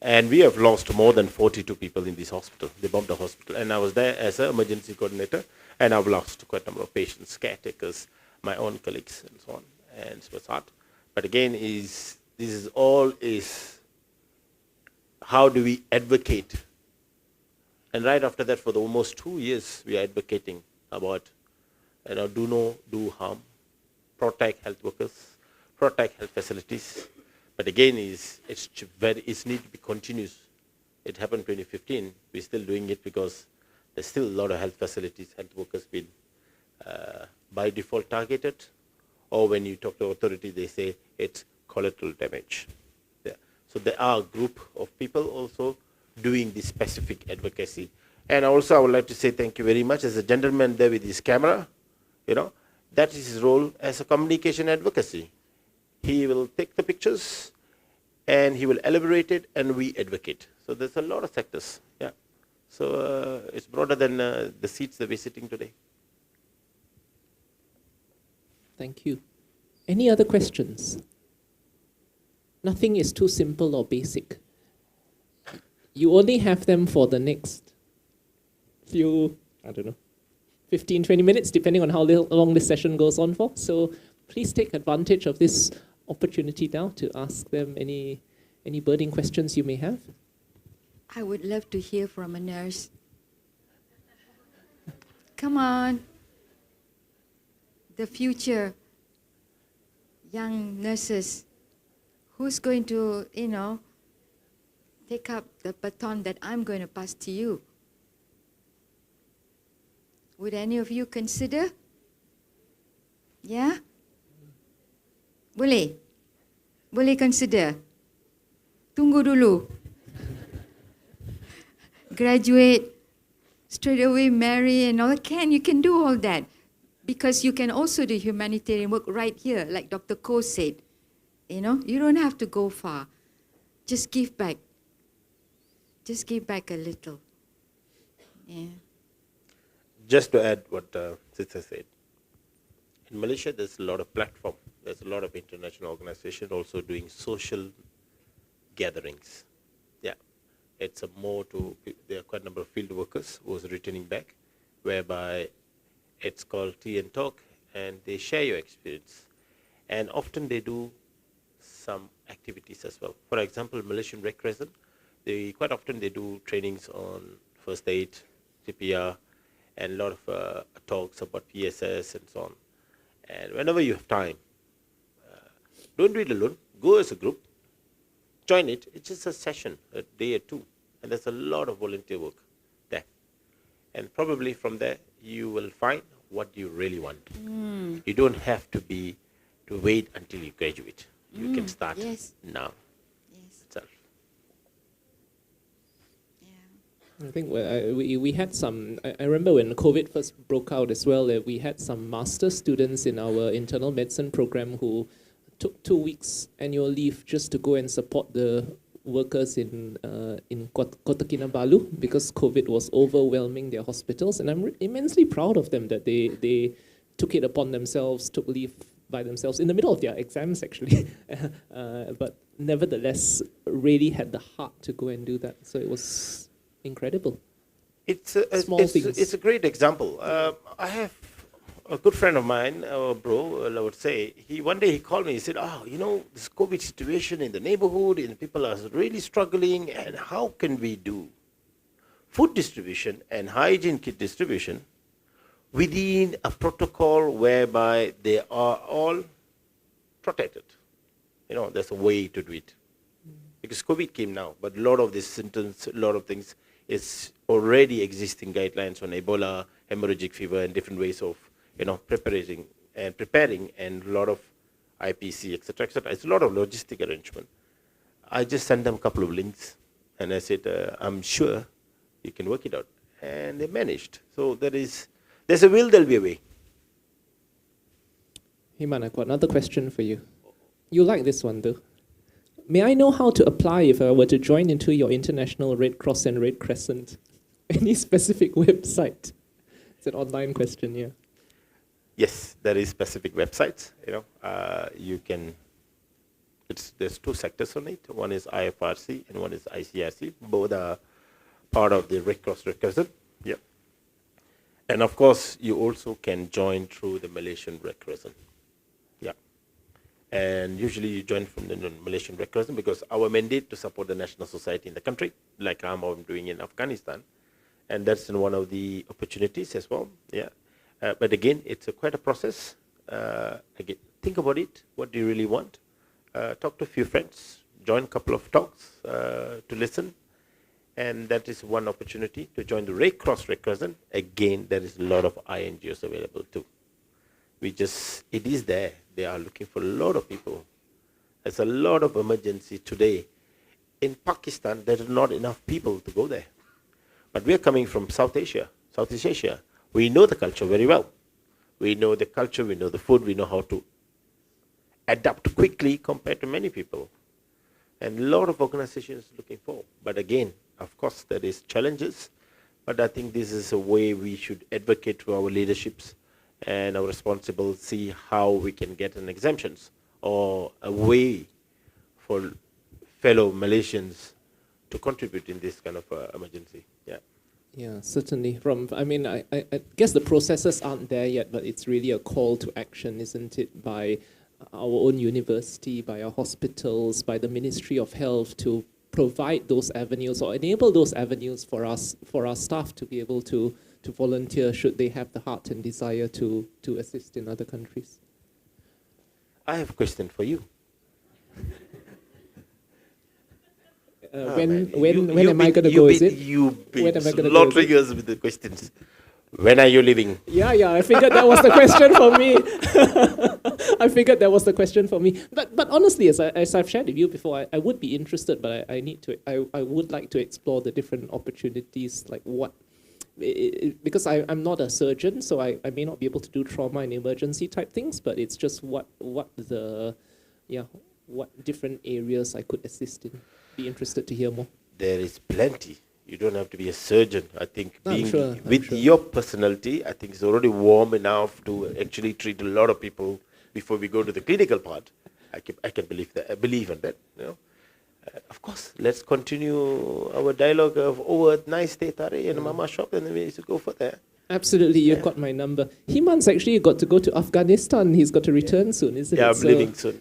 And we have lost more than 42 people in this hospital. They bombed the hospital. And I was there as an emergency coordinator, and I've lost quite a number of patients, caretakers, my own colleagues, and so on. And it was hard. But again, this is all how do we advocate? And right after that, for almost 2 years, we are advocating about, do no do harm, protect health workers, protect health facilities. But again, it's need to be continuous. It happened in 2015. We're still doing it because there's still a lot of health facilities, health workers being by default targeted. Or when you talk to authority, they say it's collateral damage. Yeah. So there are a group of people also doing this specific advocacy. And also I would like to say thank you very much. As a gentleman there with his camera, that is his role as a communication advocacy. He will take the pictures and he will elaborate it, and we advocate. So there's a lot of sectors. Yeah. So it's broader than the seats that we're sitting today. Thank you. Any other questions? Nothing is too simple or basic. You only have them for the next few, 15, 20 minutes, depending on how long this session goes on for. So please take advantage of this opportunity now to ask them any burning questions you may have. I would love to hear from a nurse. Come on. The future young nurses. Who's going to, take up the baton that I'm going to pass to you? Would any of you consider? Yeah? Boleh? Boleh consider? Tunggu dulu. Graduate, straight away marry and all that. You can do all that. Because you can also do humanitarian work right here, like Dr. Koh said. You don't have to go far. Just give back. Just give back a little. Yeah. Just to add what Sitsa said, in Malaysia, there's a lot of platform. There's a lot of international organizations also doing social gatherings. Yeah, it's a more to, there are quite a number of field workers who was returning back, whereby it's called tea and talk, and they share your experience. And often they do some activities as well. For example, Malaysian Red Crescent, quite often they do trainings on first aid, CPR, and a lot of talks about PSS and so on. And whenever you have time, don't do it alone. Go as a group, join it. It's just a session, a day or two, and there's a lot of volunteer work there. And probably from there, you will find what you really want. You don't have to wait until you graduate. You can start now. Itself. I think we had some, I remember when COVID first broke out as well, we had some master students in our internal medicine program who took 2 weeks annual leave just to go and support the workers in Kota Kinabalu because COVID was overwhelming their hospitals. And I'm immensely proud of them that they took it upon themselves, took leave by themselves in the middle of their exams actually. But nevertheless, really had the heart to go and do that. So it was incredible. It's a great example. I have a good friend of mine, bro, I would say, one day he called me, he said, this COVID situation in the neighborhood and people are really struggling, and how can we do food distribution and hygiene kit distribution within a protocol whereby they are all protected? There's a way to do it. Because COVID came now, but a lot of these symptoms, a lot of things, is already existing guidelines on Ebola, hemorrhagic fever, and different ways of preparing, and a lot of IPC, etc., etc. It's a lot of logistic arrangement. I just sent them a couple of links, and I said, I'm sure you can work it out. And they managed. So there's a will, there'll be a way. Himan, I've got another question for you. You like this one, though. May I know how to apply if I were to join into your International Red Cross and Red Crescent? Any specific website? It's an online question, yeah. Yes, there is specific websites. You can. There's two sectors on it. One is IFRC and one is ICRC. Both are part of the Red Cross Red Crescent. Yep. And of course, you also can join through the Malaysian Red Crescent. Yeah. And usually you join from the Malaysian Red Crescent because our mandate to support the national society in the country, like I'm doing in Afghanistan, and that's one of the opportunities as well. Yeah. But again, it's quite a process. Again, think about it. What do you really want? Talk to a few friends. Join a couple of talks to listen. And that is one opportunity to join the Red Cross Red Crescent. Again, there is a lot of INGOs available too. It is there. They are looking for a lot of people. There's a lot of emergency today. In Pakistan, there are not enough people to go there. But we are coming from Southeast Asia. We know the culture very well. We know the culture, we know the food, we know how to adapt quickly compared to many people. And a lot of organizations looking for. But again, of course, there is challenges. But I think this is a way we should advocate to our leaderships and our responsible, see how we can get an exemptions or a way for fellow Malaysians to contribute in this kind of emergency. Yeah. Yeah, certainly. I guess the processes aren't there yet, but it's really a call to action, isn't it, by our own university, by our hospitals, by the Ministry of Health to provide those avenues or enable those avenues for our staff to be able to volunteer should they have the heart and desire to assist in other countries. I have a question for you. When am I going to go, is it? You've been slaughtering us with the questions. When are you leaving? Yeah, I figured that was the question for me. But honestly, as I've shared with you before, I would be interested, but I would like to explore the different opportunities, like because I'm not a surgeon, so I may not be able to do trauma and emergency type things, but it's just what different areas I could assist in. Be interested to hear more. There is plenty. You don't have to be a surgeon. I think I'm sure. your personality, I think it's already warm enough to actually treat a lot of people before we go to the clinical part. I can believe that. I believe in that. You know. Of course, let's continue our dialogue of nice teh tarik in a mama shop, and then we should go for that. Absolutely, you've got my number. Himan's actually got to go to Afghanistan. He's got to return soon, isn't it? Yeah, I'm leaving soon.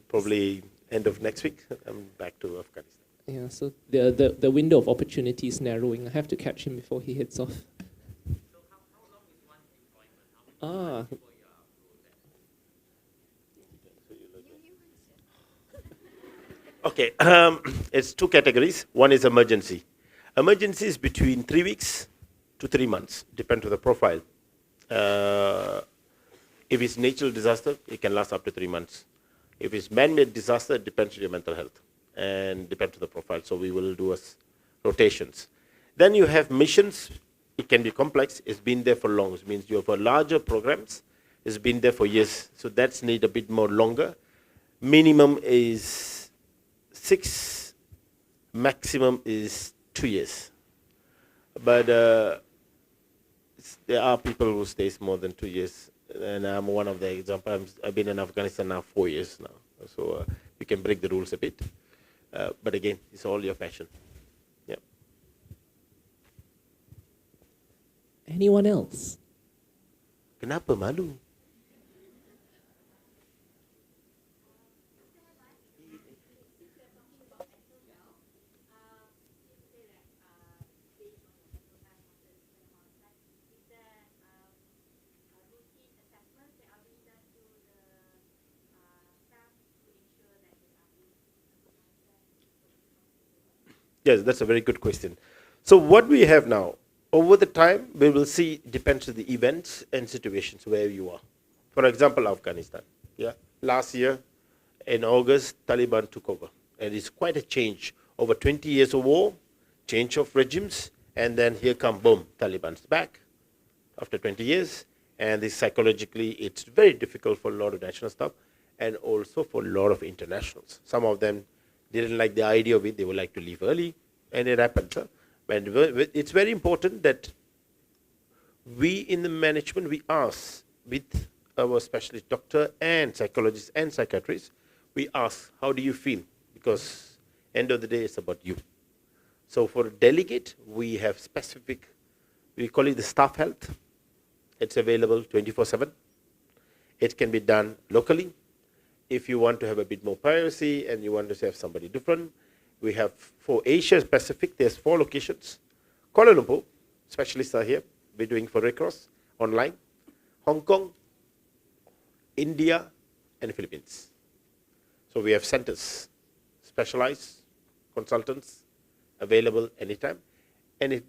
Probably end of next week. I'm back to Afghanistan. Yeah, so the window of opportunity is narrowing. I have to catch him before he heads off. Ah. Okay, it's two categories. One is emergency. Emergency is between 3 weeks to 3 months, depends on the profile. If it's natural disaster, it can last up to 3 months. If it's man-made disaster, it depends on your mental health and depends on the profile. So we will do rotations. Then you have missions. It can be complex. It's been there for long. It means you have larger programs. It's been there for years. So that's need a bit more longer. Minimum is 6. Maximum is 2 years. But there are people who stays more than 2 years. And I'm one of the examples. I've been in Afghanistan now 4 years now. So you can break the rules a bit. But again, it's all your passion. Yeah. Anyone else? Kenapa malu? Yes, that's a very good question. So what we have now, over the time, we will see, depends on the events and situations where you are. For example, Afghanistan. Yeah, last year in August, Taliban took over. And it's quite a change. Over 20 years of war, change of regimes, and then here come, boom, Taliban's back after 20 years. And this psychologically, it's very difficult for a lot of national staff and also for a lot of internationals. Some of them didn't like the idea of it. They would like to leave early, and it happens. Huh? And it's very important that we in the management, we ask with our specialist doctor and psychologists and psychiatrists, we ask, how do you feel? Because end of the day, it's about you. So for a delegate, we have specific, we call it the staff health. It's available 24/7. It can be done locally. If you want to have a bit more privacy and you want to have somebody different, we have for Asia Pacific, there's 4 locations. Kuala Lumpur, specialists are here. We're doing for Red Cross online. Hong Kong, India, and Philippines. So we have centers, specialized consultants available anytime. And it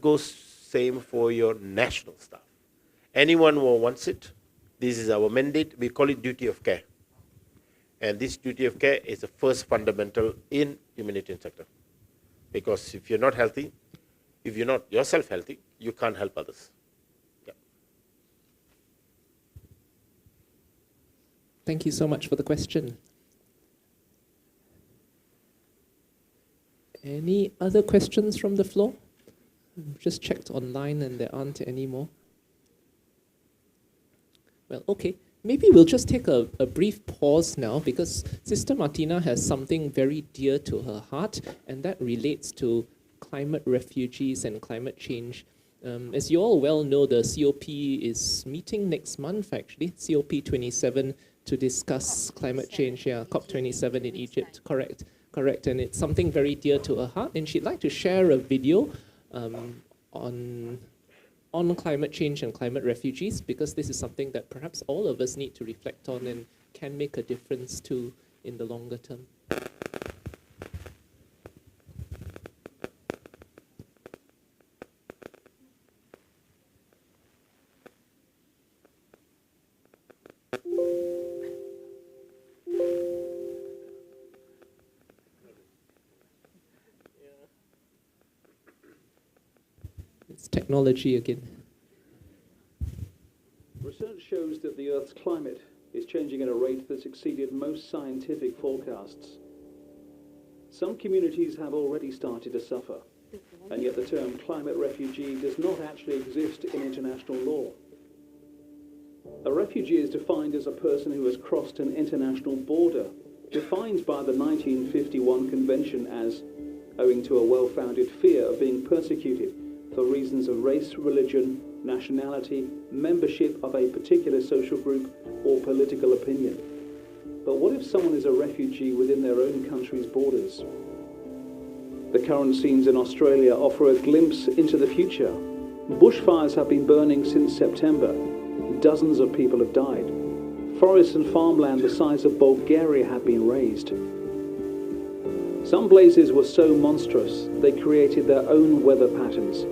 goes same for your national staff. Anyone who wants it, this is our mandate. We call it duty of care. And this duty of care is the first fundamental in humanitarian sector. Because if you're not healthy, if you're not yourself healthy, you can't help others. Yeah. Thank you so much for the question. Any other questions from the floor? Just checked online and there aren't any more. Well, okay. Maybe we'll just take a brief pause now because Sister Martina has something very dear to her heart, and that relates to climate refugees and climate change. As you all well know, the COP is meeting next month, actually, COP 27, to discuss climate change. Yeah, COP27 in Egypt, correct. And it's something very dear to her heart, and she'd like to share a video on climate change and climate refugees, because this is something that perhaps all of us need to reflect on and can make a difference to in the longer term. It's technology again. Research shows that the Earth's climate is changing at a rate that's exceeded most scientific forecasts. Some communities have already started to suffer. And yet the term climate refugee does not actually exist in international law. A refugee is defined as a person who has crossed an international border, defined by the 1951 Convention as owing to a well-founded fear of being persecuted for reasons of race, religion, nationality, membership of a particular social group, or political opinion. But what if someone is a refugee within their own country's borders? The current scenes in Australia offer a glimpse into the future. Bushfires have been burning since September. Dozens of people have died. Forests and farmland the size of Bulgaria have been razed. Some blazes were so monstrous they created their own weather patterns,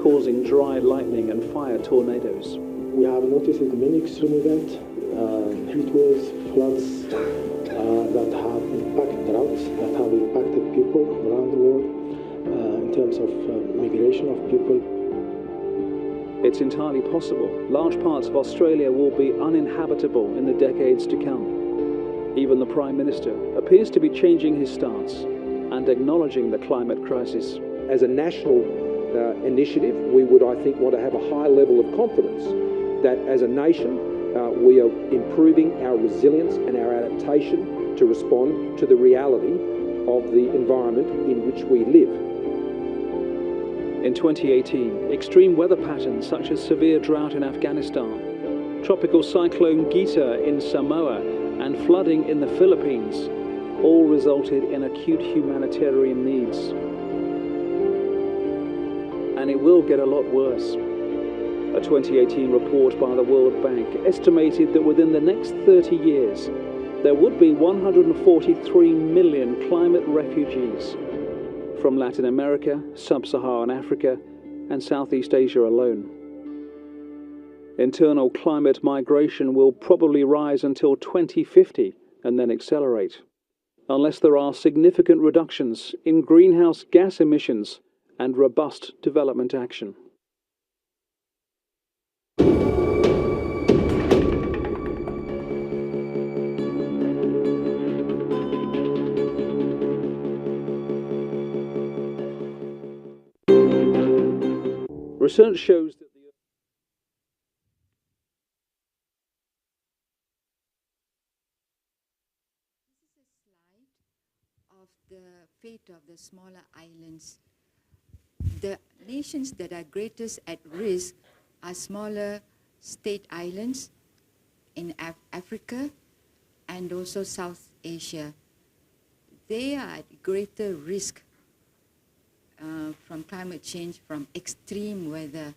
causing dry lightning and fire tornadoes. We have noticed many extreme events, heat waves, floods that have impacted droughts, that have impacted people around the world in terms of migration of people. It's entirely possible large parts of Australia will be uninhabitable in the decades to come. Even the Prime Minister appears to be changing his stance and acknowledging the climate crisis. As a national initiative, we would, I think, want to have a high level of confidence that as a nation we are improving our resilience and our adaptation to respond to the reality of the environment in which we live. In 2018, extreme weather patterns such as severe drought in Afghanistan, tropical cyclone Gita in Samoa, and flooding in the Philippines all resulted in acute humanitarian needs. And it will get a lot worse. A 2018 report by the World Bank estimated that within the next 30 years, there would be 143 million climate refugees from Latin America, Sub-Saharan Africa, and Southeast Asia alone. Internal climate migration will probably rise until 2050 and then accelerate, unless there are significant reductions in greenhouse gas emissions and robust development action. Research shows that of the fate of the smaller islands. The nations that are greatest at risk are smaller state islands in Africa and also South Asia. They are at greater risk from climate change, from extreme weather.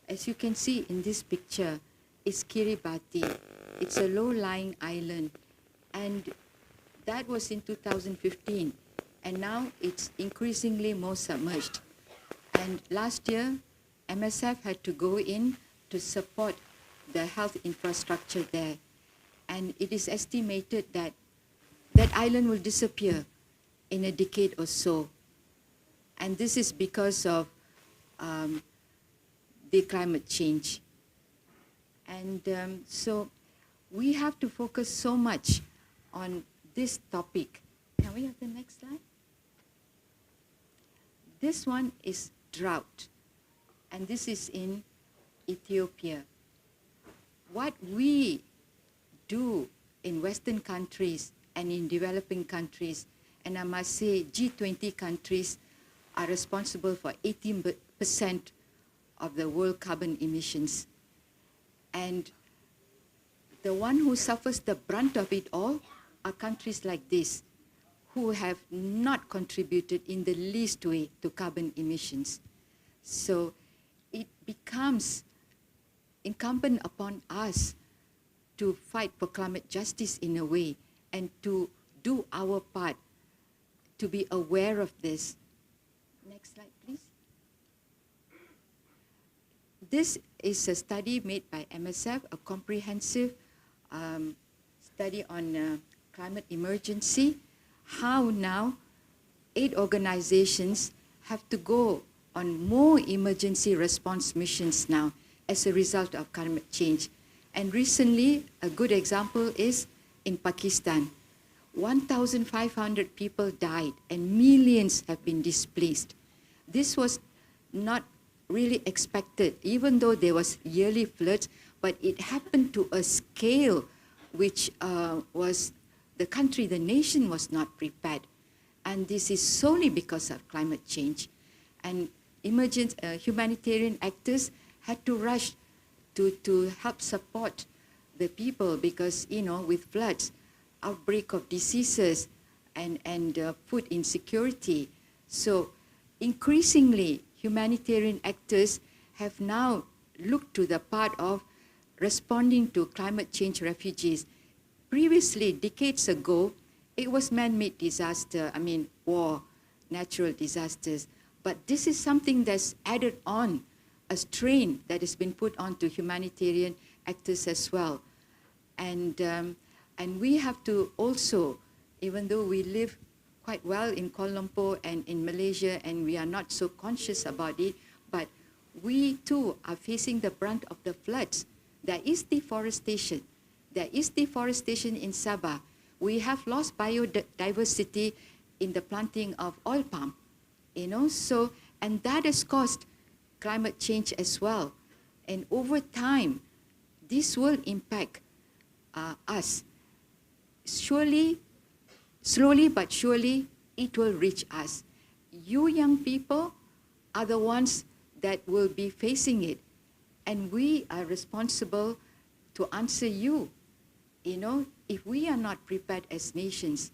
As you can see in this picture, it's Kiribati. It's a low-lying island, and that was in 2015, and now it's increasingly more submerged. And last year, MSF had to go in to support the health infrastructure there, and it is estimated that that island will disappear in a decade or so. And this is because of the climate change. And so we have to focus so much on this topic. Can we have the next slide? This one is drought, and this is in Ethiopia. What we do in Western countries and in developing countries, and I must say G20 countries, are responsible for 18% of the world carbon emissions. And the one who suffers the brunt of it all are countries like this, who have not contributed in the least way to carbon emissions. So it becomes incumbent upon us to fight for climate justice in a way, and to do our part to be aware of this. Next slide, please. This is a study made by MSF, a comprehensive study on climate emergency. How now 8 organizations have to go on more emergency response missions now as a result of climate change. And recently, a good example is in Pakistan. 1,500 people died and millions have been displaced. This was not really expected, even though there was yearly floods, but it happened to a scale which was the nation was not prepared. And this is solely because of climate change. And humanitarian actors had to rush to help support the people because, with floods, outbreak of diseases, and food insecurity. So increasingly, humanitarian actors have now looked to the part of responding to climate change refugees. Previously, decades ago, it was man-made disaster, war, natural disasters. But this is something that's added on, a strain that has been put onto humanitarian actors as well. And we have to also, even though we live quite well in Kuala Lumpur and in Malaysia, and we are not so conscious about it, but we too are facing the brunt of the floods. There is deforestation. There is deforestation in Sabah. We have lost biodiversity in the planting of oil palm, so, and that has caused climate change as well. And over time, this will impact us. Slowly but surely, it will reach us. You young people are the ones that will be facing it. And we are responsible to answer you. If we are not prepared as nations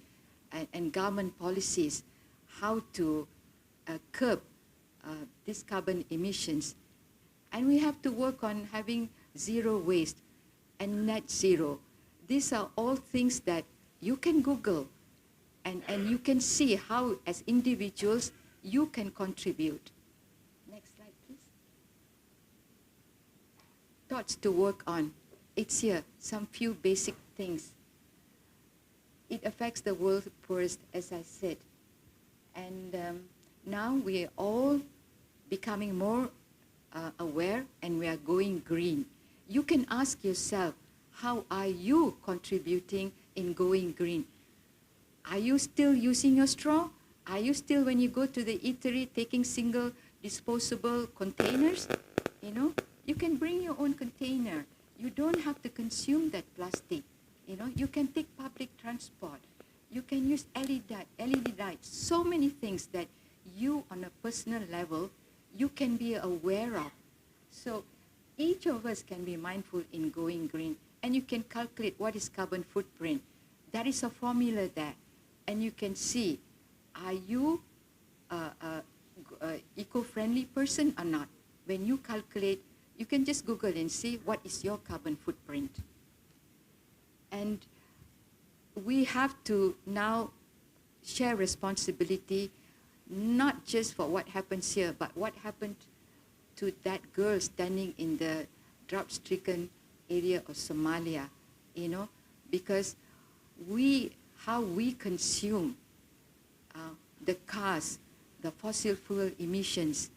and government policies, how to curb these carbon emissions. And we have to work on having zero waste and net zero. These are all things that you can Google and you can see how, as individuals, you can contribute. Next slide, please. Thoughts to work on. It's here, some few basic things. It affects the world's poorest, as I said. And now we are all becoming more aware, and we are going green. You can ask yourself, how are you contributing in going green? Are you still using your straw? Are you still, when you go to the eatery, taking single disposable containers? You can bring your own container. You don't have to consume that plastic. You can take public transport. You can use LED lights. So many things that you, on a personal level, you can be aware of. So each of us can be mindful in going green, and you can calculate what is carbon footprint. There is a formula there, and you can see, are you a eco-friendly person or not? When you calculate, you can just Google and see what is your carbon footprint. And we have to now share responsibility, not just for what happens here, but what happened to that girl standing in the drought-stricken area of Somalia, because how we consume the cars, the fossil fuel emissions,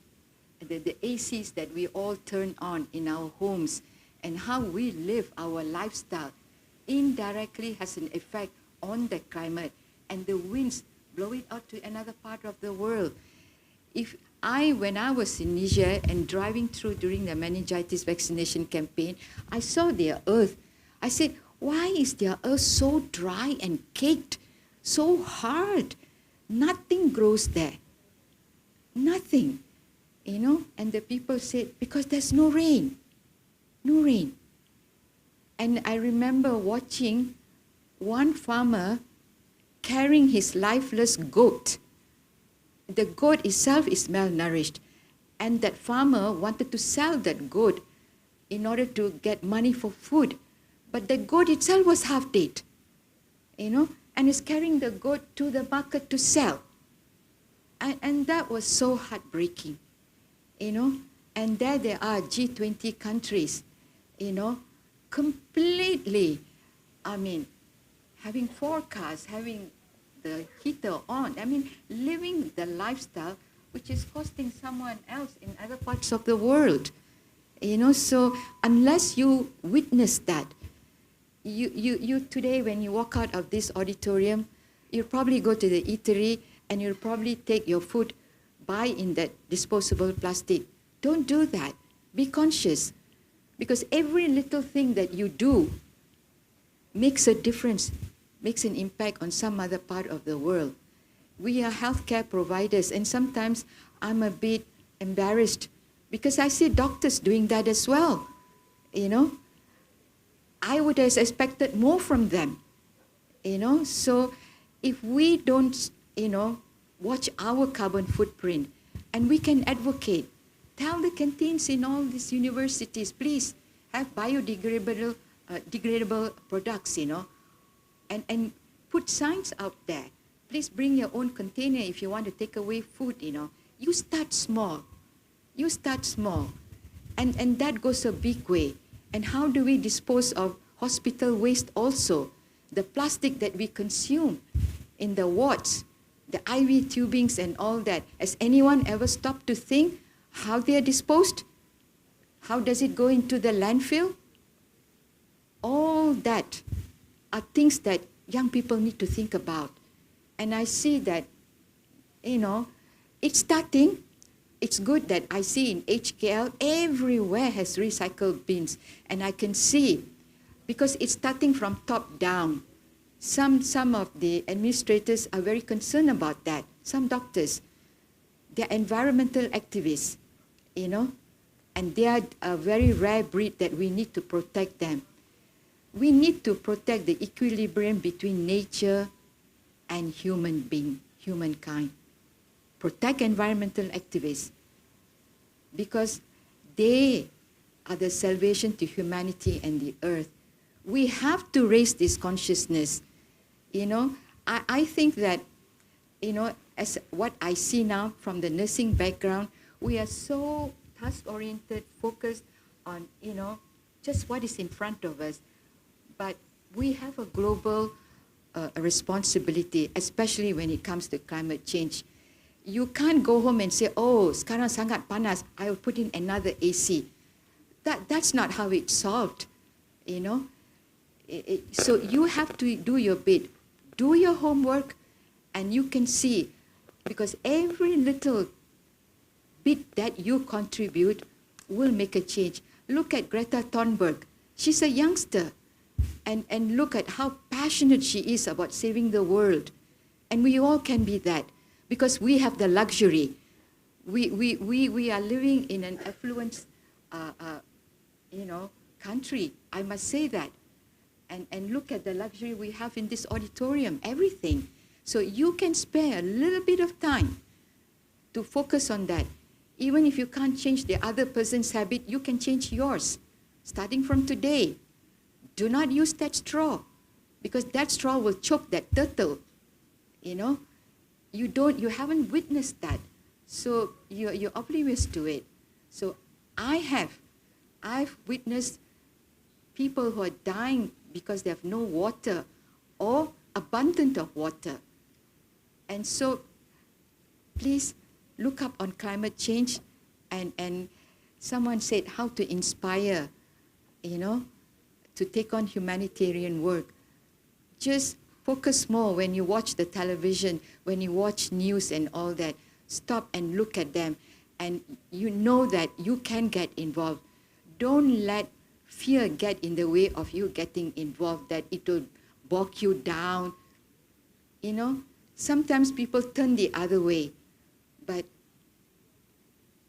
the ACs that we all turn on in our homes, and how we live our lifestyle indirectly has an effect on the climate, and the winds blow it out to another part of the world. When I was in Niger and driving through during the meningitis vaccination campaign, I saw their earth. I said, why is their earth so dry and caked, so hard? Nothing grows there. Nothing. And the people said, because there's no rain. No rain. And I remember watching one farmer carrying his lifeless goat. The goat itself is malnourished. And that farmer wanted to sell that goat in order to get money for food. But the goat itself was half dead, and is carrying the goat to the market to sell. And that was so heartbreaking, And there are G20 countries, completely, having 4 cars, having the heater on, living the lifestyle which is costing someone else in other parts of the world. So unless you witness that, you today, when you walk out of this auditorium, you'll probably go to the eatery and you'll probably take your food buy in that disposable plastic. Don't do that. Be conscious. Because every little thing that you do makes a difference, makes an impact on some other part of the world. We are healthcare providers, and sometimes I'm a bit embarrassed because I see doctors doing that as well. You know, I would have expected more from them. You know, so if we don't, you know, watch our carbon footprint, and we can advocate, tell the canteens in all these universities, please have biodegradable degradable products, you know, and put signs out there. Please bring your own container if you want to take away food, you know. You start small. You start small. And that goes a big way. And how do we dispose of hospital waste also? The plastic that we consume in the wards, the IV tubings and all that. Has anyone ever stopped to think how they are disposed? How does it go into the landfill? All that are things that young people need to think about. And I see that, you know, it's starting. It's good that I see in HKL, everywhere has recycled bins. And I can see, because it's starting from top down. Some of the administrators are very concerned about that. Some doctors, they're environmental activists, you know, and they are a very rare breed that we need to protect them. We need to protect the equilibrium between nature and humankind. Protect environmental activists because they are the salvation to humanity and the earth. We have to raise this consciousness. You know, I think that, you know, as what I see now from the nursing background, we are so task-oriented, focused on, you know, just what is in front of us. But we have a global responsibility, especially when it comes to climate change. You can't go home and say, oh, sekarang sangat panas, I will put in another AC. That's not how it's solved, you know. So you have to do your bit. Do your homework, and you can see, because every little bit that you contribute will make a change. Look at Greta Thunberg. She's a youngster. And look at how passionate she is about saving the world. And we all can be that because we have the luxury. We are living in an affluent, you know, country. I must say that. And look at the luxury we have in this auditorium, everything. So you can spare a little bit of time to focus on that. Even if you can't change the other person's habit, you can change yours, starting from today. Do not use that straw, because that straw will choke that turtle. You know, you haven't witnessed that, so you're oblivious to it. So I've witnessed people who are dying because they have no water or abundant of water. And so please look up on climate change, and someone said how to inspire, you know, to take on humanitarian work. Just focus more when you watch the television, when you watch news and all that. Stop and look at them, and you know that you can get involved. Don't let fear get in the way of you getting involved, that it will bog you down. You know, sometimes people turn the other way, but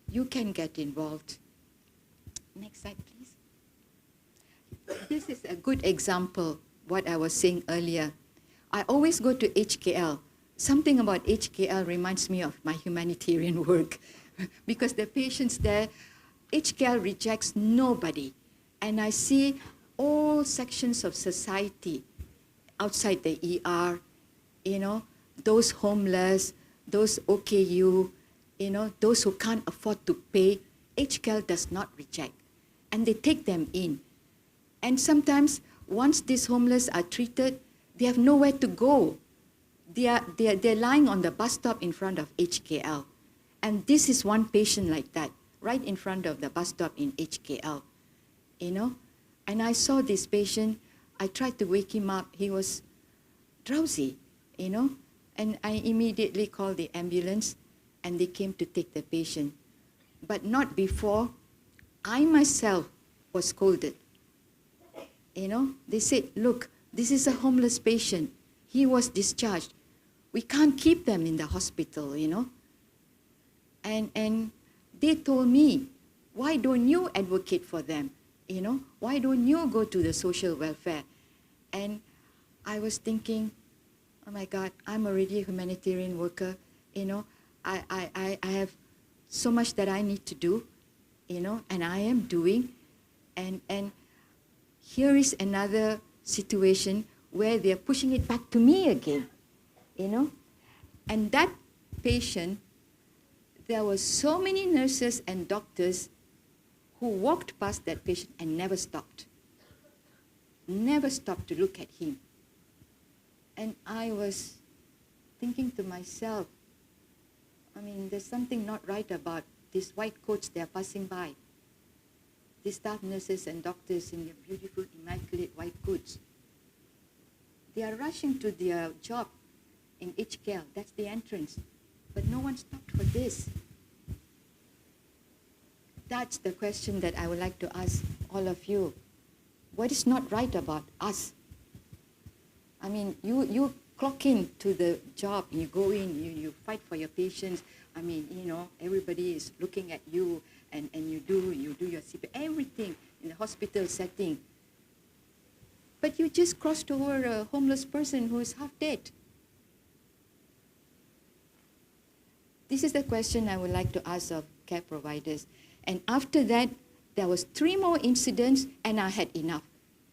you can get involved. Next slide, please. This is a good example, what I was saying earlier. I always go to HKL. Something about HKL reminds me of my humanitarian work because the patients there, HKL rejects nobody. And I see all sections of society outside the ER, you know, those homeless, those OKU, you know, those who can't afford to pay. HKL does not reject, and they take them in. And sometimes, once these homeless are treated, they have nowhere to go. They're lying on the bus stop in front of HKL. And this is one patient like that, right in front of the bus stop in HKL. You know, and I saw this patient. I tried to wake him up. He was drowsy, you know, and I immediately called the ambulance. and they came to take the patient. But not before I myself was scolded. You know, they said, look, this is a homeless patient. He was discharged. We can't keep them in the hospital, you know. And they told me, why don't you advocate for them? You know, why don't you go to the social welfare? And I was thinking, oh my God, I'm already a humanitarian worker. You know, I have so much that I need to do, you know, and I am doing. And here is another situation where they're pushing it back to me again, you know. And that patient, there were so many nurses and doctors who walked past that patient and never stopped to look at him. And I was thinking to myself, I mean, there's something not right about these white coats they're passing by. These staff nurses and doctors in their beautiful, immaculate white coats. They are rushing to their job in HKL. That's the entrance. But no one stopped for this. That's the question that I would like to ask all of you. What is not right about us? I mean, you clock in to the job, you go in, you fight for your patients. I mean, you know, everybody is looking at you, and you do your CPR, everything in the hospital setting. But you just crossed over a homeless person who is half dead. This is the question I would like to ask of care providers. And after that, there was 3 more incidents, and I had enough.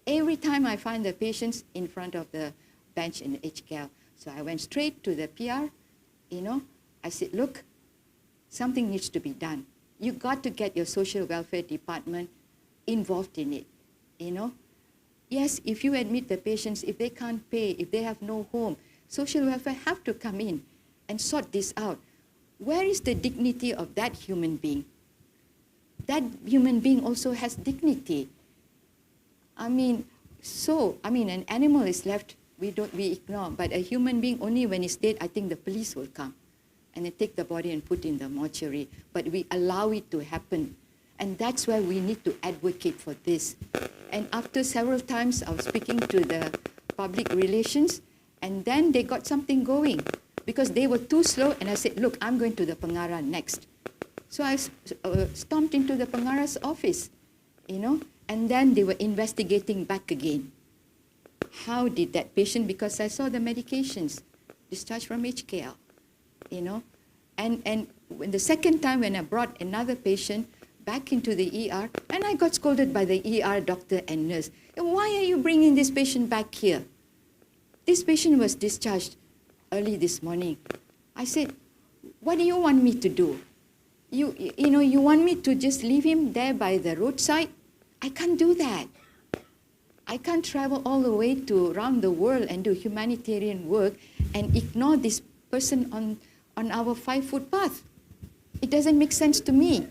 Every time I find the patients in front of the bench in HKL. So I went straight to the PR, you know. I said, look, something needs to be done. You got to get your social welfare department involved in it, you know. Yes, if you admit the patients, if they can't pay, if they have no home, social welfare have to come in and sort this out. Where is the dignity of that human being? That human being also has dignity. I mean, an animal is left, we ignore, but a human being, only when it's dead, I think the police will come and they take the body and put in the mortuary. But we allow it to happen. And that's why we need to advocate for this. And after several times, I was speaking to the public relations, and then they got something going because they were too slow. And I said, look, I'm going to the Pengarah next. So I stomped into the Pengarah's office, you know, and then they were investigating back again. How did that patient, because I saw the medications, discharged from HKL, you know. And when the second time when I brought another patient back into the ER, and I got scolded by the ER doctor and nurse. Why are you bringing this patient back here? This patient was discharged early this morning. I said, what do you want me to do? You want me to just leave him there by the roadside? I can't do that. I can't travel all the way to around the world and do humanitarian work and ignore this person on our 5-foot path. It doesn't make sense to me.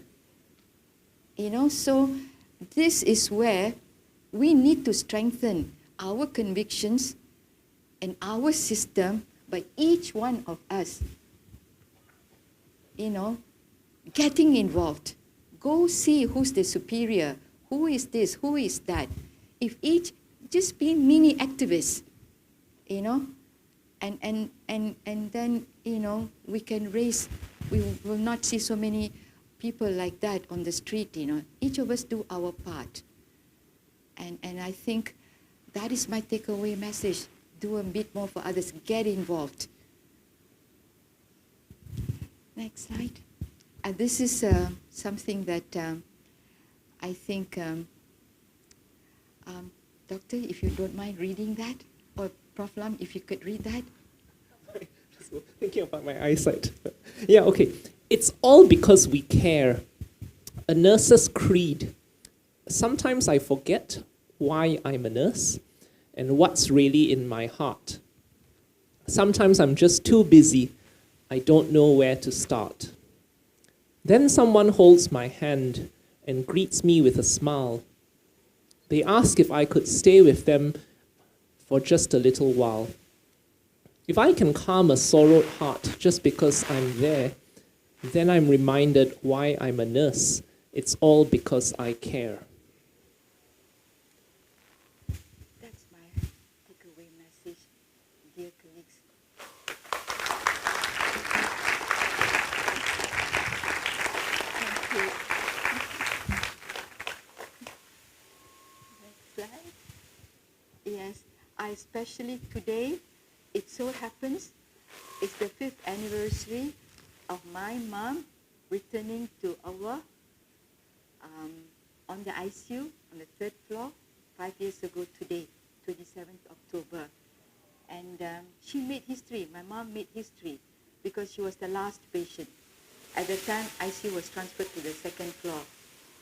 You know, so this is where we need to strengthen our convictions and our system by each one of us, you know, getting involved. Go see who's the superior, who is this, who is that. If each, just be mini activists, you know, and then, you know, we can raise, we will not see so many people like that on the street, you know. Each of us do our part. And I think that is my takeaway message. Do a bit more for others. Get involved. Next slide. This is something that I think, Doctor, if you don't mind reading that, or Prof. Lam, if you could read that. Sorry, just thinking about my eyesight. Yeah, okay. It's all because we care. A nurse's creed. Sometimes I forget why I'm a nurse and what's really in my heart. Sometimes I'm just too busy. I don't know where to start. Then someone holds my hand and greets me with a smile. They ask if I could stay with them for just a little while. If I can calm a sorrowed heart just because I'm there, then I'm reminded why I'm a nurse. It's all because I care. That's my takeaway message, dear colleagues. Thank you. Next slide. Yes, I especially today, it so happens, it's the 5th anniversary of my mom returning to our on the ICU on the 3rd floor 5 years ago today, 27th October. And she made history. My mom made history because she was the last patient. At the time, ICU was transferred to the 2nd floor,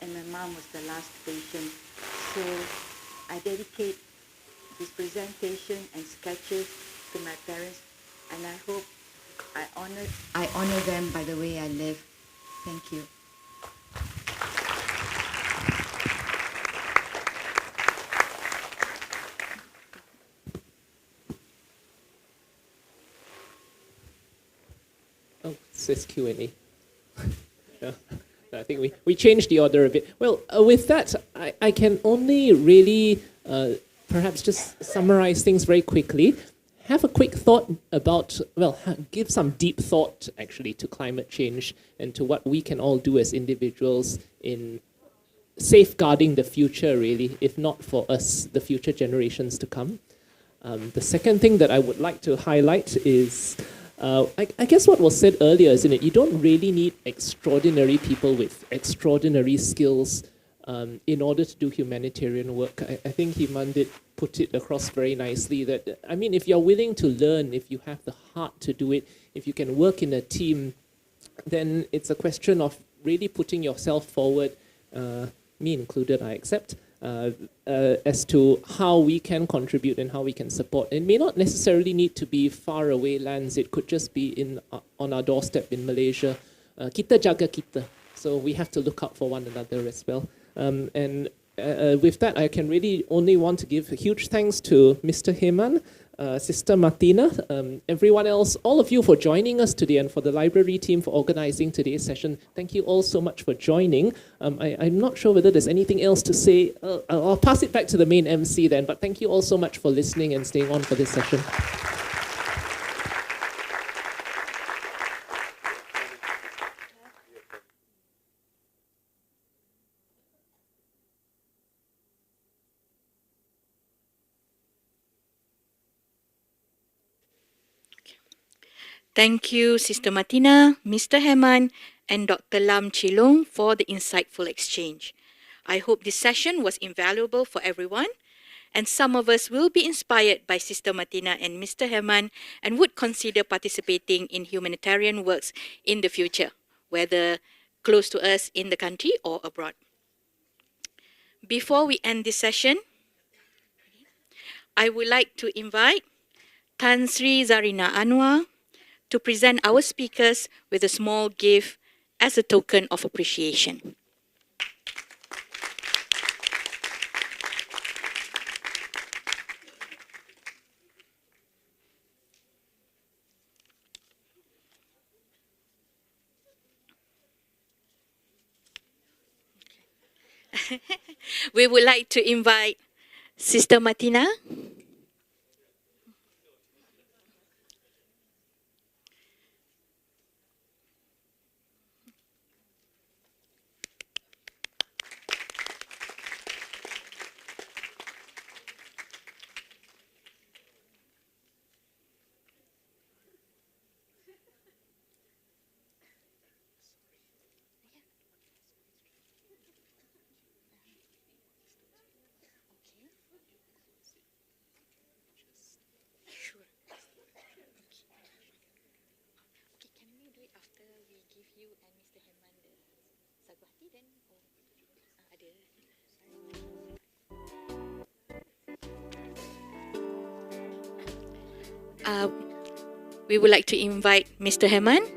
and my mom was the last patient. So I dedicate this presentation and sketches to my parents, and I hope I honor them by the way I live. Thank you. Oh, it says Q&A. Yeah. I think we changed the order a bit. Well, with that, I can only really perhaps just summarize things very quickly. Have a quick thought about, well, give some deep thought actually to climate change and to what we can all do as individuals in safeguarding the future, really, if not for us, the future generations to come. The second thing that I would like to highlight is, I guess what was said earlier, isn't it? You don't really need extraordinary people with extraordinary skills in order to do humanitarian work. I think Himan did put it across very nicely that, I mean, if you're willing to learn, if you have the heart to do it, if you can work in a team, then it's a question of really putting yourself forward, me included, I accept, as to how we can contribute and how we can support. It may not necessarily need to be far away lands. It could just be on our doorstep in Malaysia. Kita jaga kita. So we have to look out for one another as well. With that, I can really only want to give a huge thanks to Mr. Heman, Sister Martina, everyone else, all of you for joining us today, and for the library team for organizing today's session. Thank you all so much for joining. I'm not sure whether there's anything else to say. I'll pass it back to the main MC then, but thank you all so much for listening and staying on for this session. Thank you, Sister Martina, Mr. Heman, and Dr. Lam Chilong for the insightful exchange. I hope this session was invaluable for everyone, and some of us will be inspired by Sister Martina and Mr. Heman and would consider participating in humanitarian works in the future, whether close to us in the country or abroad. Before we end this session, I would like to invite Tan Sri Zarina Anwar to present our speakers with a small gift as a token of appreciation. We would like to invite Sister Martina. We would like to invite Mr. Heman.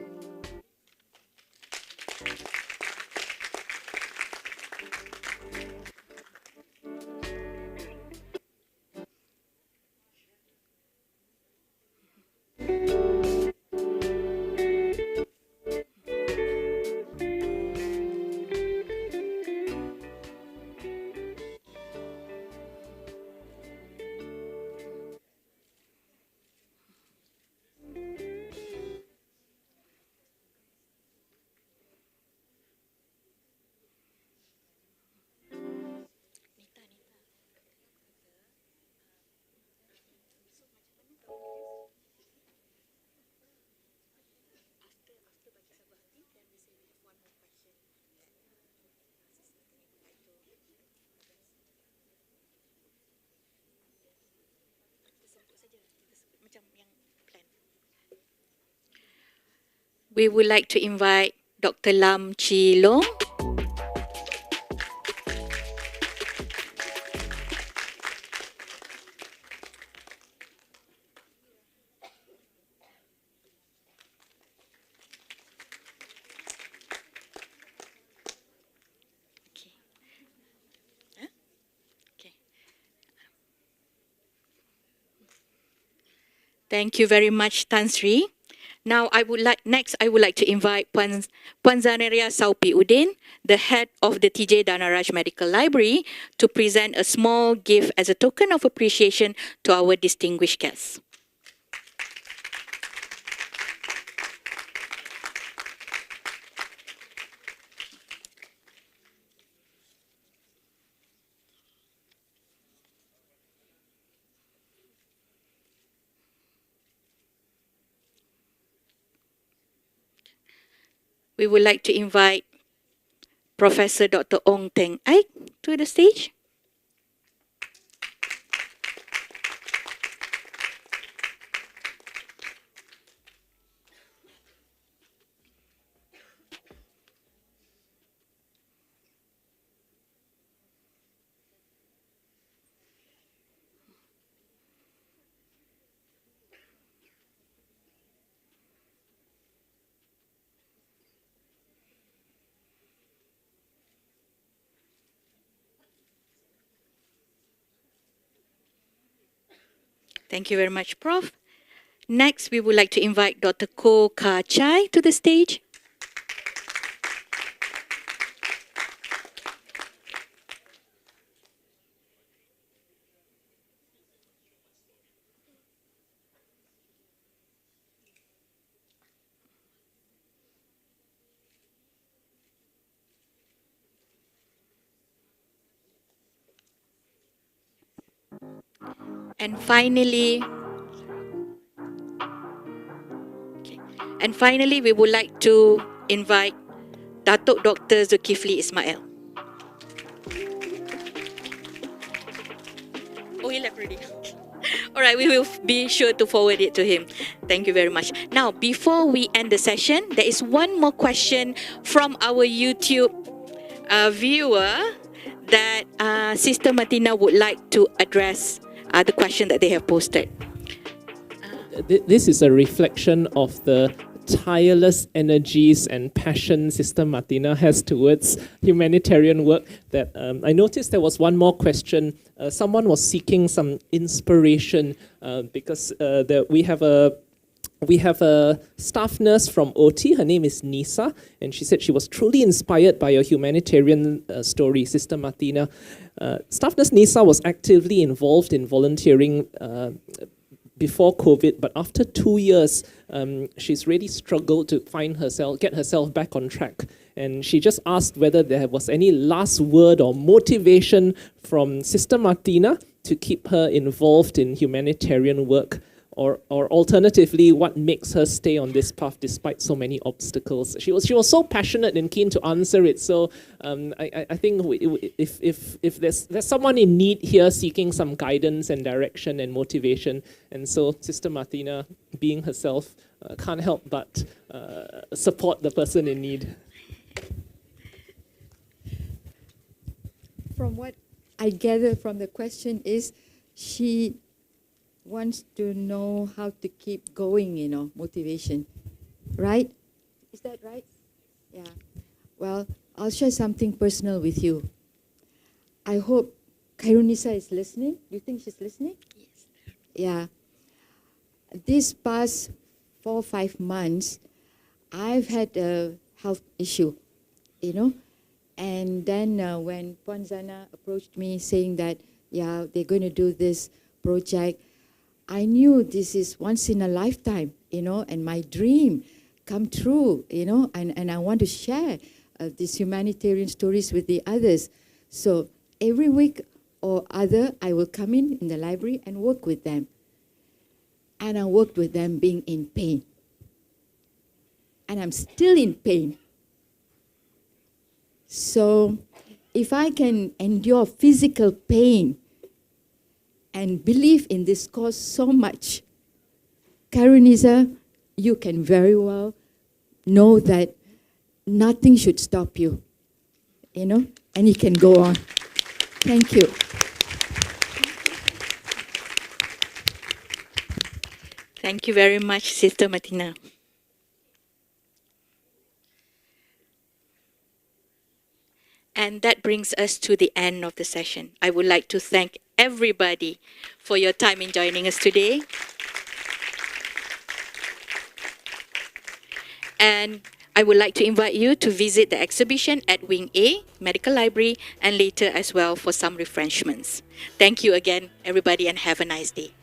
we would like to invite Dr. Lam Chi Long. Thank you very much, Tan Sri. Now, I would like to invite Puan Zaneria Saupi Udin, the head of the TJ Danaraj Medical Library, to present a small gift as a token of appreciation to our distinguished guests. We would like to invite Professor Dr. Ong Teng Aik to the stage. Thank you very much, Prof. Next, we would like to invite Dr. Ko Ka Chai to the stage. And finally, we would like to invite Datuk Dr. Zulkifli Ismail. Oh, he left already. All right, we will be sure to forward it to him. Thank you very much. Now, before we end the session, there is one more question from our YouTube viewer that Sister Martina would like to address the question that they have posted. This is a reflection of the tireless energies and passion Sister Martina has towards humanitarian work. That I noticed there was one more question. Someone was seeking some inspiration because we have a staff nurse from OT. Her name is Nisa, and she said she was truly inspired by your humanitarian story, Sister Martina. Staff nurse Nisa was actively involved in volunteering before COVID, but after 2 years, she's really struggled to get herself back on track. And she just asked whether there was any last word or motivation from Sister Martina to keep her involved in humanitarian work, or alternatively, what makes her stay on this path despite so many obstacles. She was so passionate and keen to answer it. So I think if there's someone in need here seeking some guidance and direction and motivation, and so Sister Martina, being herself, can't help but support the person in need. From what I gather from the question is, she wants to know how to keep going, motivation, right? Is that right? Yeah. Well, I'll share something personal with you. I hope Khairunisa is listening. Do you think she's listening? Yes. Yeah. This past 4 or 5 months, I've had a health issue, And then when Puan Zana approached me saying that, yeah, they're going to do this project, I knew this is once in a lifetime, and my dream come true, and I want to share these humanitarian stories with the others. So every week or other, I will come in the library and work with them. And I worked with them being in pain. And I'm still in pain. So if I can endure physical pain and believe in this cause so much, Khairunisa, you can very well know that nothing should stop you, and you can go on. Thank you. Thank you very much, Sister Martina. And that brings us to the end of the session. I would like to thank everybody for your time in joining us today. And I would like to invite you to visit the exhibition at Wing A, Medical Library, and later as well for some refreshments. Thank you again, everybody, and have a nice day.